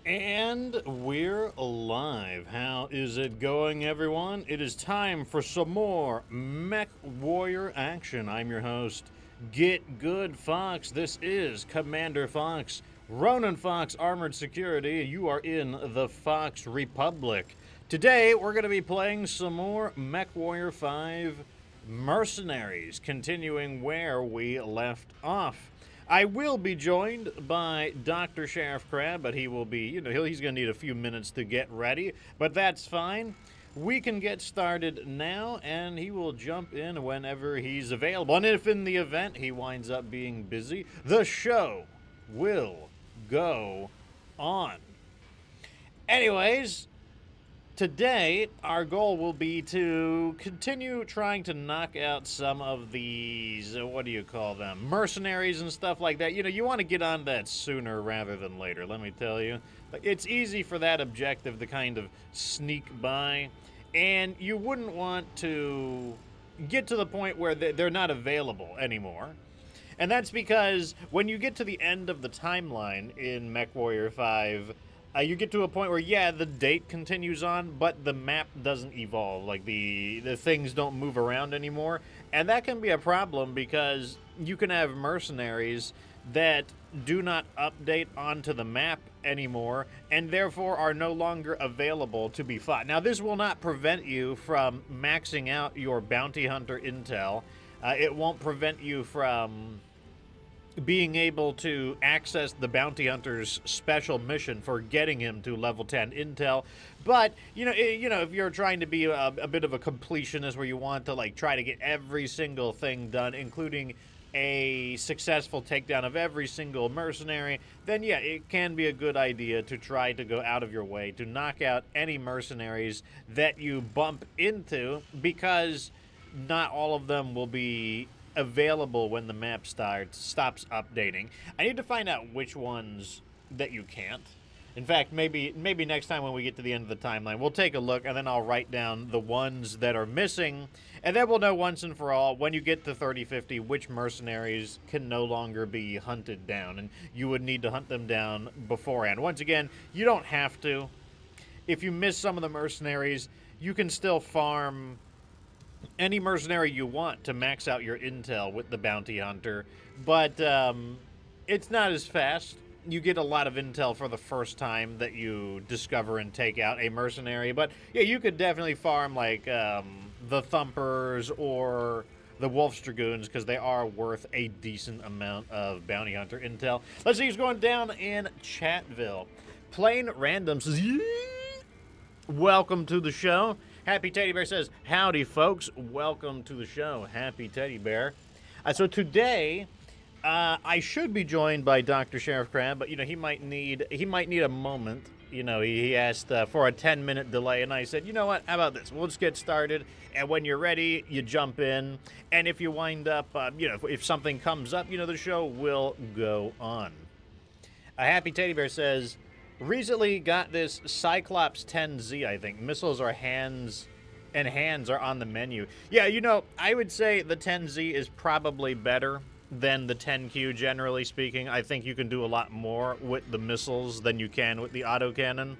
And we're live. How is it going, everyone? It is time for some more Mech Warrior action. I'm your host, Get Good Fox. This is Commander Fox, Ronan Fox Armored Security. You are in the Fox Republic. Today, we're going to be playing some more MechWarrior 5 Mercenaries, continuing where we left off. I will be joined by Dr. Sheriff Crab, but he will be, he's going to need a few minutes to get ready, but that's fine. We can get started now, and he will jump in whenever he's available. And if in the event he winds up being busy, the show will go on. Anyways, today, our goal will be to continue trying to knock out some of these, what do you call them, mercenaries and stuff like that. You want to get on that sooner rather than later, let me tell you. It's easy for that objective to kind of sneak by, and you wouldn't want to get to the point where they're not available anymore. And that's because when you get to the end of the timeline in MechWarrior 5, you get to a point where, yeah, the date continues on, but the map doesn't evolve. Like, the things don't move around anymore. And that can be a problem because you can have mercenaries that do not update onto the map anymore and therefore are no longer available to be fought. Now, this will not prevent you from maxing out your bounty hunter intel. It won't prevent you from being able to access the bounty hunter's special mission for getting him to level 10 intel. But if you're trying to be a bit of a completionist where you want to try to get every single thing done, including a successful takedown of every single mercenary, then yeah, it can be a good idea to try to go out of your way to knock out any mercenaries that you bump into, because not all of them will be available when the map stops updating. I need to find out which ones that you can't. In fact, maybe next time when we get to the end of the timeline, we'll take a look, and then I'll write down the ones that are missing, and then we'll know once and for all, when you get to 3050, which mercenaries can no longer be hunted down, and you would need to hunt them down beforehand. Once again, you don't have to. If you miss some of the mercenaries, you can still farm any mercenary you want to max out your intel with the bounty hunter, but it's not as fast. You get a lot of intel for the first time that you discover and take out a mercenary, but yeah, you could definitely farm the Thumpers or the Wolf's Dragoons, because they are worth a decent amount of bounty hunter intel. Let's see who's going down in Chatville. Plain Random says, yeah. Welcome to the show. Happy Teddy Bear says, howdy, folks. Welcome to the show. Happy Teddy Bear. So today, I should be joined by Dr. Sheriff Crab, but, he might need a moment. He asked for a 10-minute delay, and I said, you know what, how about this? We'll just get started, and when you're ready, you jump in. And if you wind up, if something comes up, the show will go on. Happy Teddy Bear says, recently got this Cyclops 10Z, I think. Missiles are hands, and hands are on the menu. Yeah, I would say the 10Z is probably better than the 10Q, generally speaking. I think you can do a lot more with the missiles than you can with the autocannon.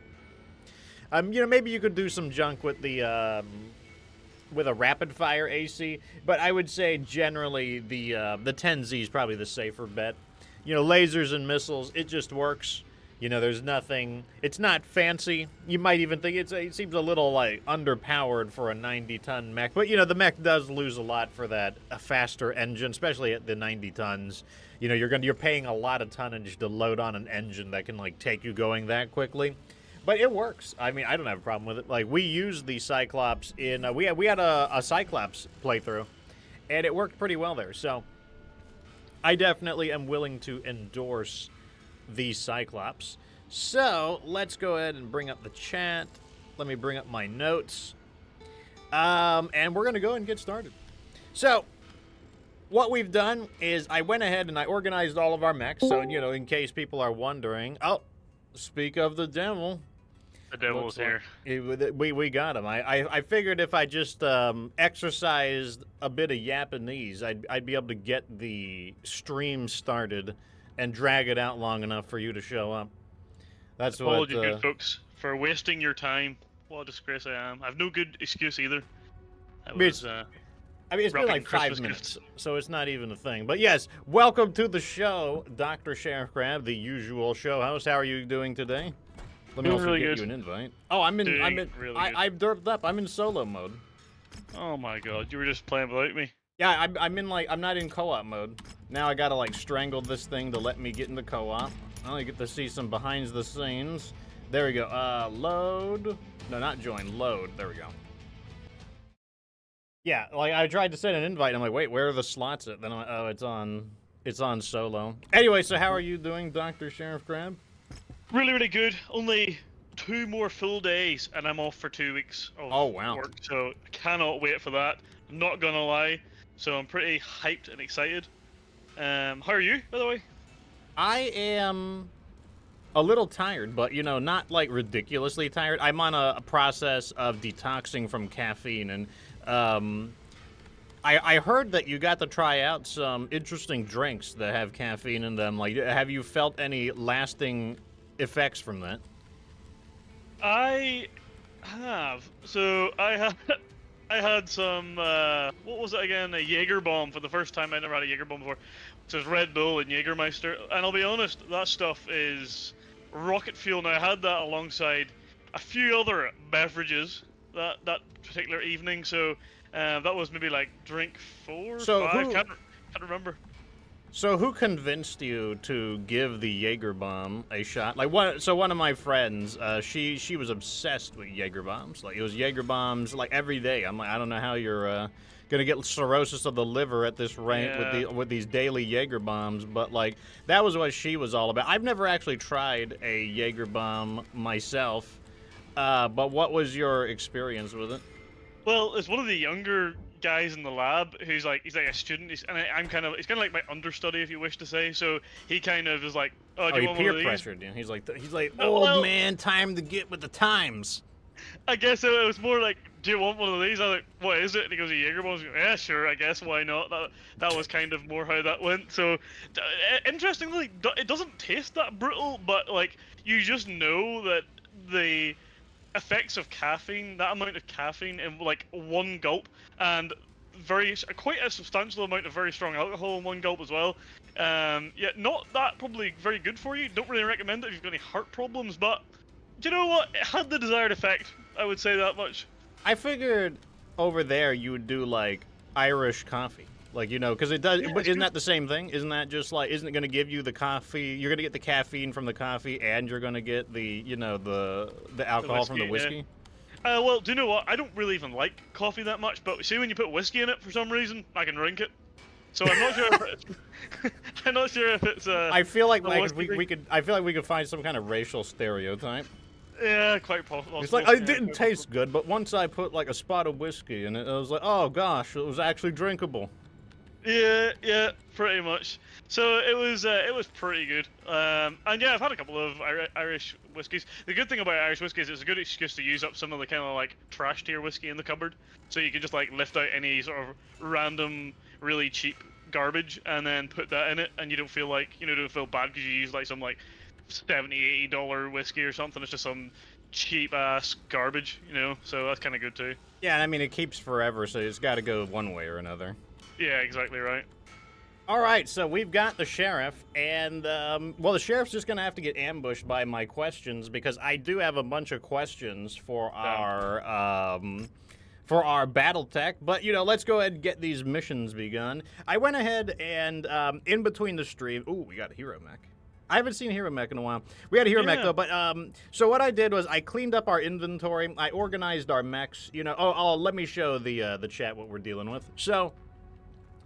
Maybe you could do some junk with the with a rapid-fire AC, but I would say generally the 10Z is probably the safer bet. Lasers and missiles, it just works. There's nothing, it's not fancy. You might even think it seems a little, underpowered for a 90-ton mech. But, the mech does lose a lot for a faster engine, especially at the 90 tons. You're paying a lot of tonnage to load on an engine that can, take you going that quickly. But it works. I mean, I don't have a problem with it. We used the Cyclops in, we had a Cyclops playthrough, and it worked pretty well there. So, I definitely am willing to endorse the Cyclops. So, let's go ahead and bring up the chat. Let me bring up my notes. And we're going to go and get started. So, what we've done is I went ahead and I organized all of our mechs. So, in case people are wondering. Oh, speak of the devil. The devil's here. We got him. I figured if I just exercised a bit of Japanese, I'd be able to get the stream started and drag it out long enough for you to show up. That's what. Apologies, good folks, for wasting your time. What a disgrace I am. I have no good excuse either. I mean, it's been like 5 minutes, so it's not even a thing. But yes, welcome to the show, Dr. Sheriff Crab, the usual show host. How are you doing today? Let me also get you an invite. Oh, I've derped up. I'm in solo mode. Oh my god, you were just playing without me. Yeah, I'm not in co-op mode. Now I gotta like strangle this thing to let me get into co-op. I only get to see some behind the scenes. There we go. Load. No, not join. Load. There we go. Yeah, like I tried to send an invite. And I'm like, wait, where are the slots at? Then I'm like, oh, it's on solo. Anyway, so how are you doing, Dr. Sheriff Crab? Really, really good. Only 2 more full days, and I'm off for 2 weeks of work. So I cannot wait for that. I'm not gonna lie. So I'm pretty hyped and excited. How are you, by the way? I am a little tired, but you know, not like ridiculously tired. I'm on a process of detoxing from caffeine, and I heard that you got to try out some interesting drinks that have caffeine in them. Like, have you felt any lasting effects from that? I have. So I had some, what was it again? A Jaeger bomb for the first time. I never had a Jaeger bomb before. It says Red Bull and Jägermeister. And I'll be honest, that stuff is rocket fuel. Now, I had that alongside a few other beverages that particular evening. So that was maybe like drink 4 or 5. Can't remember. So who convinced you to give the Jaeger bomb a shot? Like one of my friends, she was obsessed with Jaeger bombs. Like it was Jaeger bombs like every day. I'm like, I don't know how you're gonna get cirrhosis of the liver at this rate with these daily Jaeger bombs, but like that was what she was all about. I've never actually tried a Jaeger bomb myself, but what was your experience with it? Well, it's one of the younger guys in the lab he's like a student, and I'm kind of, it's kind of like my understudy, if you wish to say. So he kind of is like, oh, do you want one of these? He peer pressured you. He's like, old man, time to get with the times. I guess it was more like, do you want one of these? I was like, what is it? And he goes, a Jaeger bomb. Yeah, sure, I guess, why not? That was kind of more how that went. So, interestingly, it doesn't taste that brutal, but like, you just know that the effects of caffeine, that amount of caffeine in like one gulp, and quite a substantial amount of very strong alcohol in one gulp as well. Yeah, not that probably very good for you. Don't really recommend it if you've got any heart problems, but do you know what? It had the desired effect. I would say that much. I figured over there you would do like Irish coffee. Like, you know, because it does, but isn't that the same thing? Isn't that just like, isn't it going to give you the coffee? You're going to get the caffeine from the coffee, and you're going to get the, you know, the alcohol from the whiskey? Yeah. Well, do you know what? I don't really even like coffee that much, but see, when you put whiskey in it for some reason, I can drink it. So I'm not sure if it's, I'm not sure if it's I feel like we could find some kind of racial stereotype. Yeah, quite possible. It's like, it didn't taste good, but once I put like a spot of whiskey in it, I was like, oh gosh, it was actually drinkable. Yeah, pretty much. So it was pretty good. And yeah, I've had a couple of Irish whiskies. The good thing about Irish whiskey is it's a good excuse to use up some of the kind of like trash tier whiskey in the cupboard. So you can just like lift out any sort of random, really cheap garbage and then put that in it, and you don't feel like, you know, don't feel bad because you use like some like $70, $80 whiskey or something. It's just some cheap ass garbage, you know. So that's kind of good too. Yeah, I mean it keeps forever, so it's got to go one way or another. Yeah, exactly right. All right, so we've got the sheriff, and well, the sheriff's just gonna have to get ambushed by my questions because I do have a bunch of questions for our battle tech. But you know, let's go ahead and get these missions begun. I went ahead and in between the stream, ooh, we got a hero mech. I haven't seen Hero Mech in a while. We had a Hero Mech though, but so what I did was I cleaned up our inventory. I organized our mechs. You know, let me show the chat what we're dealing with. So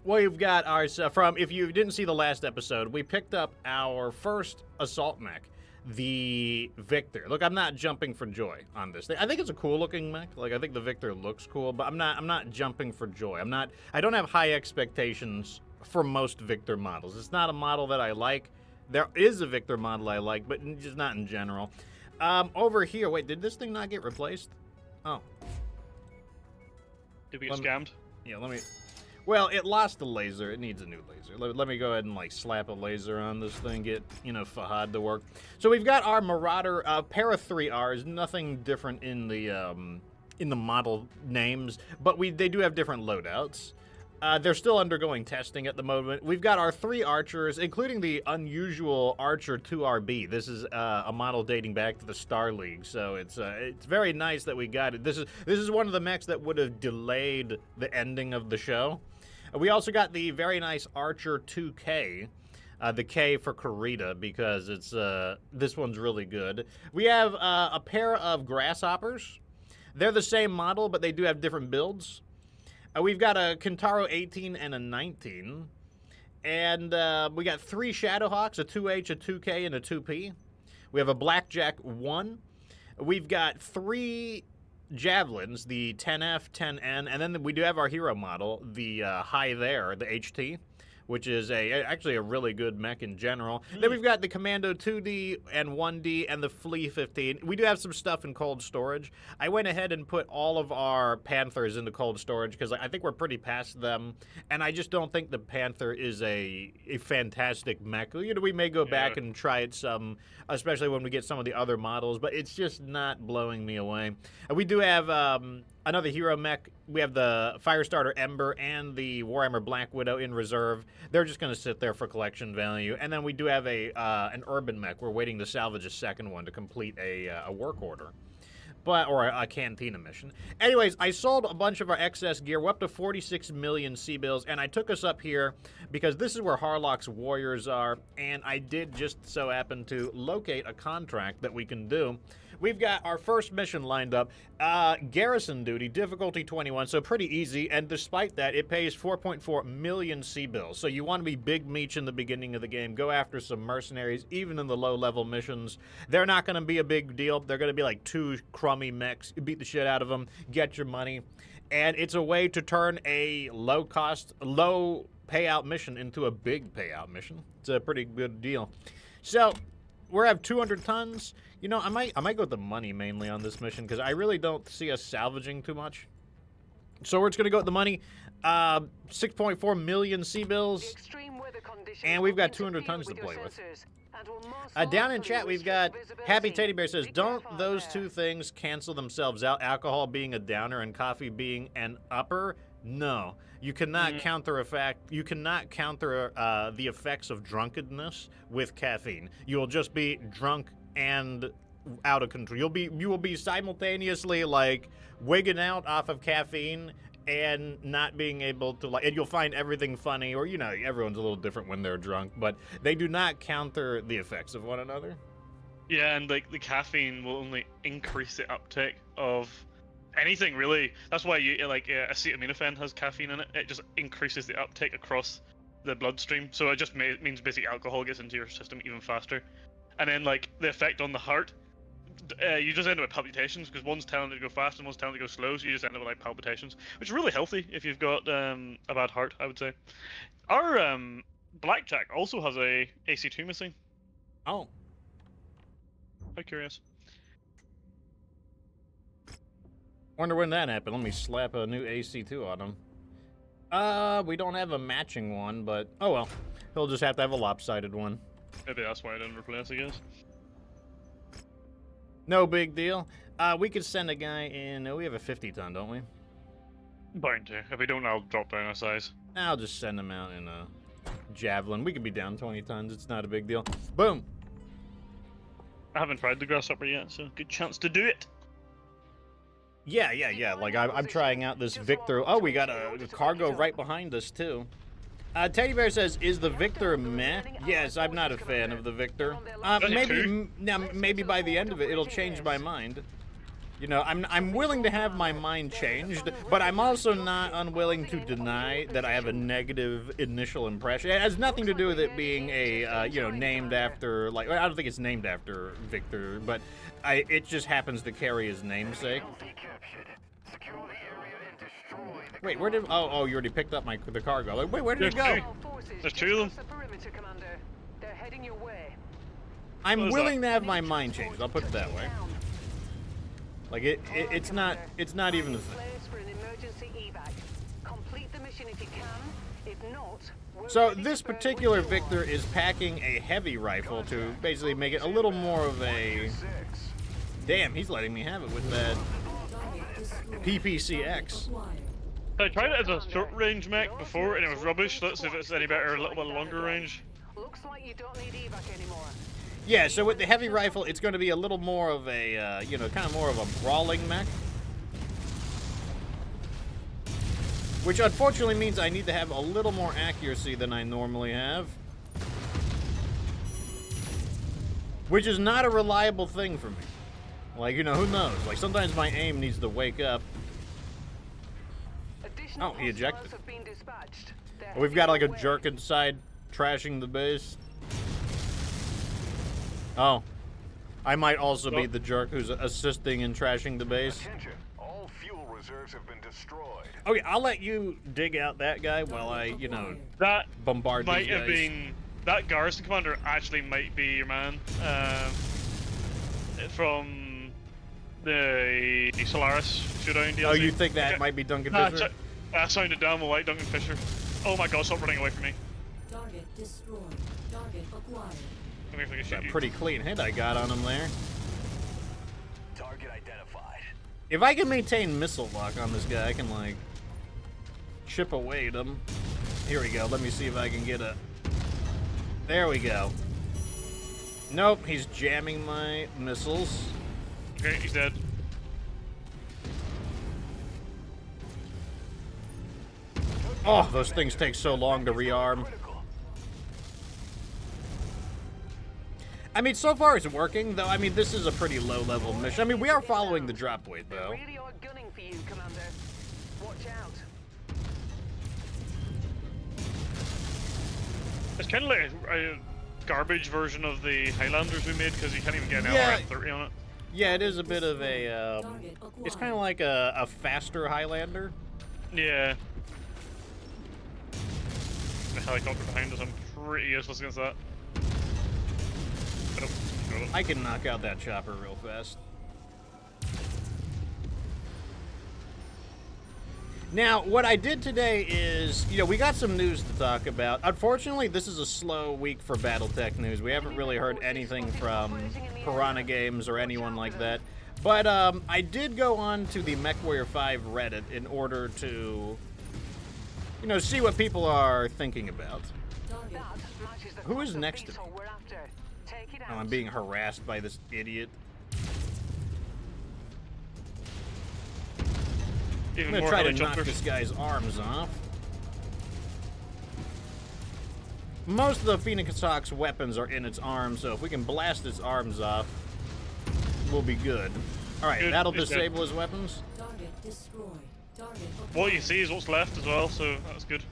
we've got our from. If you didn't see the last episode, we picked up our first assault mech, the Victor. Look, I'm not jumping for joy on this thing. I think it's a cool looking mech. Like I think the Victor looks cool, but I'm not jumping for joy. I don't have high expectations for most Victor models. It's not a model that I like. There is a Victor model I like, but just not in general. Over here, wait, did this thing not get replaced? Oh. Did we get scammed? Yeah, let me... Well, it lost the laser. It needs a new laser. Let me go ahead and, like, slap a laser on this thing, get, you know, Fahad to work. So we've got our Marauder, pair of 3Rs, nothing different in the model names, but they do have different loadouts. They're still undergoing testing at the moment. We've got our 3 archers, including the unusual Archer 2RB. This is a model dating back to the Star League, so it's very nice that we got it. This is one of the mechs that would have delayed the ending of the show. We also got the very nice Archer 2K. The K for Kurita, because it's this one's really good. We have a pair of Grasshoppers. They're the same model, but they do have different builds. We've got a Kintaro 18 and a 19. And we got 3 Shadowhawks, a 2H, a 2K, and a 2P. We have a Blackjack 1. We've got 3 Javelins, the 10F, 10N, and then we do have our hero model, the High There, the HT, which is actually a really good mech in general. Then we've got the Commando 2D and 1D and the Flea 15. We do have some stuff in cold storage. I went ahead and put all of our Panthers into cold storage because I think we're pretty past them, and I just don't think the Panther is a fantastic mech. You know, we may go back and try it some, especially when we get some of the other models, but it's just not blowing me away. We do have another hero mech. We have the Firestarter Ember and the Warhammer Black Widow in reserve. They're just going to sit there for collection value. And then we do have an urban mech. We're waiting to salvage a second one to complete a work order. Or a cantina mission. Anyways, I sold a bunch of our excess gear. We're up to 46 million C-bills, and I took us up here because this is where Harlock's warriors are, and I did just so happen to locate a contract that we can do. We've got our first mission lined up. Garrison duty, difficulty 21, so pretty easy, and despite that, it pays 4.4 million C-bills. So you want to be big meech in the beginning of the game. Go after some mercenaries, even in the low-level missions. They're not going to be a big deal. They're going to be like 2 crummy mechs. You beat the shit out of them, get your money, and it's a way to turn a low-cost, low-payout mission into a big payout mission. It's a pretty good deal. So we have 200 tons. You know, I might go with the money mainly on this mission because I really don't see us salvaging too much. So we're just going to go with the money. 6.4 million C-bills. And we've got 200 tons to play with. Down in chat, we've got Happy Teddy Bear says, don't those two things cancel themselves out? Alcohol being a downer and coffee being an upper? No. You cannot counter the effects of drunkenness with caffeine. You will just be drunk and out of control. You will be simultaneously like wigging out off of caffeine and not being able to, like, and you'll find everything funny, or, you know, everyone's a little different when they're drunk, but they do not counter the effects of one another. Yeah, and like the caffeine will only increase the uptake of anything, really. That's why you like acetaminophen has caffeine in it. It just increases the uptake across the bloodstream, so it just means basically alcohol gets into your system even faster. And then like the effect on the heart, you just end up with palpitations because one's telling it to go fast and one's telling it to go slow, so you just end up with like palpitations, which is really healthy if you've got a bad heart, I would say. Our Blackjack also has a AC2 missing. Oh. How curious. Wonder when that happened. Let me slap a new AC2 on him. We don't have a matching one, but oh well. He'll just have to have a lopsided one. Maybe that's why I didn't replace, I guess. No big deal. We could send a guy in. We have a 50 ton, don't we? Bound to. If we don't, I'll drop down a size. I'll just send him out in a javelin. We could be down 20 tons. It's not a big deal. Boom. I haven't tried the grasshopper yet, so good chance to do it. Yeah. Like I'm trying out this Victor. Oh, we got a cargo right behind us too. Teddy Bear says, "Is the Victor meh?" Yes, I'm not a fan of the Victor. Maybe by the end of it, it'll change my mind. You know, I'm willing to have my mind changed, but I'm also not unwilling to deny that I have a negative initial impression. It has nothing to do with it being a named after, like, I don't think it's named after Victor, but it just happens to carry his namesake. Wait, where did? Oh, you already picked up the cargo. Like, wait, where did it go? There's 2 of them. I'm willing to have my mind changed. I'll put it that way. Like it's not even a thing. position if you can. If not, So this particular Victor is packing a heavy rifle to basically make it a little more of a... Damn, he's letting me have it with that PPCX. I tried it as a short range mech before and it was rubbish. Let's see if it's any better, a little bit longer range. looks like you don't need evac anymore. Yeah, so with the heavy rifle, it's going to be a little more of a, you know, kind of more of a brawling mech. Which unfortunately means I need to have a little more accuracy than I normally have. Which is not a reliable thing for me. Like, you know, who knows? Like, sometimes my aim needs to wake up. Oh, he ejected. We've got like a jerk inside trashing the base. Oh. I might also be the jerk who's assisting in trashing the base. Attention, all fuel reserves have been destroyed. Okay, I'll let you dig out that guy while I, you know, That bombard these might have guys. been... That garrison commander actually might be your man. From the Solaris showdown DLC. Oh, you think that might be Duncan Fisher? That sounded damn well like Duncan Fisher. Oh my god, stop running away from me. Target destroyed. Target acquired. Let me see if I can shoot That you. pretty clean hit I got on him there. Target identified. If I can maintain missile lock on this guy, I can, like, chip away at him. Here we go. Let me see if I can get a... There we go. Nope, he's jamming my missiles. Okay, he's dead. Oh, those things take so long to rearm. I mean, so far it's working, though. I mean, this is a pretty low-level mission. I mean, we are following the drop weight, though. Really are gunning for you, Commander. Watch out. It's kind of like a garbage version of the Highlanders we made because you can't even get an Yeah. LR30 on it. Yeah, it is a bit of a, it's kind of like a faster Highlander. Yeah. The helicopter behind us, I'm pretty useless against that. I can knock out that chopper real fast. Now, what I did today is, you know, we got some news to talk about. Unfortunately, this is a slow week for Battletech news. We haven't really heard anything from Piranha Games or anyone like that. But I did go on to the MechWarrior 5 Reddit in order to, you know, see what people are thinking about. Who is next to me? Oh, I'm being harassed by this idiot. I'm gonna try to knock this guy's arms off. Most of the Phoenix Hawk's weapons are in its arms, so if we can blast its arms off, we'll be good. Alright, that'll disable his weapons. Target destroyed. Target What you see is what's left as well, so that's good.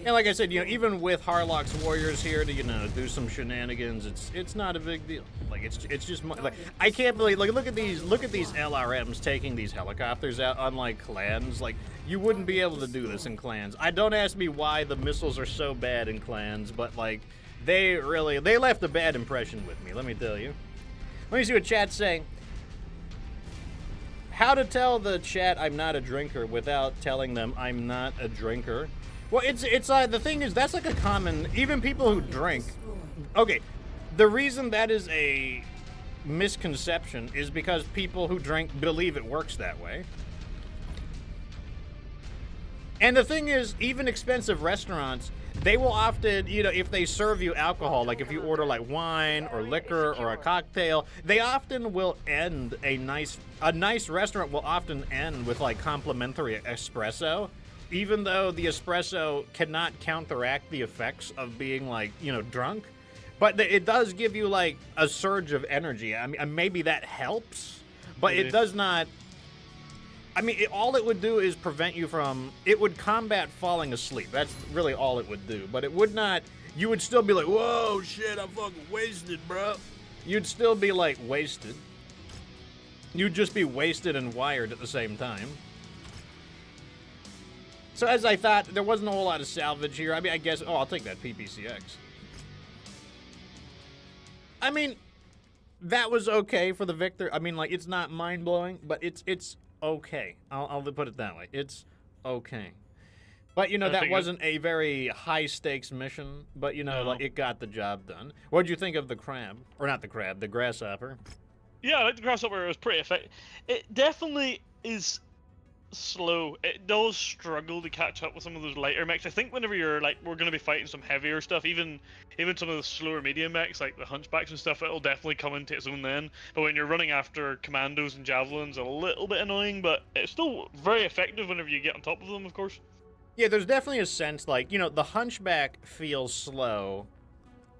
And like I said, you know, even with Harlock's warriors here to, you know, do some shenanigans, it's not a big deal. Like it's just like I can't believe, like, look at these LRMs taking these helicopters out, unlike clans. Like, you wouldn't be able to do this in clans. Don't ask me why the missiles are so bad in clans, but like they left a bad impression with me, let me tell you. Let me see what chat's saying. How to tell the chat I'm not a drinker without telling them I'm not a drinker. Well, it's the thing is, that's like a common, even people who drink. Okay, the reason that is a misconception is because people who drink believe it works that way. And the thing is, even expensive restaurants, they will often, you know, if they serve you alcohol, like if you order like wine or liquor or a cocktail, they often will end a nice restaurant will often end with like complimentary espresso. Even though the espresso cannot counteract the effects of being, like, you know, drunk. But it does give you, like, a surge of energy. I mean, maybe that helps, but it does not... I mean, all it would do is prevent you from... It would combat falling asleep. That's really all it would do. But it would not... You would still be like, whoa, shit, I'm fucking wasted, bro. You'd still be, like, wasted. You'd just be wasted and wired at the same time. So as I thought, there wasn't a whole lot of salvage here. I mean, I guess... Oh, I'll take that PPCX. I mean, that was okay for the Victor. I mean, like, it's not mind-blowing, but it's okay. I'll put it that way. It's okay. But, you know, I that think wasn't a very high-stakes mission, but, you know, No. like, it got the job done. What'd you think of the crab? Or not the crab, the grasshopper? Yeah, I like the grasshopper. It was pretty effective. It definitely is slow. It does struggle to catch up with some of those lighter mechs. I think whenever you're like, we're going to be fighting some heavier stuff, even some of the slower medium mechs like the hunchbacks and stuff, it'll definitely come into its own then. But when you're running after commandos and javelins, a little bit annoying, but it's still very effective whenever you get on top of them, of course. Yeah, there's definitely a sense, like, you know, the hunchback feels slow,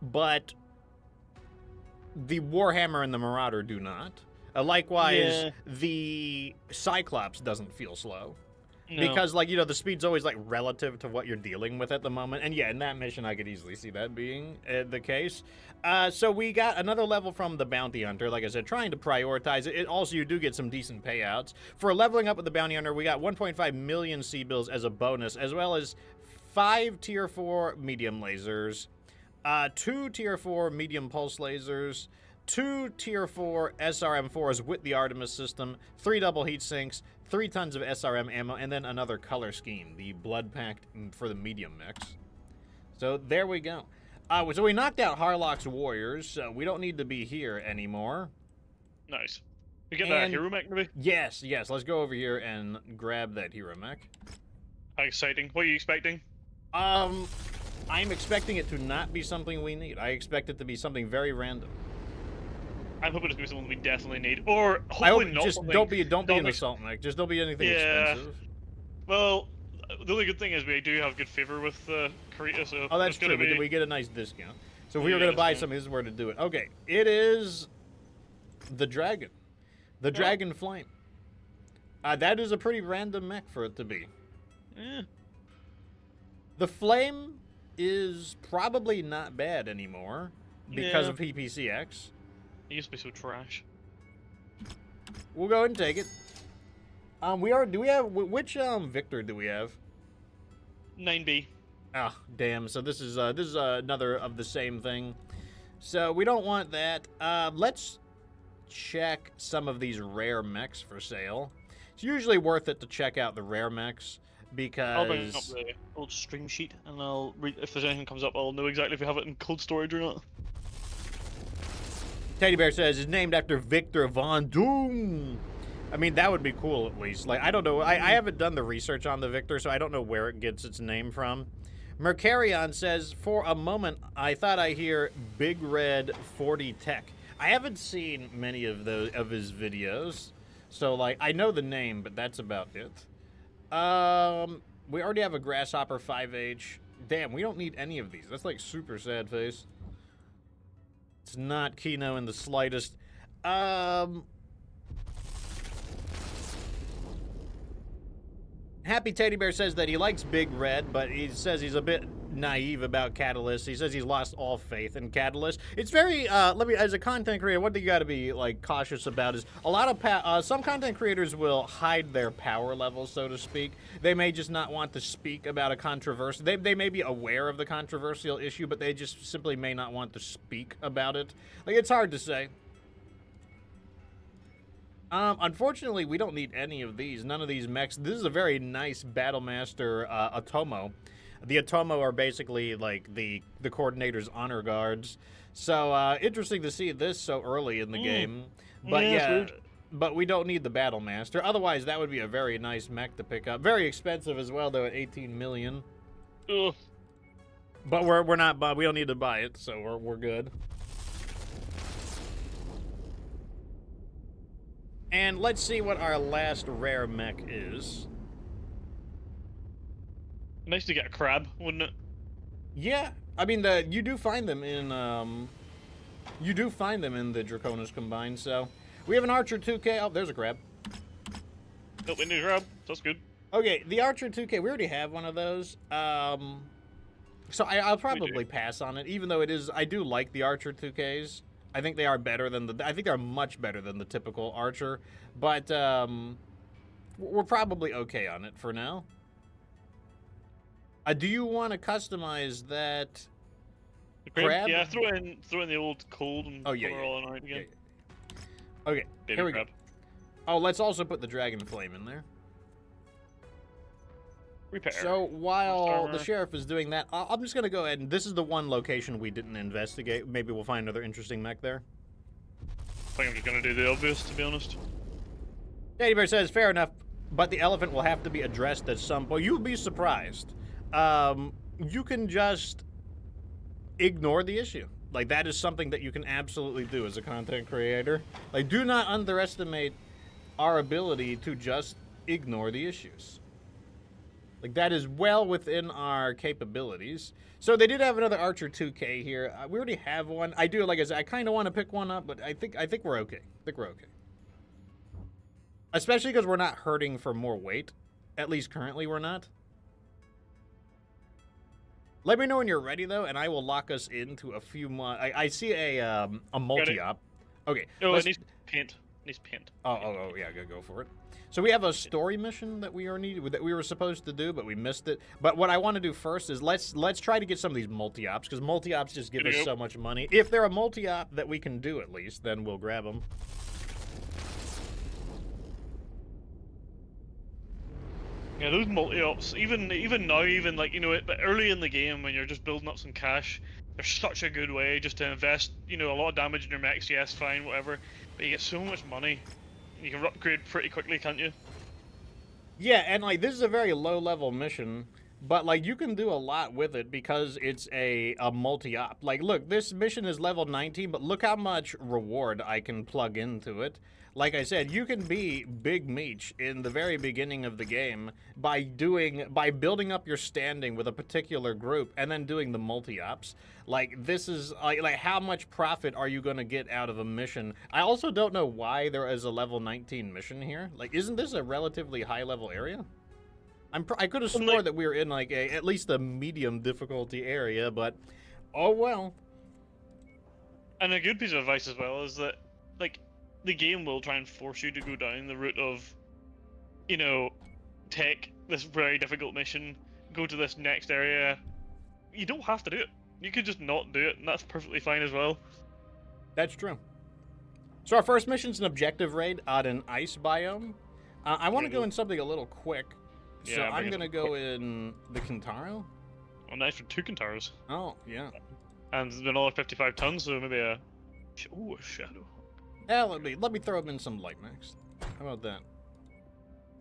but the Warhammer and the Marauder do not. Likewise, Yeah. the Cyclops doesn't feel slow. No. Because, like, you know, the speed's always, like, relative to what you're dealing with at the moment. And, yeah, in that mission, I could easily see that being the case. So we got another level from the Bounty Hunter. Like I said, trying to prioritize it. Also, you do get some decent payouts. For leveling up with the Bounty Hunter, we got 1.5 million C-bills as a bonus, as well as 5 Tier 4 medium lasers, 2 Tier 4 medium pulse lasers, 2 Tier 4 SRM4s with the Artemis system, 3 double heat sinks, 3 tons of SRM ammo, and then another color scheme, the Blood Pact for the medium mechs. So there we go. So we knocked out Harlock's warriors, so we don't need to be here anymore. Nice. We get that And- hero mech, maybe? Yes, let's go over here and grab that hero mech. How exciting. What are you expecting? I'm expecting it to not be something we need. I expect it to be something very random. I'm hoping it's going to be something we definitely need. Or I hope hopefully not just something... don't be an ex- assault mech. Just don't be anything Yeah. expensive. Well, the only good thing is we do have good favor with Karita, so... Oh, that's it's gonna true. be- We get a nice discount. So if we Yeah, were going to buy discount. something, this is where to do it. Okay, it is the dragon. The Oh. dragon flame. That is a pretty random mech for it to be. Eh. The flame is probably not bad anymore because Yeah. of PPCX. It used to be so trash. We'll go ahead and take it. Do we have which Victor do we have? 9B. Ah, damn. So this is another of the same thing. So we don't want that. Let's check some of these rare mechs for sale. It's usually worth it to check out the rare mechs because I'll bring up the old stream sheet and I'll read if there's anything comes up. I'll know exactly if we have it in cold storage or not. Teddy Bear says it's named after Victor Von Doom. I mean, that would be cool at least. Like, I don't know. I haven't done the research on the Victor, so I don't know where it gets its name from. Mercarion says, for a moment, I thought I hear Big Red 40 Tech. I haven't seen many of his videos, so like I know the name, but that's about it. We already have a Grasshopper 5H. Damn, we don't need any of these. That's like super sad face. It's not Kino in the slightest. Happy Teddy Bear says that he likes Big Red, but he says he's a bit naive about Catalyst. He says he's lost all faith in Catalyst. It's very, as a content creator, what you got to be, like, cautious about is a lot of, some content creators will hide their power levels, so to speak. They may just not want to speak about a controversy. They may be aware of the controversial issue, but they just simply may not want to speak about it. Like, it's hard to say. Unfortunately, we don't need any of these. None of these mechs. This is a very nice Battlemaster Atomo. The Atomo are basically like the Coordinator's honor guards. So interesting to see this so early in the game. But yeah, but we don't need the Battlemaster. Otherwise, that would be a very nice mech to pick up. Very expensive as well, though, at 18 million. Ugh. But we're not. We don't need to buy it, so we're good. And let's see what our last rare mech is. Nice to get a crab, wouldn't it? Yeah, I mean you do find them in the Draconis Combined. So we have an Archer 2K. Oh, there's a crab. Nope, we need a crab. That's good. Okay, the Archer 2K. We already have one of those. So I'll probably pass on it, even though it is. I do like the Archer 2Ks. I think they are better than I think they're much better than the typical Archer, but we're probably okay on it for now. Do you want to customize that crab? Yeah, throw in the old cold and put her all in right again. Yeah. Okay, Baby here we crab. go. Oh, let's also put the Dragon Flame in there. Repair. So while Armor. the sheriff is doing that, I'm just gonna go ahead and this is the one location we didn't investigate. Maybe we'll find another interesting mech there. I think I'm just gonna do the obvious, to be honest. Daddy Bear says, fair enough, but the elephant will have to be addressed at some point. You'll be surprised. You can just ignore the issue. Like, that is something that you can absolutely do as a content creator. Like, do not underestimate our ability to just ignore the issues. Like, that is well within our capabilities. So they did have another Archer 2K here. We already have one. I do, like I said, I kind of want to pick one up, but I think we're okay. I think we're okay. Especially because we're not hurting for more weight. At least currently we're not. Let me know when you're ready, though, and I will lock us into a few more. I see a multi-op. Okay. Oh, it needs paint. It needs paint. Oh, yeah, go for it. So we have a story mission that we were supposed to do, but we missed it. But what I want to do first is let's try to get some of these multi-ops, because multi-ops just give us so much money. If they're a multi-op that we can do, at least, then we'll grab them. Yeah, those multi-ops, even now, like, you know, but early in the game when you're just building up some cash, they're such a good way just to invest, you know, a lot of damage in your mechs, yes, fine, whatever, but you get so much money. You can upgrade pretty quickly, can't you? Yeah, and, like, this is a very low-level mission, but, like, you can do a lot with it because it's a multi-op. Like, look, this mission is level 19, but look how much reward I can plug into it. Like I said, you can be Big Meech in the very beginning of the game by building up your standing with a particular group and then doing the multi-ops. Like, this is, like how much profit are you going to get out of a mission? I also don't know why there is a level 19 mission here. Like, isn't this a relatively high-level area? I could have swore that we were in, like, at least a medium difficulty area, but, oh well. And a good piece of advice as well is that, like, the game will try and force you to go down the route of, you know, take this very difficult mission, go to this next area. You don't have to do it. You could just not do it, and that's perfectly fine as well. That's true. So our first mission's an objective raid on an ice biome. I want to go in something a little quick. So Yeah, I'm going to go in the Kintaro. Oh, nice for 2 Kintaros. Oh, yeah. And there's another 55 tons, so maybe a... Ooh, a Shadow. Yeah, let me throw them in some light mechs. How about that?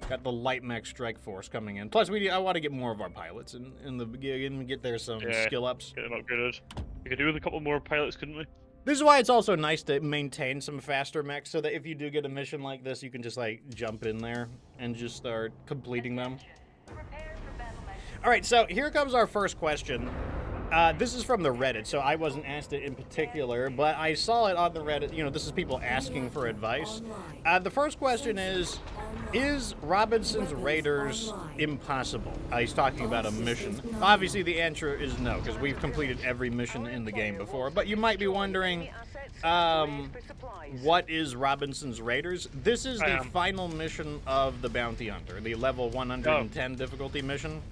Got the light mech strike force coming in. Plus, I want to get more of our pilots in the beginning, get there some skill ups. Get them upgraded. We could do with a couple more pilots, couldn't we? This is why it's also nice to maintain some faster mechs, so that if you do get a mission like this, you can just like jump in there and just start completing them. All right, so here comes our first question. This is from the Reddit, so I wasn't asked it in particular, but I saw it on the Reddit. You know, this is people asking for advice. The first question is Robinson's Raiders impossible? He's talking about a mission. Obviously, the answer is no, because we've completed every mission in the game before. But you might be wondering, what is Robinson's Raiders? This is the final mission of the Bounty Hunter, the level 110 difficulty mission.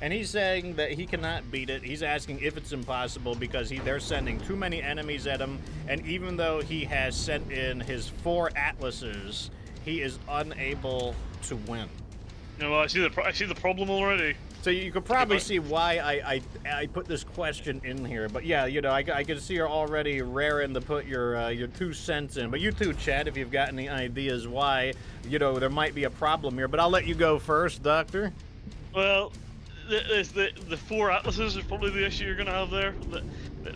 And he's saying that he cannot beat it. He's asking if it's impossible because they're sending too many enemies at him. And even though he has sent in his 4 Atlases, he is unable to win. No, well, I see the problem already. So you could probably see why I put this question in here. But yeah, you know, I can see you're already raring to put your 2 cents in. But you too, Chad, if you've got any ideas why, you know, there might be a problem here. But I'll let you go first, Doctor. Well, the 4 Atlases is probably the issue you're going to have there.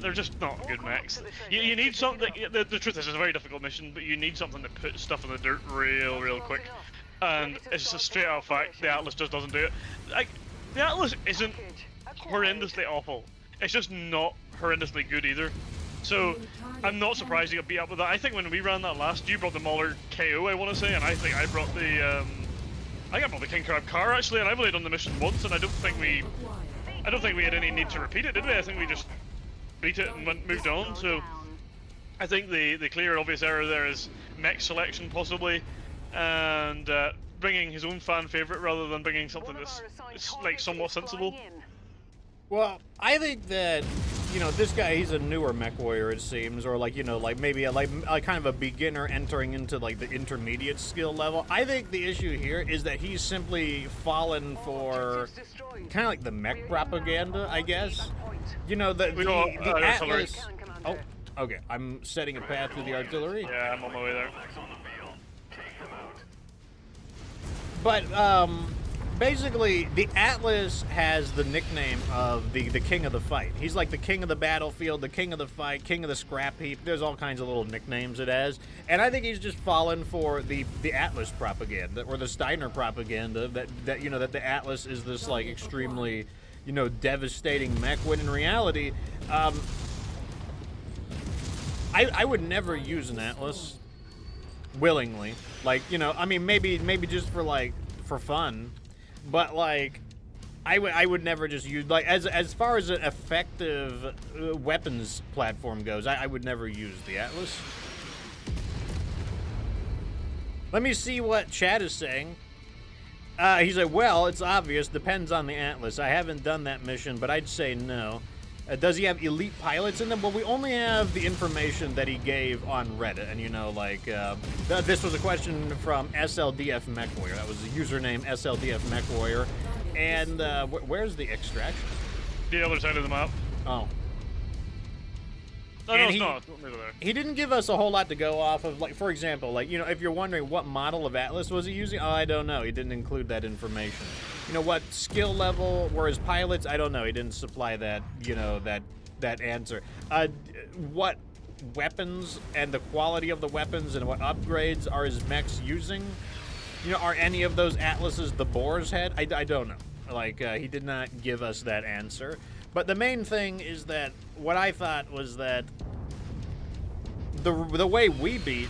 They're just not good mechs. You need something. The truth is, it's a very difficult mission, but you need something that puts stuff in the dirt real quick. And it's just a straight out fact, the Atlas just doesn't do it. Like, the Atlas isn't horrendously awful. It's just not horrendously good either. So, I'm not surprised you got beat up with that. I think when we ran that last, you brought the Mauler KO, I want to say, and I think I brought the, I got the King Crab car actually, and I've only done the mission once, and I don't think we had any need to repeat it, did we? I think we just beat it and moved on. So I think the clear obvious error there is mech selection possibly, and bringing his own fan favorite rather than bringing something that's like somewhat sensible. Well, I think that you know, this guy, he's a newer mech warrior, it seems, or like, you know, like maybe like kind of a beginner entering into like the intermediate skill level. I think the issue here is that he's simply fallen for kind of like the mech propaganda, I guess. You know, the Atlas. Oh, okay. I'm setting a path through the artillery. Yeah, I'm on my way there. But basically, the Atlas has the nickname of the king of the fight. He's like the king of the battlefield, the king of the fight, king of the scrap heap. There's all kinds of little nicknames it has. And I think he's just fallen for the Atlas propaganda, or the Steiner propaganda, that you know, that the Atlas is this like extremely, you know, devastating mech, when in reality, I would never use an Atlas willingly. Like, you know, I mean, maybe just for like, for fun. But like, I would never just use, like, as far as an effective weapons platform goes, I would never use the Atlas. Let me see what chat is saying. He's like, well, it's obvious, depends on the Atlas. I haven't done that mission, but I'd say no. Does he have elite pilots in them? Well, we only have the information that he gave on Reddit. And, you know, like, this was a question from SLDF MechWarrior. That was the username SLDF MechWarrior. And where's the extraction? The other side of the map. Oh. No, it's not. He didn't give us a whole lot to go off of. Like, for example, like, you know, if you're wondering what model of Atlas was he using, oh, I don't know. He didn't include that information. You know, what skill level were his pilots? I don't know. He didn't supply that, you know, that answer. What weapons and the quality of the weapons and what upgrades are his mechs using? You know, are any of those Atlases the boar's head? I don't know. Like, he did not give us that answer. But the main thing is that what I thought was that the way we beat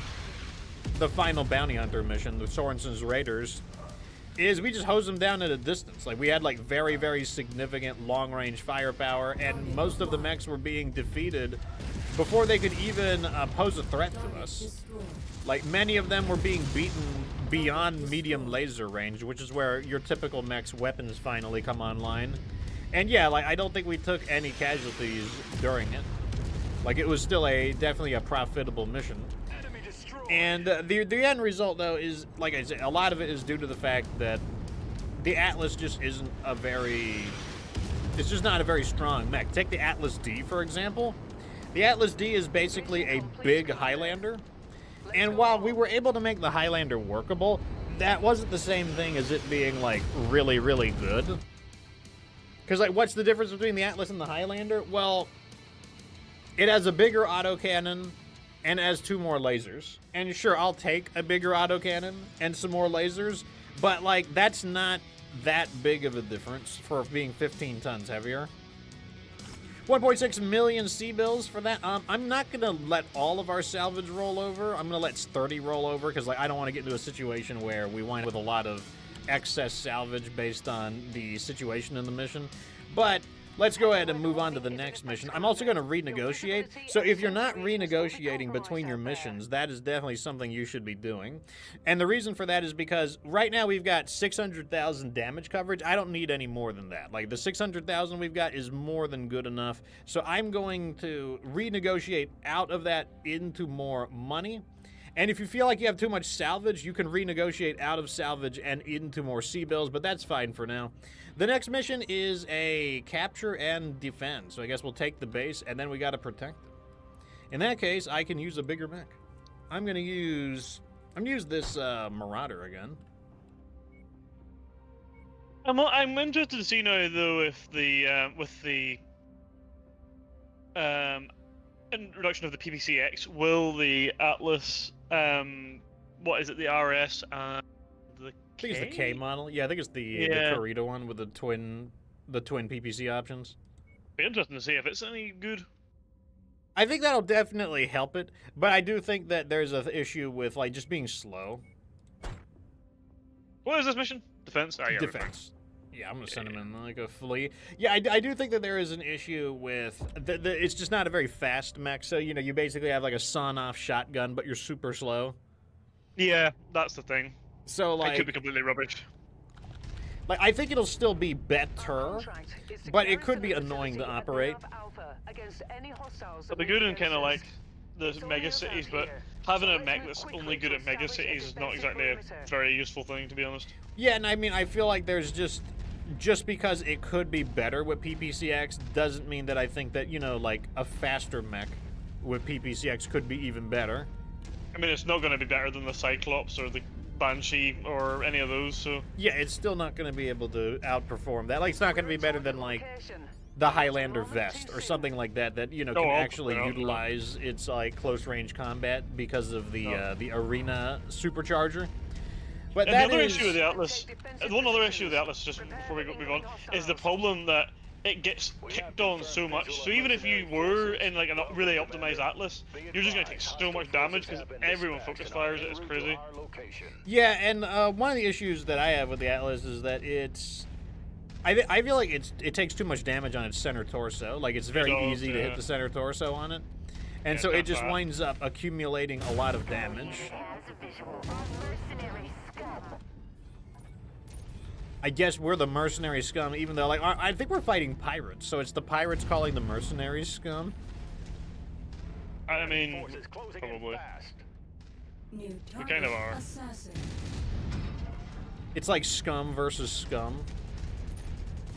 the final bounty hunter mission, the Sorensen's Raiders, is we just hosed them down at a distance. Like, we had like very, very significant long-range firepower, and most of the mechs were being defeated before they could even pose a threat to us. Like, many of them were being beaten beyond medium laser range, which is where your typical mech's weapons finally come online. And yeah, like, I don't think we took any casualties during it. Like, it was still definitely a profitable mission. And the end result, though, is, like I said, a lot of it is due to the fact that the Atlas just isn't a very... It's just not a very strong mech. Take the Atlas D, for example. The Atlas D is basically a big Highlander. And while we were able to make the Highlander workable, that wasn't the same thing as it being, like, really, really good. Because, like, what's the difference between the Atlas and the Highlander? Well, it has a bigger autocannon and it has 2 more lasers. And sure, I'll take a bigger autocannon and some more lasers, but, like, that's not that big of a difference for being 15 tons heavier. 1.6 million C-bills for that. I'm not going to let all of our salvage roll over. I'm going to let 30 roll over because, like, I don't want to get into a situation where we wind up with a lot of excess salvage based on the situation in the mission. But let's go ahead and move on to the next mission. I'm also going to renegotiate. So if you're not renegotiating between your missions, that is definitely something you should be doing. And the reason for that is because right now we've got 600,000 damage coverage. I don't need any more than that. Like, the 600,000 we've got is more than good enough. So I'm going to renegotiate out of that into more money. And if you feel like you have too much salvage, you can renegotiate out of salvage and into more C-bills, but that's fine for now. The next mission is a capture and defend. So I guess we'll take the base, and then we gotta protect it. In that case, I can use a bigger mech. I'm gonna use this Marauder again. I'm interested to see now, though, if with the introduction of the PPCX, will the Atlas, what is it, the RS and the K? I think it's the K model. Yeah, I think it's the Corita one with the twin PPC options. Be interesting to see if it's any good. I think that'll definitely help it, but I do think that there's an issue with, like, just being slow. What is this mission? Defense? Oh, yeah, defense. Yeah, I'm gonna send him in like a flea. Yeah, I do think that there is an issue with it's just not a very fast mech. So, you know, you basically have like a sawn-off shotgun, but you're super slow. Yeah, that's the thing. So, like, it could be completely rubbish. Like, I think it'll still be better, but it could be annoying to operate. It'll be good in kind of like the mega cities, but having a mech that's only good at mega cities is not exactly a very useful thing, to be honest. Yeah, and I mean, I feel like there's just because it could be better with PPCX doesn't mean that I think that, you know, like a faster mech with PPCX could be even better. I mean, it's not going to be better than the Cyclops or the Banshee or any of those, so... Yeah, it's still not going to be able to outperform that. Like, it's not going to be better than, like, the Highlander Vest or something like that, that, you know, can actually utilize its, like, close-range combat because of the arena supercharger. But and the other issue with the Atlas, one other issue with the Atlas, just before we move on, is the problem that it gets kicked on so much. So even if you were in like a really optimized Atlas, you're just going to take so much damage because everyone focus fires it. It's crazy. Yeah, and one of the issues that I have with the Atlas is that it's... I feel like it takes too much damage on its center torso. Like, it's very easy to hit the center torso on it. And so it just winds up accumulating a lot of damage. I guess we're the mercenary scum, even though, like, I think we're fighting pirates, so it's the pirates calling the mercenaries scum. I mean, probably. We kind of are. It's like scum versus scum.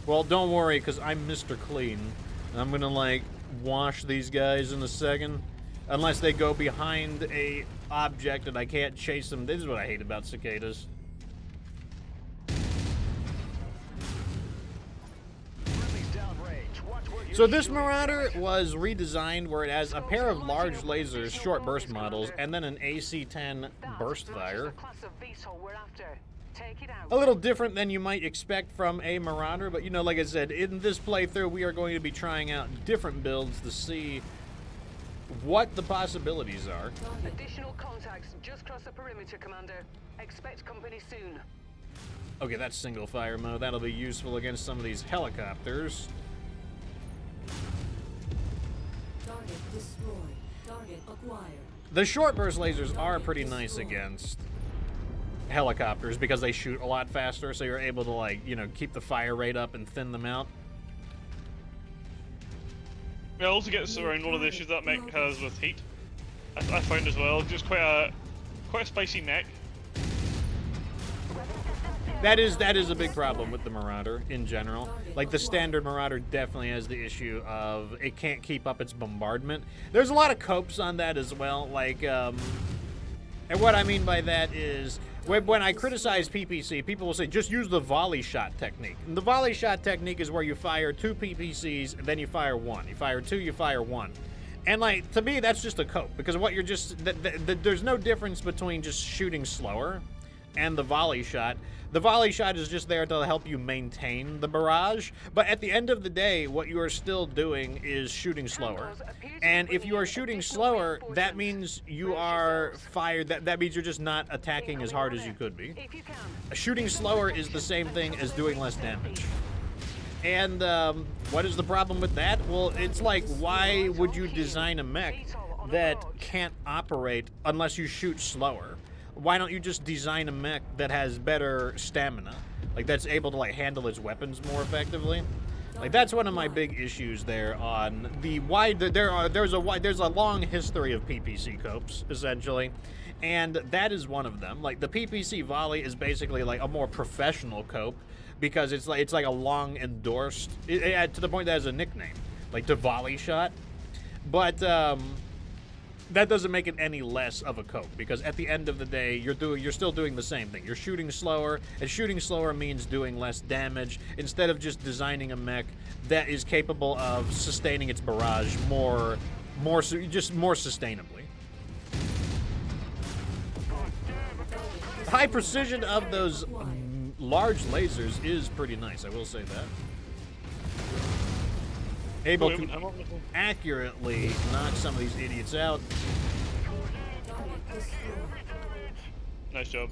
Well, don't worry, because I'm Mr. Clean. I'm gonna, like, wash these guys in a second. Unless they go behind a object and I can't chase them. This is what I hate about cicadas. So this Marauder was redesigned where it has a pair of large lasers, short burst models, and then an AC-10 burst fire. A little different than you might expect from a Marauder, but you know, like I said, in this playthrough we are going to be trying out different builds to see what the possibilities are. Additional contacts just cross the perimeter, Commander. Expect company soon. Okay, that's single fire mode. That'll be useful against some of these helicopters. Target destroyed. Target acquired. The short burst lasers are pretty nice against helicopters because they shoot a lot faster, so you're able to, like, you know, keep the fire rate up and thin them out. Yeah, also gets around one of the issues that mech has with heat. I found as well, just quite a spicy mech. That is a big problem with the Marauder in general. Like, the standard Marauder definitely has the issue of it can't keep up its bombardment. There's a lot of copes on that as well. Like, and what I mean by that is when I criticize PPC, people will say just use the volley shot technique. And the volley shot technique is where you fire 2 PPCs and then you fire 1. You fire 2, you fire 1. And, like, to me, that's just a cope because what you're just there's no difference between just shooting slower and the volley shot. The volley shot is just there to help you maintain the barrage, but at the end of the day, what you are still doing is shooting slower. And if you are shooting slower, that means you are fired. That means you're just not attacking as hard as you could be. Shooting slower is the same thing as doing less damage. And what is the problem with that? Well, it's like, why would you design a mech that can't operate unless you shoot slower? Why don't you just design a mech that has better stamina? Like, that's able to, like, handle its weapons more effectively? Like, that's one of my big issues there on the wide... There's a long history of PPC copes, essentially. And that is one of them. Like, the PPC volley is basically, like, a more professional cope because it's like a long endorsed... to the point that it has a nickname. Like, the volley shot. But, that doesn't make it any less of a cope because at the end of the day, you're still doing the same thing. You're shooting slower, and shooting slower means doing less damage instead of just designing a mech that is capable of sustaining its barrage more sustainably. The high precision of those large lasers is pretty nice, I will say that. Able to accurately knock some of these idiots out. Nice job.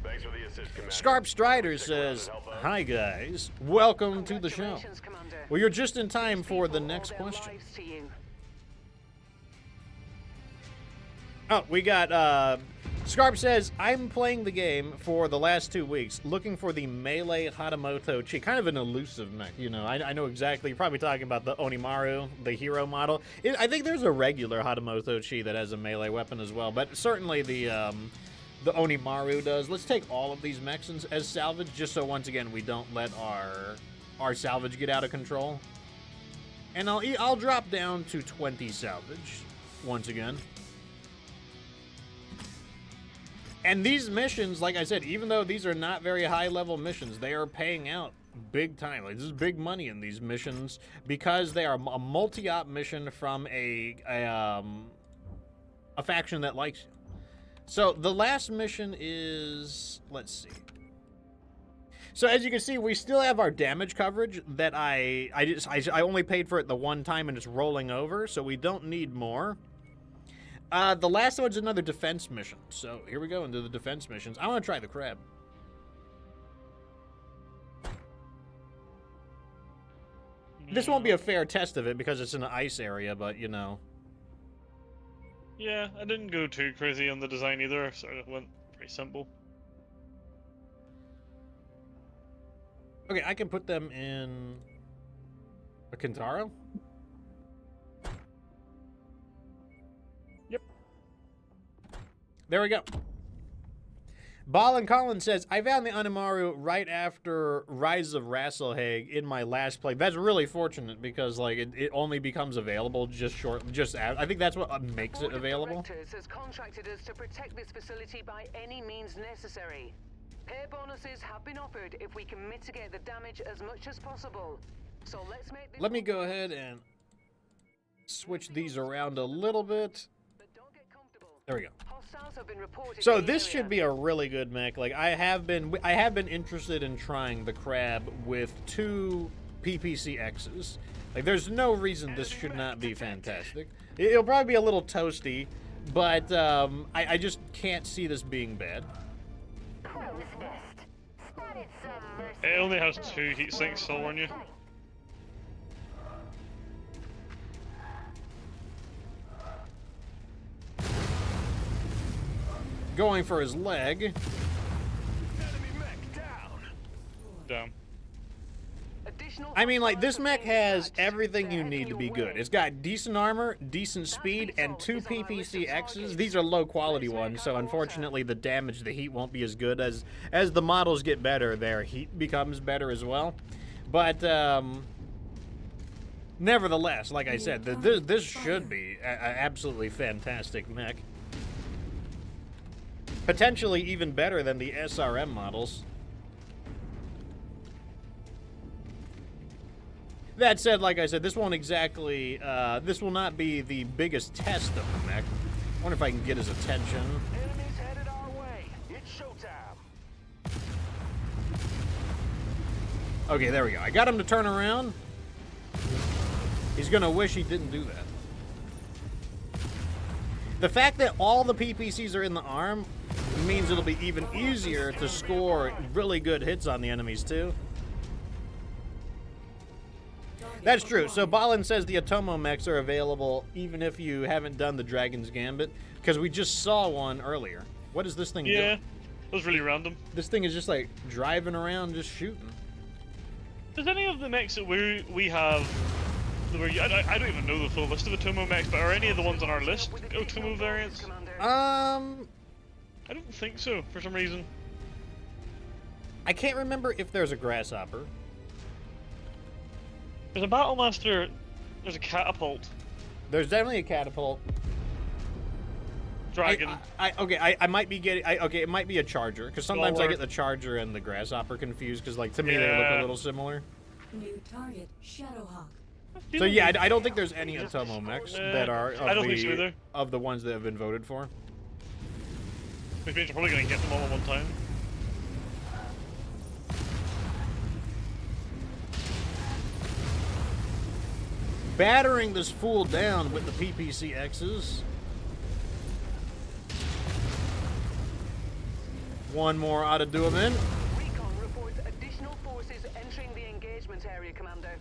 Thanks for the assist, Commander. Scarp Strider says, "Hi guys, welcome to the show." Well, you're just in time for the next question. You. Oh, we got Scarp says, I'm playing the game for the last 2 weeks, looking for the melee Hatamoto Chi. Kind of an elusive mech, you know. I know exactly. You're probably talking about the Onimaru, the hero model. I think there's a regular Hatamoto Chi that has a melee weapon as well, but certainly the Onimaru does. Let's take all of these mechs as salvage, just so once again we don't let our salvage get out of control. And I'll drop down to 20 salvage once again. And these missions, like I said, even though these are not very high-level missions, they are paying out big time. Like, this is big money in these missions because they are a multi-op mission from a faction that likes you. So the last mission is, let's see. So as you can see, we still have our damage coverage that I only paid for it the one time and it's rolling over, so we don't need more. The last one's another defense mission. So here we go into the defense missions. I want to try the crab. This won't be a fair test of it because it's in an ice area, but you know. Yeah, I didn't go too crazy on the design either, so it went pretty simple. Okay, I can put them in a Kintaro. Yep. There we go. Ballin Collins says, I found the Onimaru right after Rise of Rasselhag in my last play. That's really fortunate because like it only becomes available I think that's what makes it available. The board of directors has contracted us to protect this facility by any means necessary. Pay bonuses have been offered if we can mitigate the damage as much as possible. So let's make this. Let me go ahead and switch these around a little bit. But don't get comfortable. There we go. Hostiles have been reported So in the this area. should be a really good mech. Like I have been interested in trying the crab with 2 PPCXs. Like there's no reason this should not be fantastic. It'll probably be a little toasty, but I just can't see this being bad. It only has 2 heat sinks, I'll warn you. Going for his leg. Enemy mech down. Damn. I mean, like, this mech has everything you need to be good. It's got decent armor, decent speed, and 2 PPCXs. These are low-quality ones, so unfortunately the damage, the heat won't be as good. As the models get better, their heat becomes better as well. But, nevertheless, like I said, this should be an absolutely fantastic mech. Potentially even better than the SRM models. That said, like I said, this won't exactly, this will not be the biggest test of the mech. I wonder if I can get his attention. Enemies headed our way. It's showtime. Okay, there we go. I got him to turn around. He's gonna wish he didn't do that. The fact that all the PPCs are in the arm means it'll be even easier to score really good hits on the enemies, too. That's true. So Balin says the Atomo mechs are available even if you haven't done the Dragon's Gambit, because we just saw one earlier. What is this thing doing? Yeah, that was really random. This thing is just like driving around, just shooting. Does any of the mechs that we have, I don't even know the full list of Atomo mechs, but are any of the ones on our list Atomo variants? I don't think so, for some reason. I can't remember if there's a Grasshopper. There's a Battlemaster, there's a Catapult. There's definitely a Catapult. Dragon. I might be getting, okay, it might be a Charger, because sometimes I get the Charger and the Grasshopper confused, because like, to me they look a little similar. New target, Shadowhawk. So yeah, I don't think there's any Atomo mechs that are I don't think so either. of the ones that have been voted for. Which means we're probably going to get them all at one time. Battering this fool down with the PPCXs. One more ought to do him in. Recon reports additional forces entering the engagement area, Commander.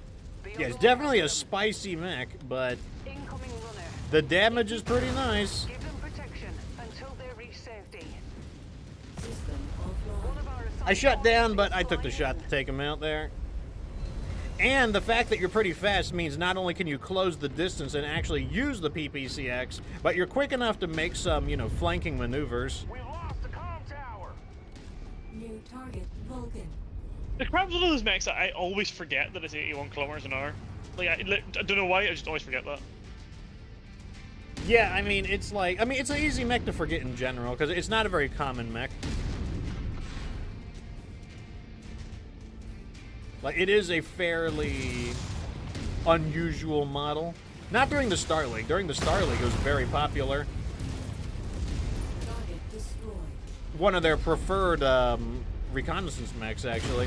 Yeah, it's definitely a spicy mech, but Incoming runner. the damage is pretty nice. Give them protection until they reach safety. I shut down, but I took the shot to take him out there. And the fact that you're pretty fast means not only can you close the distance and actually use the PPCX, but you're quick enough to make some, you know, flanking maneuvers. We lost the comm tower. New target, Vulcan. The crap's one of those mechs that I always forget that it's 81 kilometers an hour. Like, I don't know why, I just always forget that. Yeah, I mean, it's like, I mean, it's an easy mech to forget in general, because it's not a very common mech. Like, it is a fairly unusual model. Not during the Star League. During the Star League, it was very popular. Target destroyed. One of their preferred reconnaissance mechs, actually.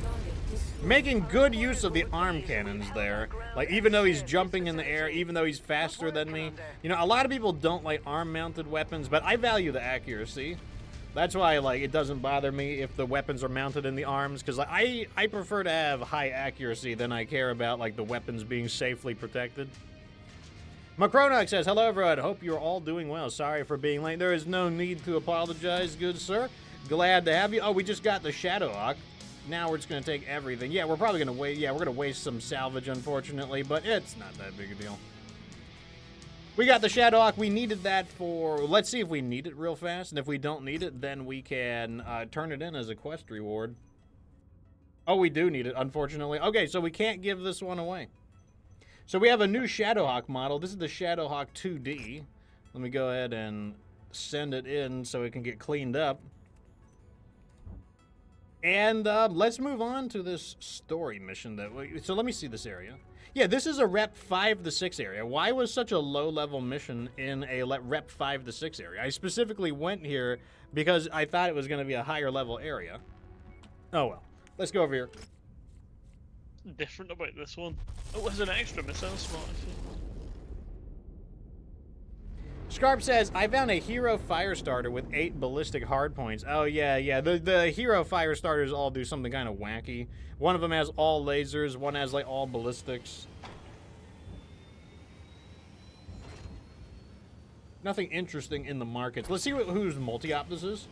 Target destroyed. Making good use of the arm cannons there. Like, even though he's jumping in the air, even though he's faster than me. You know, a lot of people don't like arm-mounted weapons, but I value the accuracy. That's why, like, it doesn't bother me if the weapons are mounted in the arms, because like, I prefer to have high accuracy than I care about, like, the weapons being safely protected. Macronox says, hello, everyone. Hope you're all doing well. Sorry for being late. There is no need to apologize, good sir. Glad to have you. Oh, we just got the Shadowhawk. Now we're just going to take everything. Yeah, we're probably going to wait. Yeah, we're going to waste some salvage, unfortunately, but it's not that big a deal. We got the Shadowhawk. We needed that for... Let's see if we need it real fast. And if we don't need it, then we can turn it in as a quest reward. Oh, we do need it, unfortunately. Okay, so we can't give this one away. So we have a new Shadowhawk model. This is the Shadowhawk 2D. Let me go ahead and send it in so it can get cleaned up. And let's move on to this story mission. So let me see this area. Yeah, this is a Rep 5 to 6 area. Why was such a low-level mission in a Rep 5 to 6 area? I specifically went here because I thought it was going to be a higher-level area. Oh, well. Let's go over here. Different about this one. Oh, it has an extra missile slot. Scarp says, I found a hero fire starter with 8 ballistic hardpoints. Oh, yeah. The hero fire starters all do something kind of wacky. One of them has all lasers. One has, like, all ballistics. Nothing interesting in the markets. Let's see whose multi-op this is.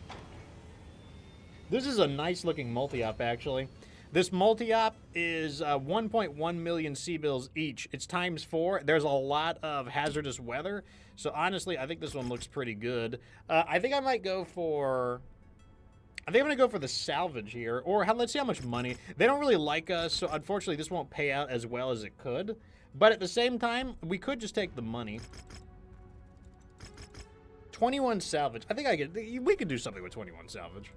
This is a nice-looking multi-op, actually. This multi-op is 1.1 million C-bills each. It's ×4. There's a lot of hazardous weather. So, honestly, I think this one looks pretty good. I think I might go for... I think I'm going to go for the salvage here. Or let's see how much money. They don't really like us, so unfortunately this won't pay out as well as it could. But at the same time, we could just take the money. 21 salvage. I think we could do something with 21 salvage.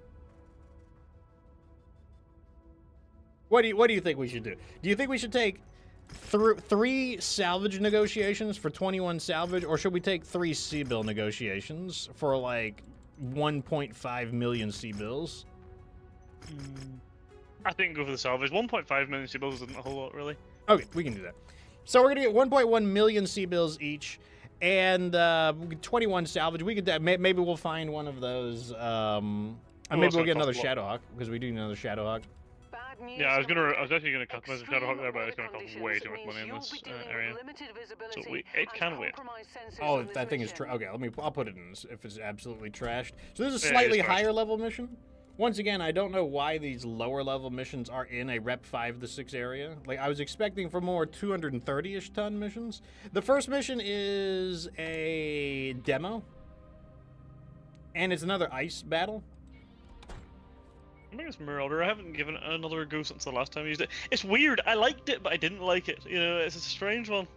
What do you think we should do? Do you think we should take 3 salvage negotiations for 21 salvage, or should we take 3 C-bill negotiations for like 1.5 million C-bills? I think go for the salvage. 1.5 million C-bills isn't a whole lot, really. Okay, we can do that. So we're gonna get 1.1 million C-bills each, and 21 salvage. We could maybe we'll find one of those. Maybe we'll get another Shadowhawk because we do need another Shadowhawk. Yeah, I was actually gonna customize the Shadowhawk there, but it's gonna cost way too much money in this area. So it can wait. Oh, if that thing is okay, I'll put it in if it's absolutely trashed. So this is a slightly higher level mission. Once again, I don't know why these lower level missions are in a Rep 5 to 6 area. Like, I was expecting for more 230-ish ton missions. The first mission is a demo, and it's another ice battle. I think it's Marauder. I haven't given it another go since the last time I used it. It's weird. I liked it, but I didn't like it. You know, it's a strange one.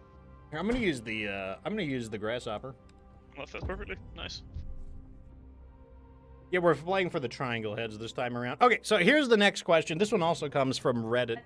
I'm gonna use the grasshopper. That fits perfectly. Nice. Yeah, we're playing for the triangle heads this time around. Okay, so here's the next question. This one also comes from Reddit.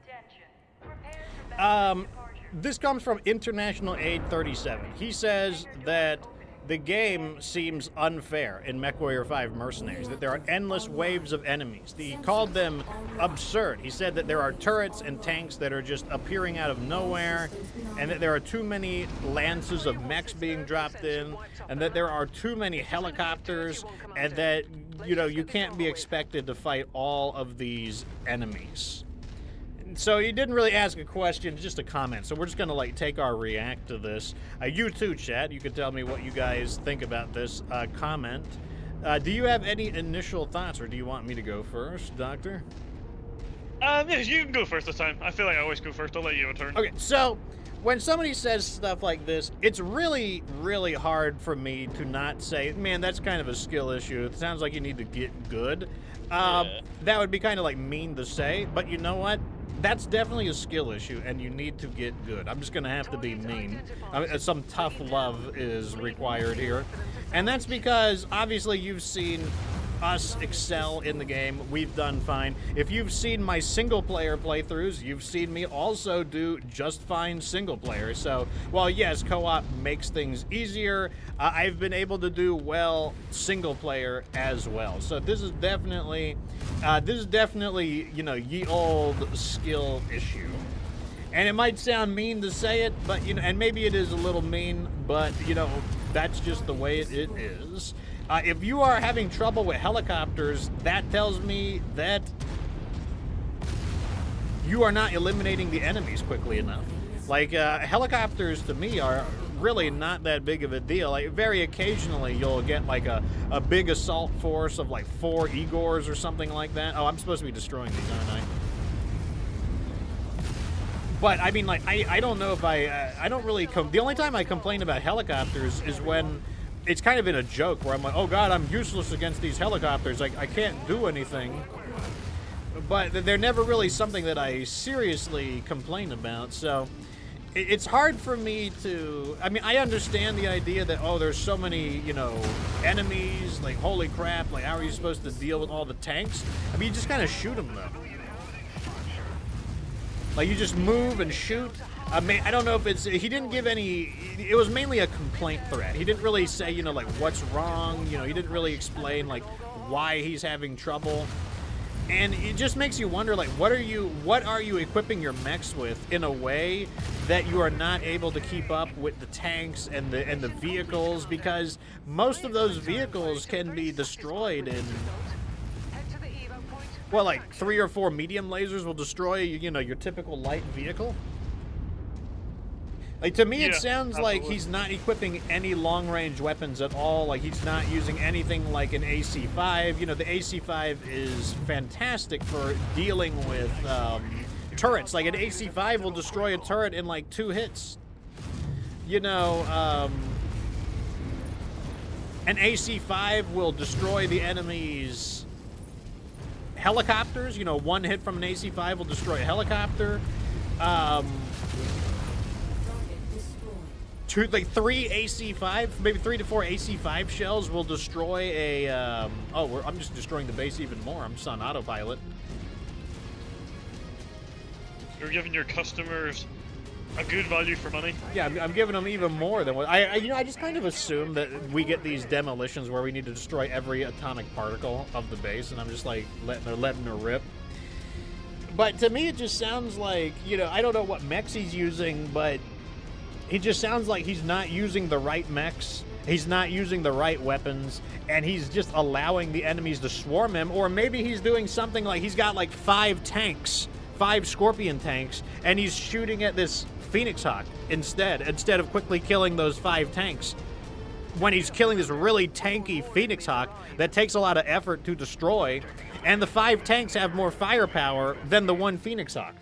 This comes from International Aid 37. He says that the game seems unfair in MechWarrior 5 Mercenaries, that there are endless waves of enemies. He called them absurd. He said that there are turrets and tanks that are just appearing out of nowhere, and that there are too many lances of mechs being dropped in, and that there are too many helicopters, and that, you know, you can't be expected to fight all of these enemies. So he didn't really ask a question, just a comment. So we're just going to, like, take our react to this. You too, chat. You can tell me what you guys think about this comment. Do you have any initial thoughts, or do you want me to go first, Doctor? Yes, you can go first this time. I feel like I always go first. I'll let you have a turn. Okay, so when somebody says stuff like this, it's really, really hard for me to not say, man, that's kind of a skill issue. It sounds like you need to get good. That would be kind of like mean to say, but you know what? That's definitely a skill issue, and you need to get good. I'm just going to have to be mean. Some tough love is required here. And that's because, obviously, you've seen us excel in the game. We've done fine. If you've seen my single-player playthroughs, you've seen me also do just fine single-player. So, while yes, co-op makes things easier, I've been able to do well single-player as well. So this is definitely, you know, ye old skill issue. And it might sound mean to say it, but, you know, and maybe it is a little mean, but, you know, that's just the way it is. If you are having trouble with helicopters, that tells me that you are not eliminating the enemies quickly enough. Like, helicopters to me are really not that big of a deal. Like, very occasionally you'll get like a big assault force of like 4 Igors or something like that. Oh, I'm supposed to be destroying these, aren't I? But I mean, like, I don't know if I don't really the only time I complain about helicopters is when it's kind of in a joke where I'm like, oh god, I'm useless against these helicopters. Like, I can't do anything. But they're never really something that I seriously complain about. So it's hard for me to, I mean, I understand the idea that, oh, there's so many, you know, enemies, like, holy crap, like, how are you supposed to deal with all the tanks? I mean, you just kind of shoot them, though. Like, you just move and shoot. I don't know if it's, he didn't give any, it was mainly a complaint thread. He didn't really say, you know, like, what's wrong, you know, he didn't really explain, like, why he's having trouble. And it just makes you wonder, like, what are you equipping your mechs with in a way that you are not able to keep up with the tanks and the vehicles, because most of those vehicles can be destroyed in, well, like 3 or 4 medium lasers will destroy, you know, your typical light vehicle. Like, to me, it sounds like he's not equipping any long-range weapons at all. Like, he's not using anything like an AC-5. You know, the AC-5 is fantastic for dealing with turrets. Like, an AC-5 will destroy a turret in, like, 2 hits. You know, an AC-5 will destroy the enemy's helicopters. You know, 1 hit from an AC-5 will destroy a helicopter. Like 3 AC-5, maybe 3 to 4 AC-5 shells will destroy a, I'm just destroying the base even more. I'm just on autopilot. You're giving your customers a good value for money. Yeah, I'm giving them even more than what, I just kind of assume that we get these demolitions where we need to destroy every atomic particle of the base, and I'm just like letting her rip. But to me, it just sounds like, you know, I don't know what mechs he's using, but he just sounds like he's not using the right mechs, he's not using the right weapons, and he's just allowing the enemies to swarm him. Or maybe he's doing something like he's got like 5 tanks, 5 Scorpion tanks, and he's shooting at this Phoenix Hawk instead of quickly killing those 5 tanks. When he's killing this really tanky Phoenix Hawk that takes a lot of effort to destroy, and the 5 tanks have more firepower than the 1 Phoenix Hawk.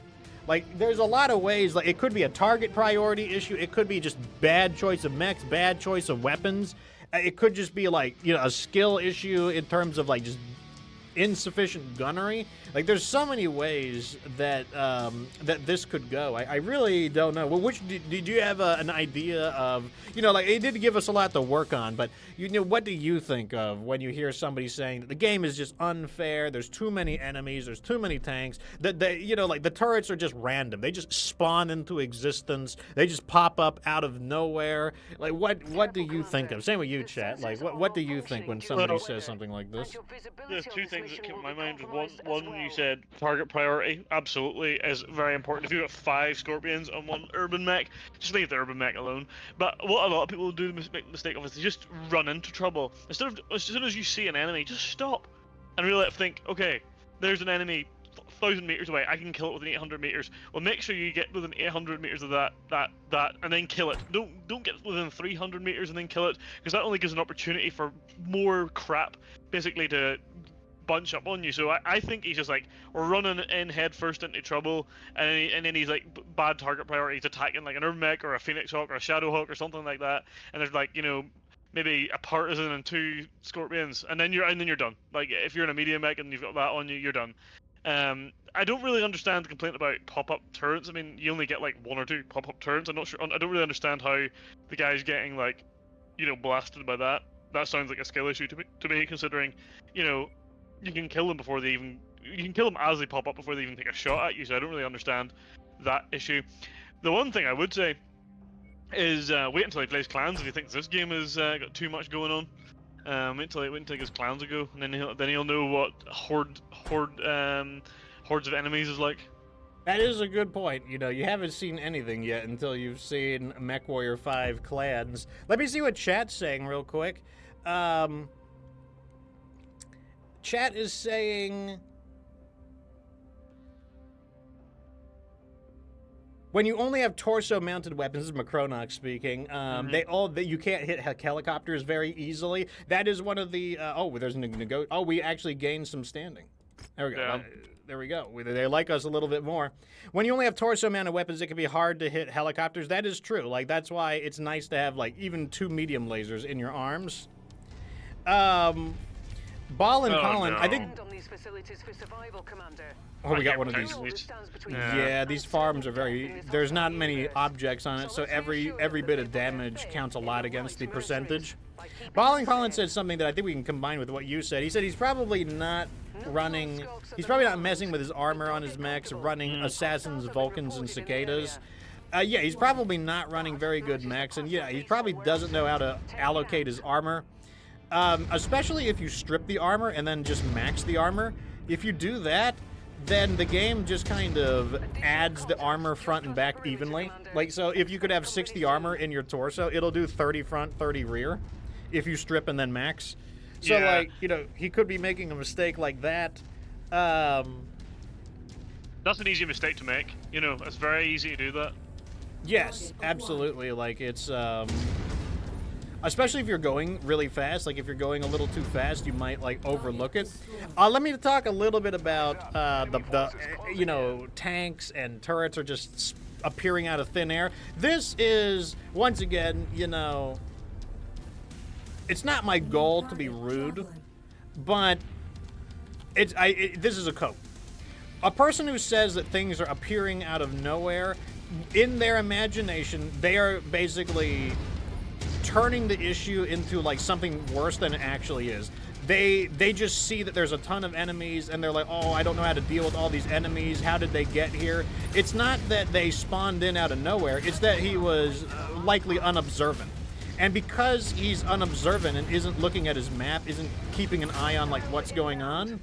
Like, there's a lot of ways. Like, it could be a target priority issue. It could be just bad choice of mechs, bad choice of weapons. It could just be, like, you know, a skill issue in terms of, like, just insufficient gunnery. Like, there's so many ways that that this could go. I really don't know. Well, did you have an idea of, you know, like, it did give us a lot to work on, but, you know, what do you think of when you hear somebody saying that the game is just unfair, there's too many enemies, there's too many tanks, that they, you know, like, the turrets are just random, they just spawn into existence, they just pop up out of nowhere? Like, what do you think of? Same with you, chat. Like, what do you think when somebody says something like this? There's 2 things that came to my mind. One, you said target priority absolutely is very important. If you've got 5 Scorpions on 1 urban mech, just leave the urban mech alone. But what a lot of people do make the mistake of is they just run into trouble. Instead of, as soon as you see an enemy, just stop and really think, okay, there's an enemy 1,000 meters away. I can kill it within 800 meters. Well, make sure you get within 800 meters of that, and then kill it. Don't get within 300 meters and then kill it, because that only gives an opportunity for more crap, basically, to bunch up on you. So I think he's just like, we're running in head first into trouble, and then he's like, bad target priority. He's attacking like an Urban Mech or a Phoenix Hawk or a Shadow Hawk or something like that. And there's like, you know, maybe a Partisan and 2 Scorpions, and then you're done. Like if you're in a medium mech and you've got that on you, you're done. I don't really understand the complaint about pop-up turrets. I mean, you only get like 1 or 2 pop-up turrets. I'm not sure. I don't really understand how the guy's getting like, you know, blasted by that. That sounds like a skill issue to me, considering, you know, you can kill them before they even. You can kill them as they pop up before they even take a shot at you. So I don't really understand that issue. The one thing I would say is wait until he plays clans if he thinks this game has got too much going on. Wait until he gives clans a go, and then he'll know what hordes of enemies is like. That is a good point. You know, you haven't seen anything yet until you've seen MechWarrior 5 clans. Let me see what chat's saying real quick. Chat is saying, when you only have torso-mounted weapons, this is Macronox speaking, you can't hit helicopters very easily. That is one of the, there's we actually gained some standing. There we go. Yeah. There we go. They like us a little bit more. When you only have torso-mounted weapons, it can be hard to hit helicopters. That is true. Like, that's why it's nice to have, like, even 2 medium lasers in your arms. Ball and Colin, no. I think... On these facilities for survival, Commander. Oh, we got one of these. Yeah. Yeah, these farms are very... There's not many objects on it, so every bit of damage counts a lot against the percentage. Ball and Colin said something that I think we can combine with what you said. He said he's probably not running... He's probably not messing with his armor on his mechs, running Assassins, Vulcans, and Cicadas. Yeah, he's probably not running very good mechs, and yeah, he probably doesn't know how to allocate his armor. Especially if you strip the armor and then just max the armor. If you do that, then the game just kind of adds the armor front and back evenly. Like, so if you could have 60 armor in your torso, it'll do 30 front, 30 rear if you strip and then max. So, Yeah. like, you know, he could be making a mistake like that. That's an easy mistake to make. You know, it's very easy to do that. Yes, absolutely. Like, it's, especially if you're going really fast. Like, if you're going a little too fast, you might, like, overlook it. Let me talk a little bit about you know, tanks and turrets are just appearing out of thin air. This is, once again, you know, it's not my goal to be rude, but this is a code. A person who says that things are appearing out of nowhere, in their imagination, they are basically turning the issue into like something worse than it actually is. They just see that there's a ton of enemies and they're like, oh, I don't know how to deal with all these enemies. How did they get here? It's not that they spawned in out of nowhere. It's that he was likely unobservant. And because he's unobservant and isn't looking at his map, isn't keeping an eye on like what's going on,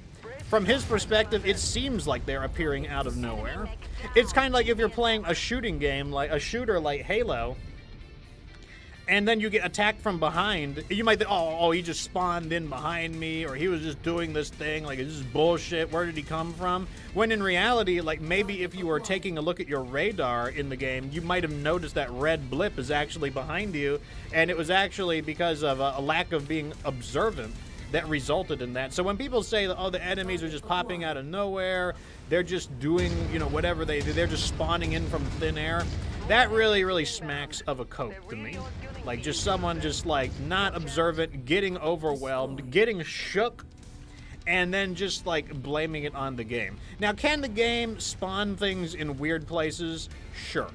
from his perspective, it seems like they're appearing out of nowhere. It's kind of like if you're playing a shooting game, like a shooter like Halo, and then you get attacked from behind, you might think, oh, he just spawned in behind me, or he was just doing this thing, like, this is bullshit, where did he come from? When in reality, like, maybe if you were taking a look at your radar in the game, you might have noticed that red blip is actually behind you, and it was actually because of a lack of being observant that resulted in that. So when people say that, oh, the enemies are just popping out of nowhere, they're just doing, you know, whatever they do, they're just spawning in from thin air, that really, really smacks of a cope to me. Like, just someone just, like, not observant, getting overwhelmed, getting shook, and then just, like, blaming it on the game. Now, can the game spawn things in weird places? Sure.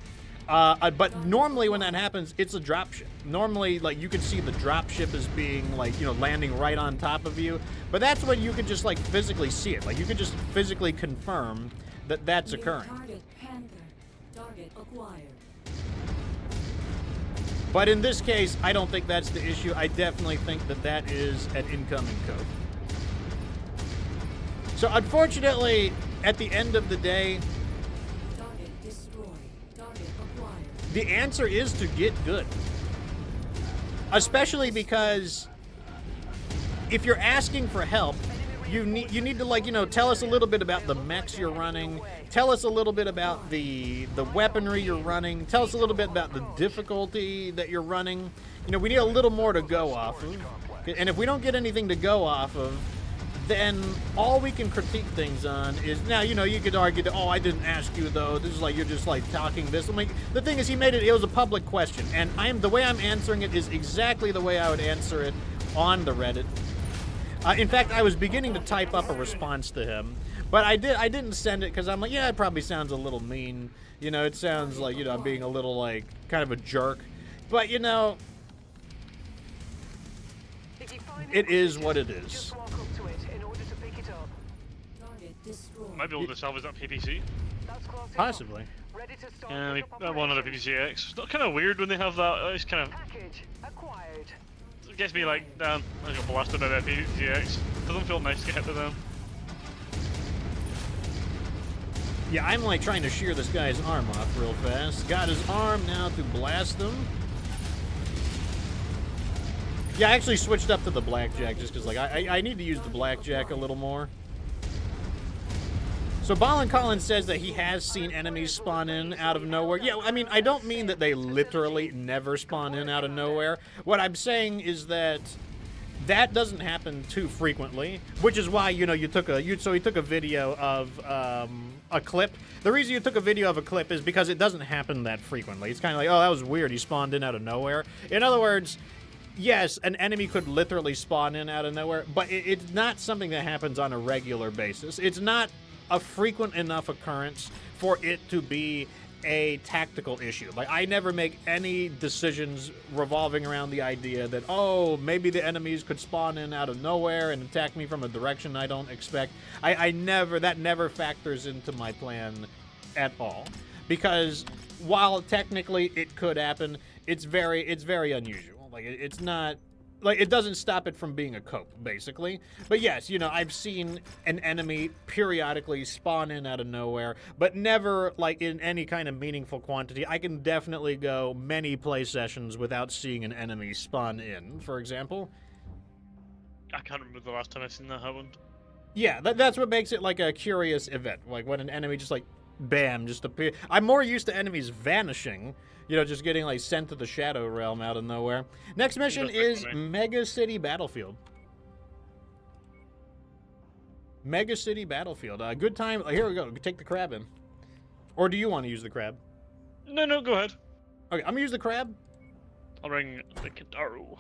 But normally when that happens, it's a dropship. Normally, like, you could see the dropship as being, like, you know, landing right on top of you. But that's when you could just, like, physically see it. Like, you could just physically confirm that that's occurring. Target Panther. Target acquired. But in this case, I don't think that's the issue. I definitely think that that is an incoming code. So unfortunately, at the end of the day, Target destroyed. Target acquired. the answer is to get good. Especially because if you're asking for help, you need to, like, you know, tell us a little bit about the mechs you're running. Tell us a little bit about the weaponry you're running. Tell us a little bit about the difficulty that you're running. You know, we need a little more to go off of. And if we don't get anything to go off of, then all we can critique things on is, now, you know, you could argue that, oh, I didn't ask you, though. This is like, you're just, like, talking this. I mean, the thing is, it was a public question, and the way I'm answering it is exactly the way I would answer it on the Reddit. In fact, I was beginning to type up a response to him, but I didn't send it because I'm like, yeah, it probably sounds a little mean. You know, it sounds like, you know, I'm being a little, like, kind of a jerk. But, you know, it is what it is. Might be able to salvage that PPC. Possibly. Yeah, one other PPCX. It's not kind of weird when they have that. It's kind of. It gets me like, damn, I got blasted by that PPCX. Doesn't feel nice to get hit by them. Yeah, I'm like trying to shear this guy's arm off real fast. Got his arm now to blast him. Yeah, I actually switched up to the blackjack just because, like, I need to use the blackjack a little more. So Ballin Collins says that he has seen enemies spawn in out of nowhere. Yeah, I mean, I don't mean that they literally never spawn in out of nowhere. What I'm saying is that that doesn't happen too frequently, which is why, you know, he took a video of a clip. The reason you took a video of a clip is because it doesn't happen that frequently. It's kind of like, oh, that was weird. He spawned in out of nowhere. In other words, yes, an enemy could literally spawn in out of nowhere, but it's not something that happens on a regular basis. It's not a frequent enough occurrence for it to be a tactical issue. Like, I never make any decisions revolving around the idea that, oh, maybe the enemies could spawn in out of nowhere and attack me from a direction I don't expect. That never factors into my plan at all. Because while technically it could happen, it's very unusual. Like, it's not, like, it doesn't stop it from being a cope, basically. But yes, you know, I've seen an enemy periodically spawn in out of nowhere, but never, like, in any kind of meaningful quantity. I can definitely go many play sessions without seeing an enemy spawn in, for example. I can't remember the last time I've seen that happen. Yeah, that's what makes it, like, a curious event. Like, when an enemy just, like, bam, just appear. I'm more used to enemies vanishing, you know, just getting, like, sent to the Shadow Realm out of nowhere. Next mission is Mega City Battlefield. Mega City Battlefield. Good time. Here we go. Take the crab in. Or do you want to use the crab? No, go ahead. Okay, I'm gonna use the crab. I'll bring the Kitaru.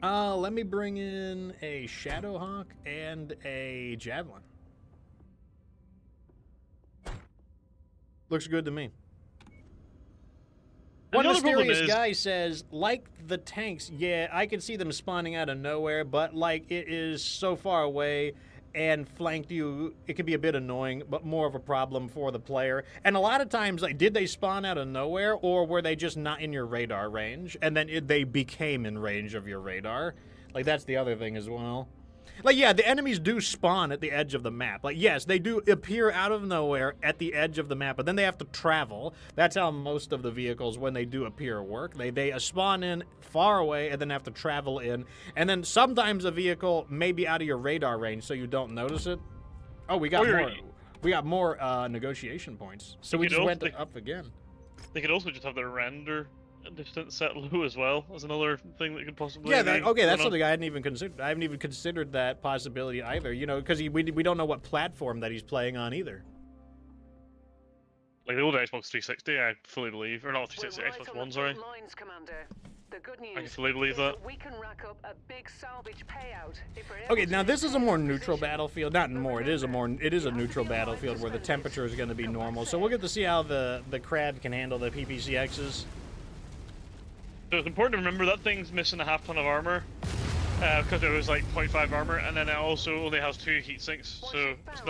Let me bring in a Shadowhawk and a Javelin. Looks good to me. One mysterious guy says, like the tanks, yeah, I can see them spawning out of nowhere, but, like, it is so far away and flanked you, it can be a bit annoying, but more of a problem for the player. And a lot of times, like, did they spawn out of nowhere, or were they just not in your radar range, and then they became in range of your radar? Like, that's the other thing as well. Like, yeah, the enemies do spawn at the edge of the map. Like, yes, they do appear out of nowhere at the edge of the map, but then they have to travel. That's how most of the vehicles, when they do appear, work. They spawn in far away and then have to travel in. And then sometimes a vehicle may be out of your radar range, so you don't notice it. Oh, we got more. We got more negotiation points. So we just went up again. They could also just have their render distance set low as well as another thing that could possibly. Yeah, that's something I hadn't even considered. I haven't even considered that possibility either. You know, because we don't know what platform that he's playing on either. Like the old Xbox 360, I fully believe, or not 360, Xbox One, sorry. The good news I can fully believe that. We can rack up a big salvage payout if we're able Okay, to now this is a more neutral position. battlefield. Not more. It is a neutral battlefield where the temperature is going to be normal. So we'll get to see how the crab can handle the PPCXs. So it's important to remember that thing's missing a half ton of armor, because it was like 0.5 armor, and then it also only has 2 heat sinks, so it's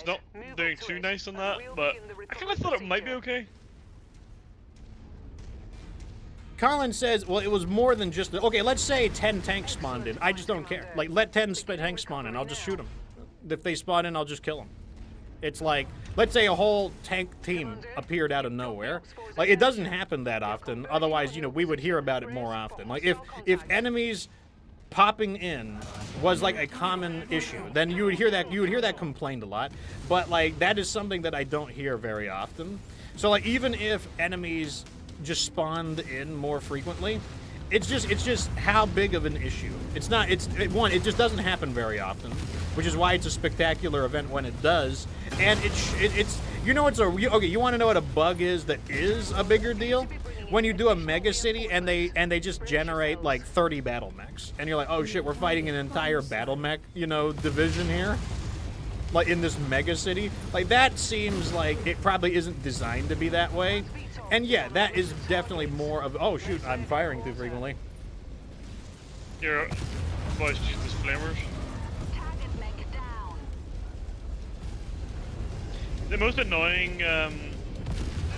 not doing too nice on that, but I kind of thought it might be okay. Colin says, well, it was more than just... Okay, let's say 10 tanks spawned in. I just don't care. Like, let 10 tanks spawn in. I'll just shoot them. If they spawn in, I'll just kill them. It's like, let's say a whole tank team appeared out of nowhere. Like, it doesn't happen that often. Otherwise, you know, we would hear about it more often. Like, if enemies popping in was like a common issue, then you would hear that complained a lot. But like that is something that I don't hear very often. So like even if enemies just spawned in more frequently, it's just how big of an issue. It's not. It just doesn't happen very often, which is why it's a spectacular event when it does. And it's you know it's okay. You want to know what a bug is that is a bigger deal? When you do a mega city and they just generate like 30 battle mechs, and you're like, oh shit, we're fighting an entire battle mech, division here, like in this mega city. Like that seems like it probably isn't designed to be that way. And yeah, that is definitely more of, oh shoot, I'm firing too frequently. Your voice uses flamers. Target mech down. The most annoying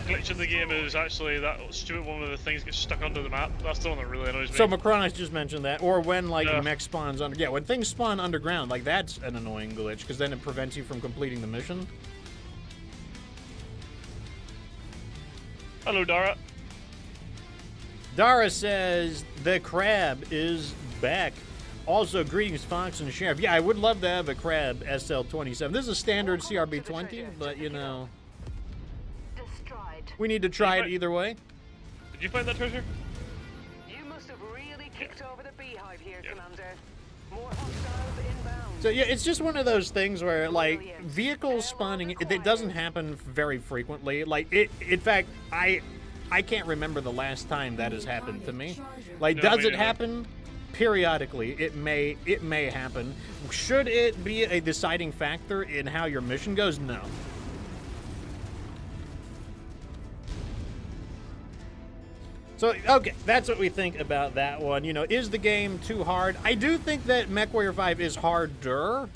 glitch in the game is actually that stupid one where the things get stuck under the map. That's the one that really annoys me. So Macronis just mentioned that, or when like mech spawns under, when things spawn underground, like that's an annoying glitch because then it prevents you from completing the mission. Hello, Dara. Dara says the crab is back. Also, greetings, Fox and Sheriff. Yeah, I would love to have a crab SL27. This is a standard CRB20, but we need to try it either way. Did you find that treasure? You must have really kicked over the beehive here, Commander. More hostiles inbound. So yeah, it's just one of those things where like vehicles spawning, it doesn't happen very frequently. Like in fact, I can't remember the last time that has happened to me. Like, No, does me it happen? Periodically, it may happen. Should it be a deciding factor in how your mission goes? No. So, okay, that's what we think about that one. Is the game too hard? I do think that MechWarrior 5 is harder,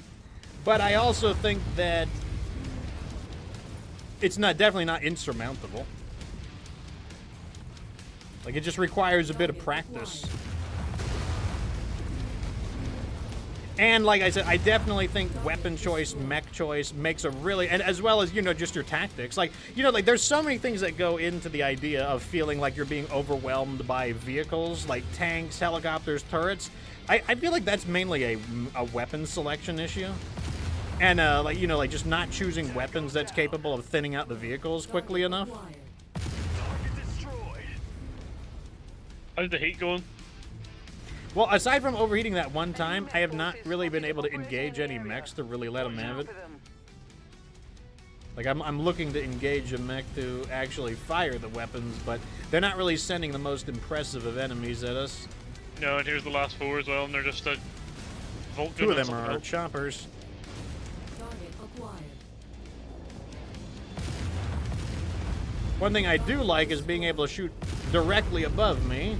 but I also think that it's definitely not insurmountable. Like, it just requires a bit of practice. And like I said, I definitely think weapon choice, mech choice makes a really, and as well as, just your tactics. Like, like there's so many things that go into the idea of feeling like you're being overwhelmed by vehicles, like tanks, helicopters, turrets. I feel like that's mainly a weapon selection issue. And, like just not choosing weapons that's capable of thinning out the vehicles quickly enough. How's the heat going? Well, aside from overheating that one time, I have not really been able to engage any mechs to really let them have it. Like, I'm looking to engage a mech to actually fire the weapons, but they're not really sending the most impressive of enemies at us. No, and here's the last four as well, and they're just a Vulcan. Two of them are choppers. Target acquired. One thing I do like is being able to shoot directly above me.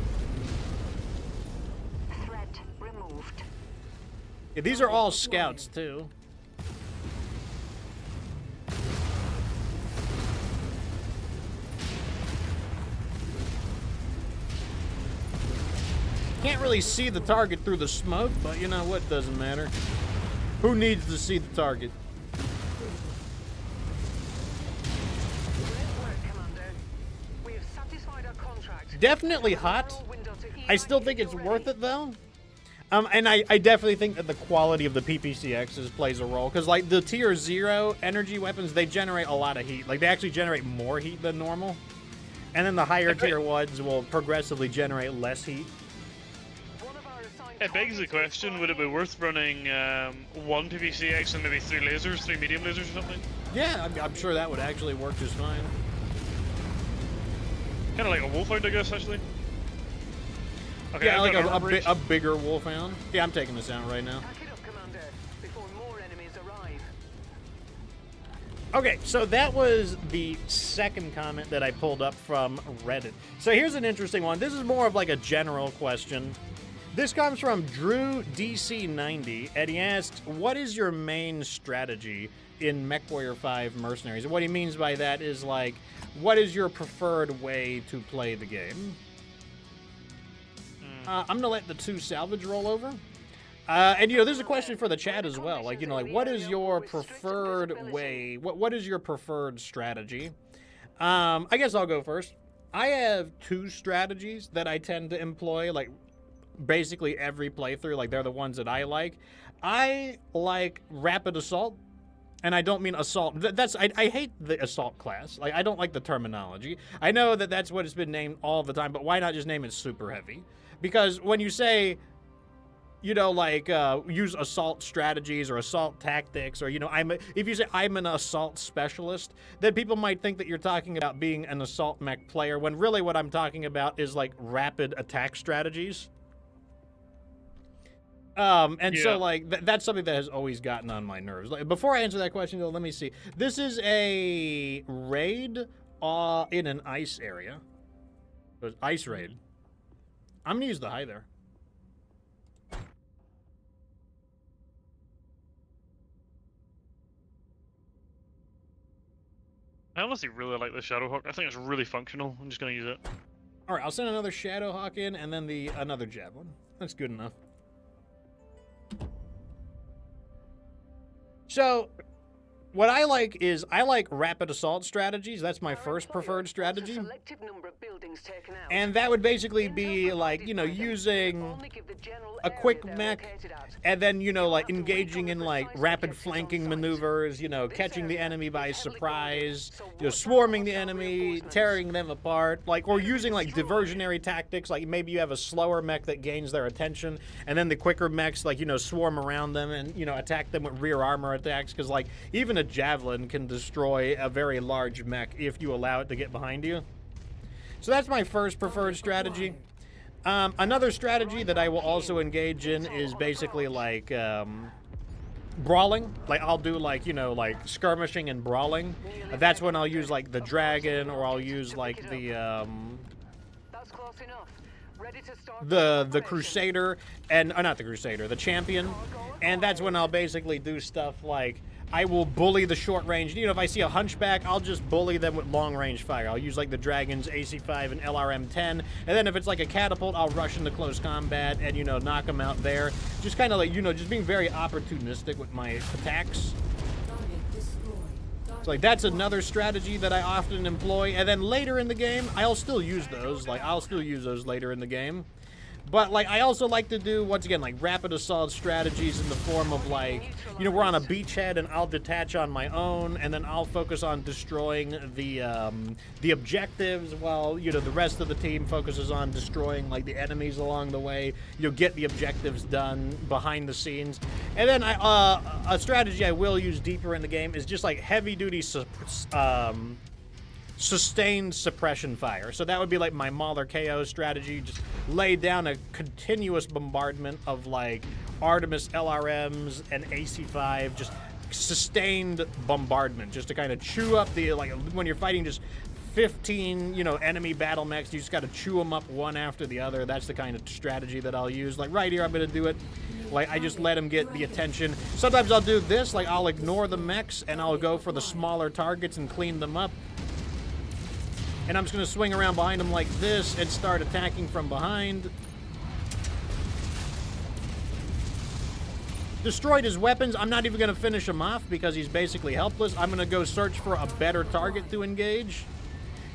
Yeah, these are all scouts, too. Can't really see the target through the smoke, but you know what, doesn't matter. Who needs to see the target? Definitely hot. I still think it's worth it, though. And I definitely think that the quality of the PPCXs plays a role. Because, like, the Tier 0 energy weapons, they generate a lot of heat. Like, they actually generate more heat than normal. And then the higher tier ones will progressively generate less heat. It begs the question, would it be worth running one PPCX and maybe three medium lasers or something? Yeah, I'm sure that would actually work just fine. Kind of like a Wolfhound, I guess, actually. Okay, yeah, like a bigger Wolfhound. Yeah, I'm taking this out right now. Pack it up, Commander, before more enemies arrive. Okay, so that was the second comment that I pulled up from Reddit. So here's an interesting one. This is more of like a general question. This comes from Drew DC90, and he asks, what is your main strategy in MechWarrior 5 Mercenaries? And what he means by that is, like, what is your preferred way to play the game? I'm going to let the two salvage roll over. And, there's a question for the chat as well. Like, what is your preferred way? What is your preferred strategy? I guess I'll go first. I have two strategies that I tend to employ, like, basically every playthrough. Like, they're the ones that I like. I like Rapid Assault. And I don't mean assault. I hate the assault class. Like, I don't like the terminology. I know that that's what it's been named all the time, but why not just name it super heavy? Because when you say, you know, like, use assault strategies or assault tactics, or, you know, if you say I'm an assault specialist, then people might think that you're talking about being an assault mech player, when really what I'm talking about is, like, rapid attack strategies. So, like, that's something that has always gotten on my nerves. Like, before I answer that question, though, let me see. This is a raid in an ice area. So it's ice raid. I'm gonna use the high there. I honestly really like the Shadowhawk. I think it's really functional. I'm just gonna use it. All right, I'll send another Shadowhawk in, and then another Javelin. That's good enough. So, what I like is, I like rapid assault strategies. That's my first preferred strategy. And that would basically be, like, you know, using a quick mech, and then, you know, like, engaging in, like, rapid flanking maneuvers, you know, catching the enemy by surprise, you know, swarming the enemy, tearing them apart, like, or using, like, diversionary tactics, like, maybe you have a slower mech that gains their attention, and then the quicker mechs, like, you know, swarm around them and, you know, attack them with rear armor attacks, because, like, even a Javelin can destroy a very large mech if you allow it to get behind you. So that's my first preferred strategy. Another strategy that I will also engage in is basically, like, brawling. Like, I'll do, like, you know, like, skirmishing and brawling. That's when I'll use, like, the dragon, or I'll use, like, the Crusader, and, not the Crusader, the Champion. And that's when I'll basically do stuff like, I will bully the short range. You know, if I see a hunchback, I'll just bully them with long range fire. I'll use, like, the Dragon's AC5 and LRM-10. And then if it's like a catapult, I'll rush into close combat and, you know, knock them out there. Just kind of like, you know, just being very opportunistic with my attacks. So, like, that's another strategy that I often employ. And then later in the game, I'll still use those. Like, I'll still use those later in the game. But, like, I also like to do, once again, like, rapid assault strategies in the form of, like, you know, we're on a beachhead and I'll detach on my own, and then I'll focus on destroying the objectives while, you know, the rest of the team focuses on destroying, like, the enemies along the way. You know, get the objectives done behind the scenes. And then a strategy I will use deeper in the game is just, like, heavy-duty sustained suppression fire. So that would be like my Mauler KO strategy. Just lay down a continuous bombardment of, like, Artemis LRMs and AC5, just sustained bombardment, just to kind of chew up the, like, when you're fighting just 15, you know, enemy battle mechs, you just got to chew them up one after the other. That's the kind of strategy that I'll use. Like, right here, I'm going to do it. Like, I just let them get the attention. Sometimes I'll do this, like, I'll ignore the mechs and I'll go for the smaller targets and clean them up. And I'm just going to swing around behind him like this and start attacking from behind. Destroyed his weapons. I'm not even going to finish him off because he's basically helpless. I'm going to go search for a better target to engage.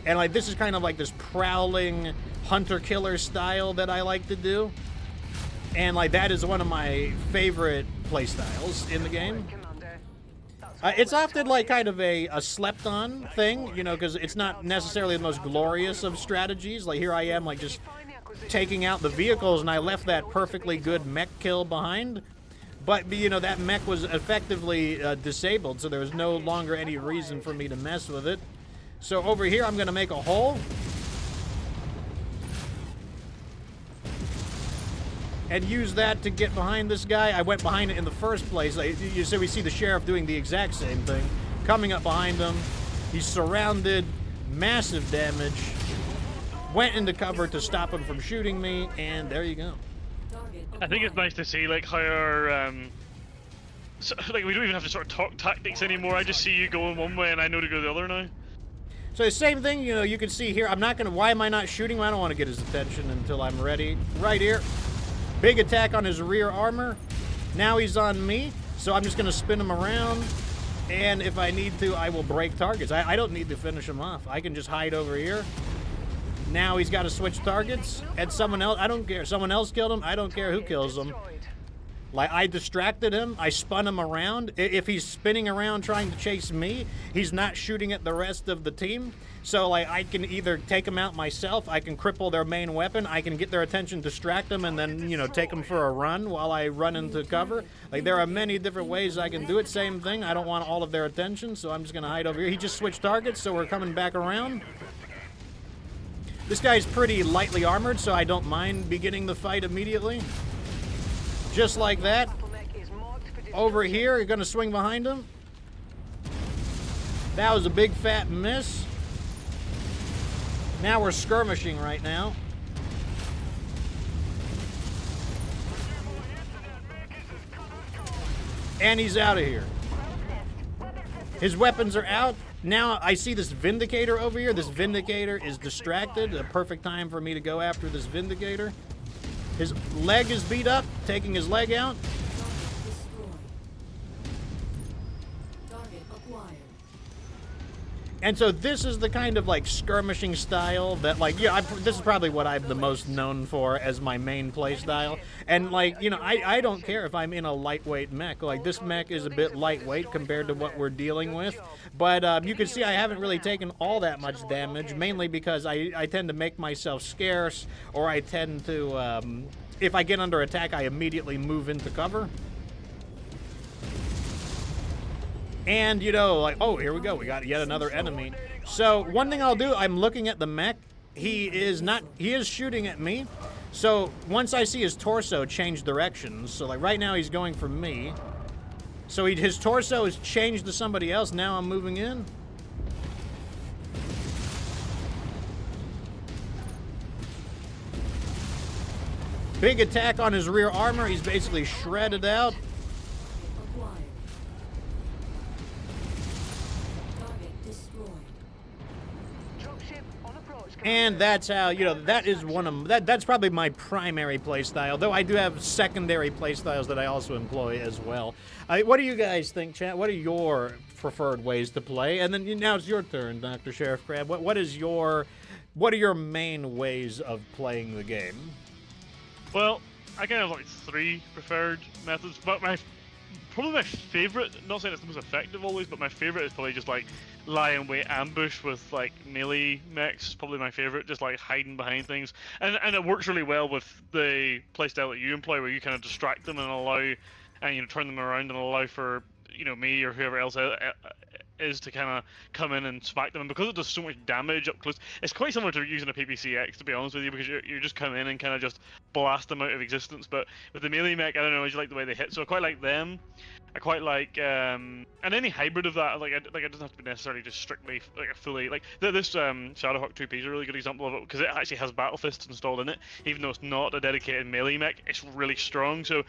And, like, this is kind of like this prowling hunter-killer style that I like to do. And, like, that is one of my favorite playstyles in the game. It's often, like, kind of a slept-on thing, you know, because it's not necessarily the most glorious of strategies. Like, here I am, like, just taking out the vehicles, and I left that perfectly good mech kill behind. But, you know, that mech was effectively disabled, so there was no longer any reason for me to mess with it. So over here, I'm going to make a hole. And use that to get behind this guy. I went behind it in the first place. So we see the sheriff doing the exact same thing. Coming up behind him. He's surrounded. Massive damage. Went into cover to stop him from shooting me. And there you go. I think it's nice to see, like, how our, like, we don't even have to sort of talk tactics anymore. I just see you going one way and I know to go the other now. So the same thing, you know, you can see here. I'm not going to... Why am I not shooting him? I don't want to get his attention until I'm ready. Right here. Big attack on his rear armor. Now he's on me, so I'm just going to spin him around. And if I need to, I will break targets. I don't need to finish him off. I can just hide over here. Now he's got to switch targets, and someone else, I don't care, someone else killed him, I don't care who kills him. Like, I distracted him, I spun him around. If he's spinning around trying to chase me, he's not shooting at the rest of the team. So, like, I can either take him out myself, I can cripple their main weapon, I can get their attention, distract them, and then, you know, take them for a run while I run into cover. Like, there are many different ways I can do it. Same thing, I don't want all of their attention, so I'm just gonna hide over here. He just switched targets, so we're coming back around. This guy's pretty lightly armored, so I don't mind beginning the fight immediately. Just like that. Over here, you're gonna swing behind him. That was a big fat miss. Now we're skirmishing right now. And he's out of here. His weapons are out. Now I see this Vindicator over here. This Vindicator is distracted. A perfect time for me to go after this Vindicator. His leg is beat up, taking his leg out. Target acquired. And so this is the kind of like skirmishing style that like, yeah, this is probably what I'm the most known for as my main play style. And like, you know, I don't care if I'm in a lightweight mech. Like this mech is a bit lightweight compared to what we're dealing with. But you can see I haven't really taken all that much damage, mainly because I tend to make myself scarce, or I tend to, if I get under attack, I immediately move into cover. And, you know, like, oh, here we go. We got yet another enemy. So one thing I'll do, I'm looking at the mech. He is shooting at me. So once I see his torso change directions, so like right now he's going for me. So his torso has changed to somebody else. Now I'm moving in. Big attack on his rear armor. He's basically shredded out. Acquired. Target destroyed. Dropship on approach. And that's how, you know, that is one of that's probably my primary playstyle, though I do have secondary playstyles that I also employ as well. What do you guys think, chat? What are your preferred ways to play? And then now it's your turn, Dr. Sheriff Crab. What are your main ways of playing the game? Well, I kind of have like 3 preferred methods, but probably my favorite, not saying it's the most effective always, but my favorite is probably just like lie in wait ambush with like melee mechs. Probably my favorite, just like hiding behind things, and it works really well with the playstyle that you employ, where you kind of distract them and allow, and you know, turn them around and allow for, you know, me or whoever else is to kind of come in and smack them. And because it does so much damage up close, it's quite similar to using a PPCX, to be honest with you, because you're just come in and kind of just blast them out of existence. But with the melee mech, I don't know, I just like the way they hit, so I quite like them. I quite like, and any hybrid of that, like it doesn't have to be necessarily just strictly like a fully, like this Shadowhawk 2P is a really good example of it, because it actually has Battle Fists installed in it, even though it's not a dedicated melee mech. It's really strong. So,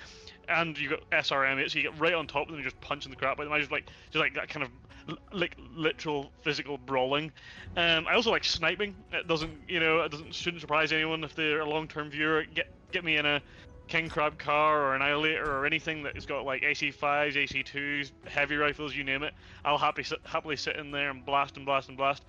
and you got SRM, so you get right on top of them and just punching the crap out of them. I just like that kind of like literal physical brawling. I also like sniping. It doesn't, you know, shouldn't surprise anyone if they're a long-term viewer. Get me in a King Crab car or Annihilator or anything that has got like AC5s, AC2s, heavy rifles, you name it. I'll happily sit in there and blast and blast and blast.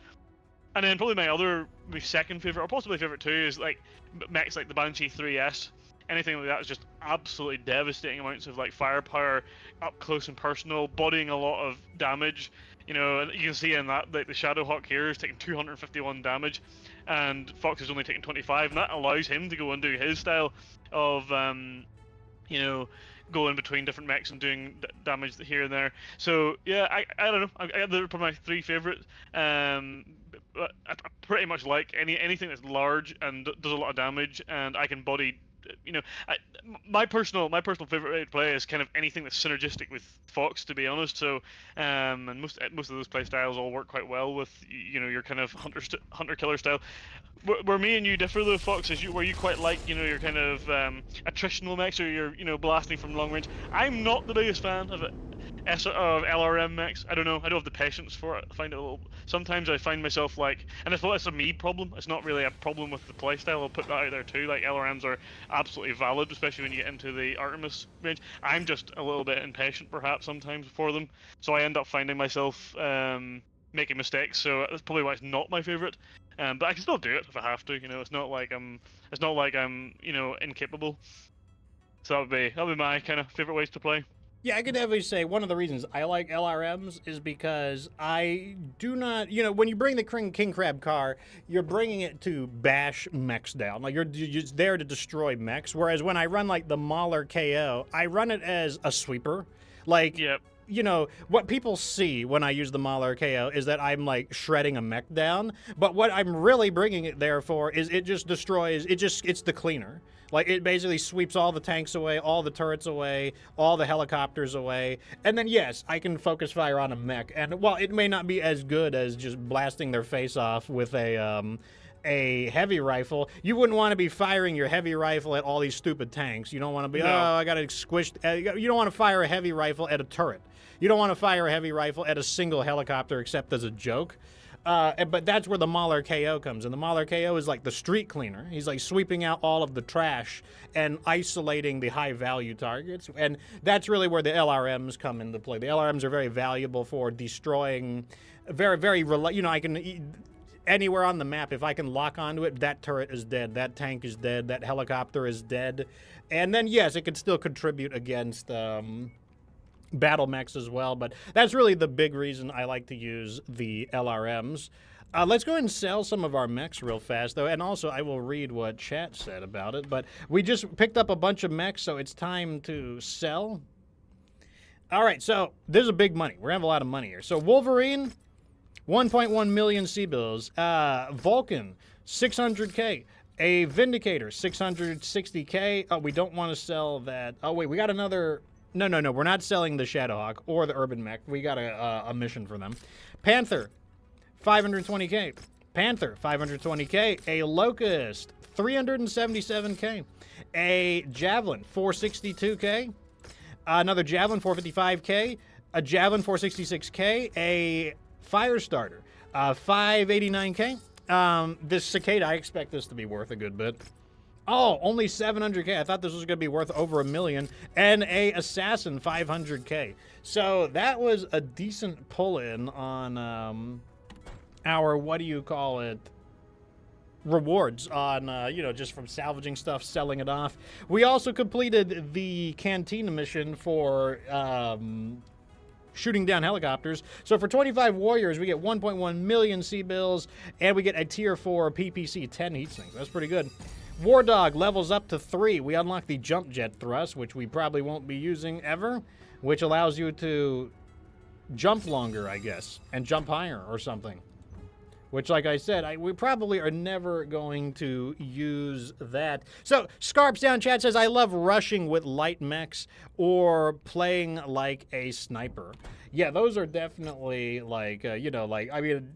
And then probably my second favorite, or possibly favorite too, is like mechs like the Banshee 3S. Anything like that is just absolutely devastating amounts of like firepower, up close and personal, bodying a lot of damage. You know, and you can see in that like the Shadowhawk here is taking 251 damage, and Fox is only taking 25, and that allows him to go and do his style of, you know, going between different mechs and doing damage here and there. So yeah, I don't know. They're probably my 3 favorites. But I pretty much like anything that's large and does a lot of damage, and I can body. You know, my personal favorite way to play is kind of anything that's synergistic with Fox, to be honest. So, and most of those play styles all work quite well with, you know, your kind of hunter killer style. Where me and you differ though, Fox, is where you quite like, you know, your kind of attritional mechs, or you're, you know, blasting from long range. I'm not the biggest fan of it. Of LRM mechs. I don't know. I don't have the patience for it. I find it a little. Sometimes I find myself like, and I thought it's a me problem. It's not really a problem with the playstyle. I'll put that out there too. Like LRMs are absolutely valid, especially when you get into the Artemis range. I'm just a little bit impatient, perhaps sometimes for them. So I end up finding myself making mistakes, so that's probably why it's not my favorite. But I can still do it if I have to. You know, it's not like I'm you know, incapable. So that'd be my kind of favorite ways to play. Yeah, I could definitely say one of the reasons I like LRMs is because I do not, you know, when you bring the King Crab car, you're bringing it to bash mechs down. Like, you're just there to destroy mechs. Whereas when I run, like, the Mauler KO, I run it as a sweeper. Like, Yep. you know, what people see when I use the Mauler KO is that I'm, like, shredding a mech down. But what I'm really bringing it there for is it just destroys, it's the cleaner. Like, it basically sweeps all the tanks away, all the turrets away, all the helicopters away. And then, yes, I can focus fire on a mech. And while it may not be as good as just blasting their face off with a heavy rifle, you wouldn't want to be firing your heavy rifle at all these stupid tanks. You don't want to be, No. oh, I got to squish. You don't want to fire a heavy rifle at a turret. You don't want to fire a heavy rifle at a single helicopter except as a joke. But that's where the Mauler KO comes in. The Mauler KO is like the street cleaner. He's like sweeping out all of the trash and isolating the high-value targets. And that's really where the LRMs come into play. The LRMs are very valuable for destroying you know, I can... Anywhere on the map, if I can lock onto it, that turret is dead, that tank is dead, that helicopter is dead. And then, yes, it can still contribute against... battle mechs as well, but that's really the big reason I like to use the LRMs. Let's go ahead and sell some of our mechs real fast, though, and also I will read what chat said about it, but we just picked up a bunch of mechs, so it's time to sell. All right, so this is big money. We're going to have a lot of money here. So Wolverine, 1.1 million C-bills. Vulcan, 600K. A Vindicator, 660K. Oh, we don't want to sell that. Oh, wait, we got another... No, we're not selling the Shadowhawk or the Urban Mech. We got a mission for them. Panther, 520K. Panther, 520K. A Locust, 377K. A Javelin, 462K. Another Javelin, 455K. A Javelin, 466K. A Firestarter, 589K. This Cicada, I expect this to be worth a good bit. Oh, only 700K. I thought this was going to be worth over $1 million. And a Assassin, 500K. So that was a decent pull-in on our, what do you call it, rewards on, you know, just from salvaging stuff, selling it off. We also completed the Cantina mission for shooting down helicopters. So for 25 warriors, we get 1.1 million C-bills, and we get a tier 4 PPC 10 heat sinks. That's pretty good. War Dog levels up to 3. We unlock the jump jet thrust, which we probably won't be using ever, which allows you to jump longer, I guess, and jump higher or something. Which, like I said, we probably are never going to use that. So, Scarps down chat says, I love rushing with light mechs or playing like a sniper. Yeah, those are definitely, like, you know, like, I mean...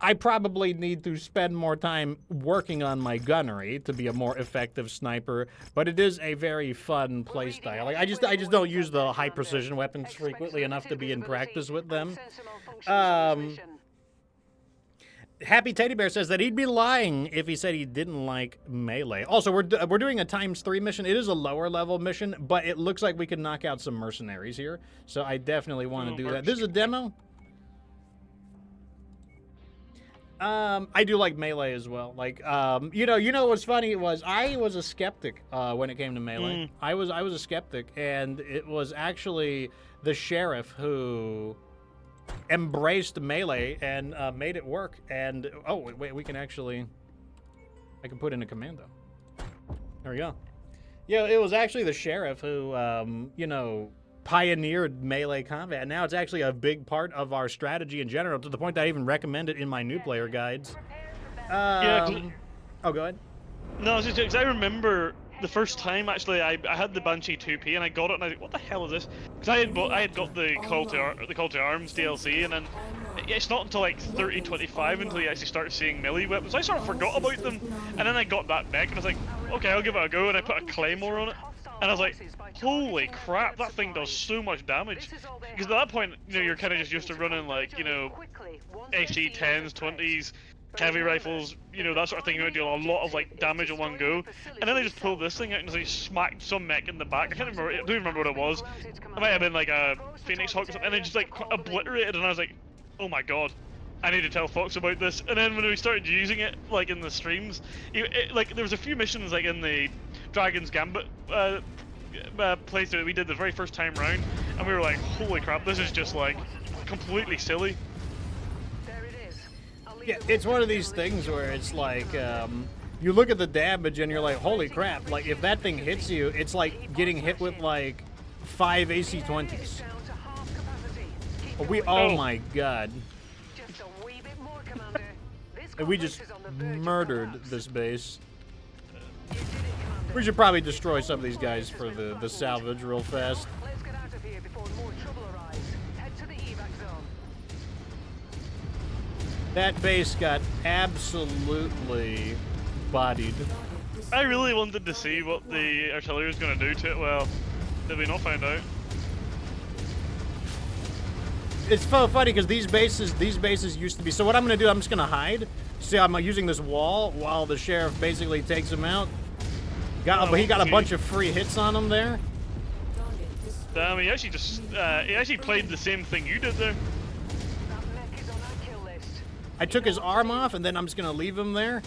I probably need to spend more time working on my gunnery to be a more effective sniper, but it is a very fun playstyle. Like, I just don't use the high precision weapons frequently enough to be in practice with them. Happy Teddy Bear says that he'd be lying if he said he didn't like melee. Also, we're doing a ×3 mission. It is a lower level mission, but it looks like we can knock out some mercenaries here. So I definitely want to do that. This is a demo. I do like melee as well. Like, you know what's funny was I was a skeptic when it came to melee. I was a skeptic, and it was actually the sheriff who embraced melee and made it work. And oh wait, we can actually, I can put in a commando. There we go. Yeah, it was actually the sheriff who, you know, pioneered melee combat. And now it's actually a big part of our strategy in general, to the point that I even recommend it in my new player guides. Oh, go ahead. No, it's just because I remember the first time actually I had the Banshee 2P and I got it and I was like, what the hell is this? Because I had got the Call to Arms DLC, and then it's not until like 30-25 until you actually start seeing melee weapons. So I sort of forgot about them, and then I got that mech and I was like, okay, I'll give it a go, and I put a claymore on it. And I was like, holy crap, that thing does so much damage. Because at that point, you know, you're kind of just used to running, like, you know, AC 10s, 20s, heavy rifles, you know, that sort of thing. You would do a lot of, like, damage in one go. And then they just pulled this thing out and they smacked some mech in the back. I don't even remember what it was. It might have been, like, a Phoenix Hawk or something. And they just, like, obliterated, and I was like, oh my god. I need to tell Fox about this. And then when we started using it, like in the streams, like there was a few missions like in the Dragon's Gambit playthrough that we did the very first time round, and we were like, holy crap, this is just like completely silly. There it is. I'll leave Yeah, the it's one of these things where it's like, you look at the damage and you're like, holy crap, like if that thing hits you, it's like getting hit with like 5 AC-20s. down to half capacity. Keep We, going. oh my god. Just a wee bit more, Commander. This And we complex just is on the verge of murdered collapse. this base. You did it, Commander. We should probably destroy some of these guys for the salvage real fast. Let's get out of here before more trouble arrives. Head to the evac zone. That base got absolutely bodied. I really wanted to see what the artillery was going to do to it. Well, did we not find out? It's so funny because these bases used to be. So what I'm gonna do, I'm just gonna hide. See, I'm using this wall while the sheriff basically takes him out. But he got a bunch of free hits on him there. Damn, he actually just he actually played the same thing you did there. That mech is on our kill list. I took his arm off, and then I'm just gonna leave him there.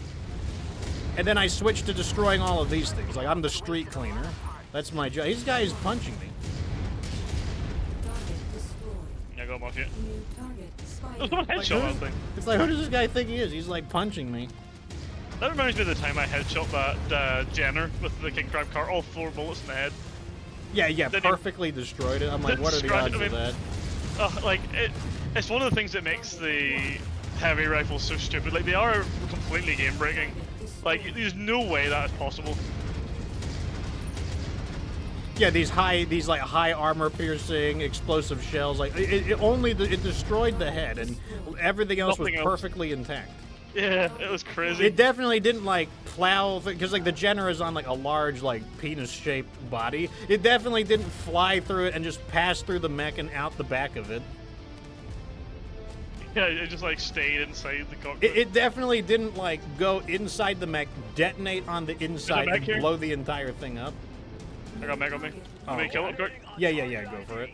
And then I switched to destroying all of these things. Like I'm the street cleaner. That's my job. This guy is punching me. Target destroyed. Yeah, go off yet. New target There's spider. one headshot that thing. It's like, who does this guy think he is? He's like punching me. That reminds me of the time I headshot that Jenner with the king crab cart, all 4 bullets in the head. Yeah, Then he- perfectly destroyed it. I'm like, what are the odds of that? Like it's one of the things that makes the heavy rifles so stupid. Like they are completely game breaking. Like there's no way that is possible. Yeah, these like high armor piercing explosive shells. Like it destroyed the head, and everything else was Nothing else. perfectly intact. Yeah, it was crazy. It definitely didn't like plow because like the Jenner is on like a large like penis-shaped body. It definitely didn't fly through it and just pass through the mech and out the back of it. Yeah, it just like stayed inside the cockpit. It definitely didn't like go inside the mech, detonate on the inside, mech and here? blow the entire thing up. I got Mech on me. Let me kill it quick. Yeah, go for it.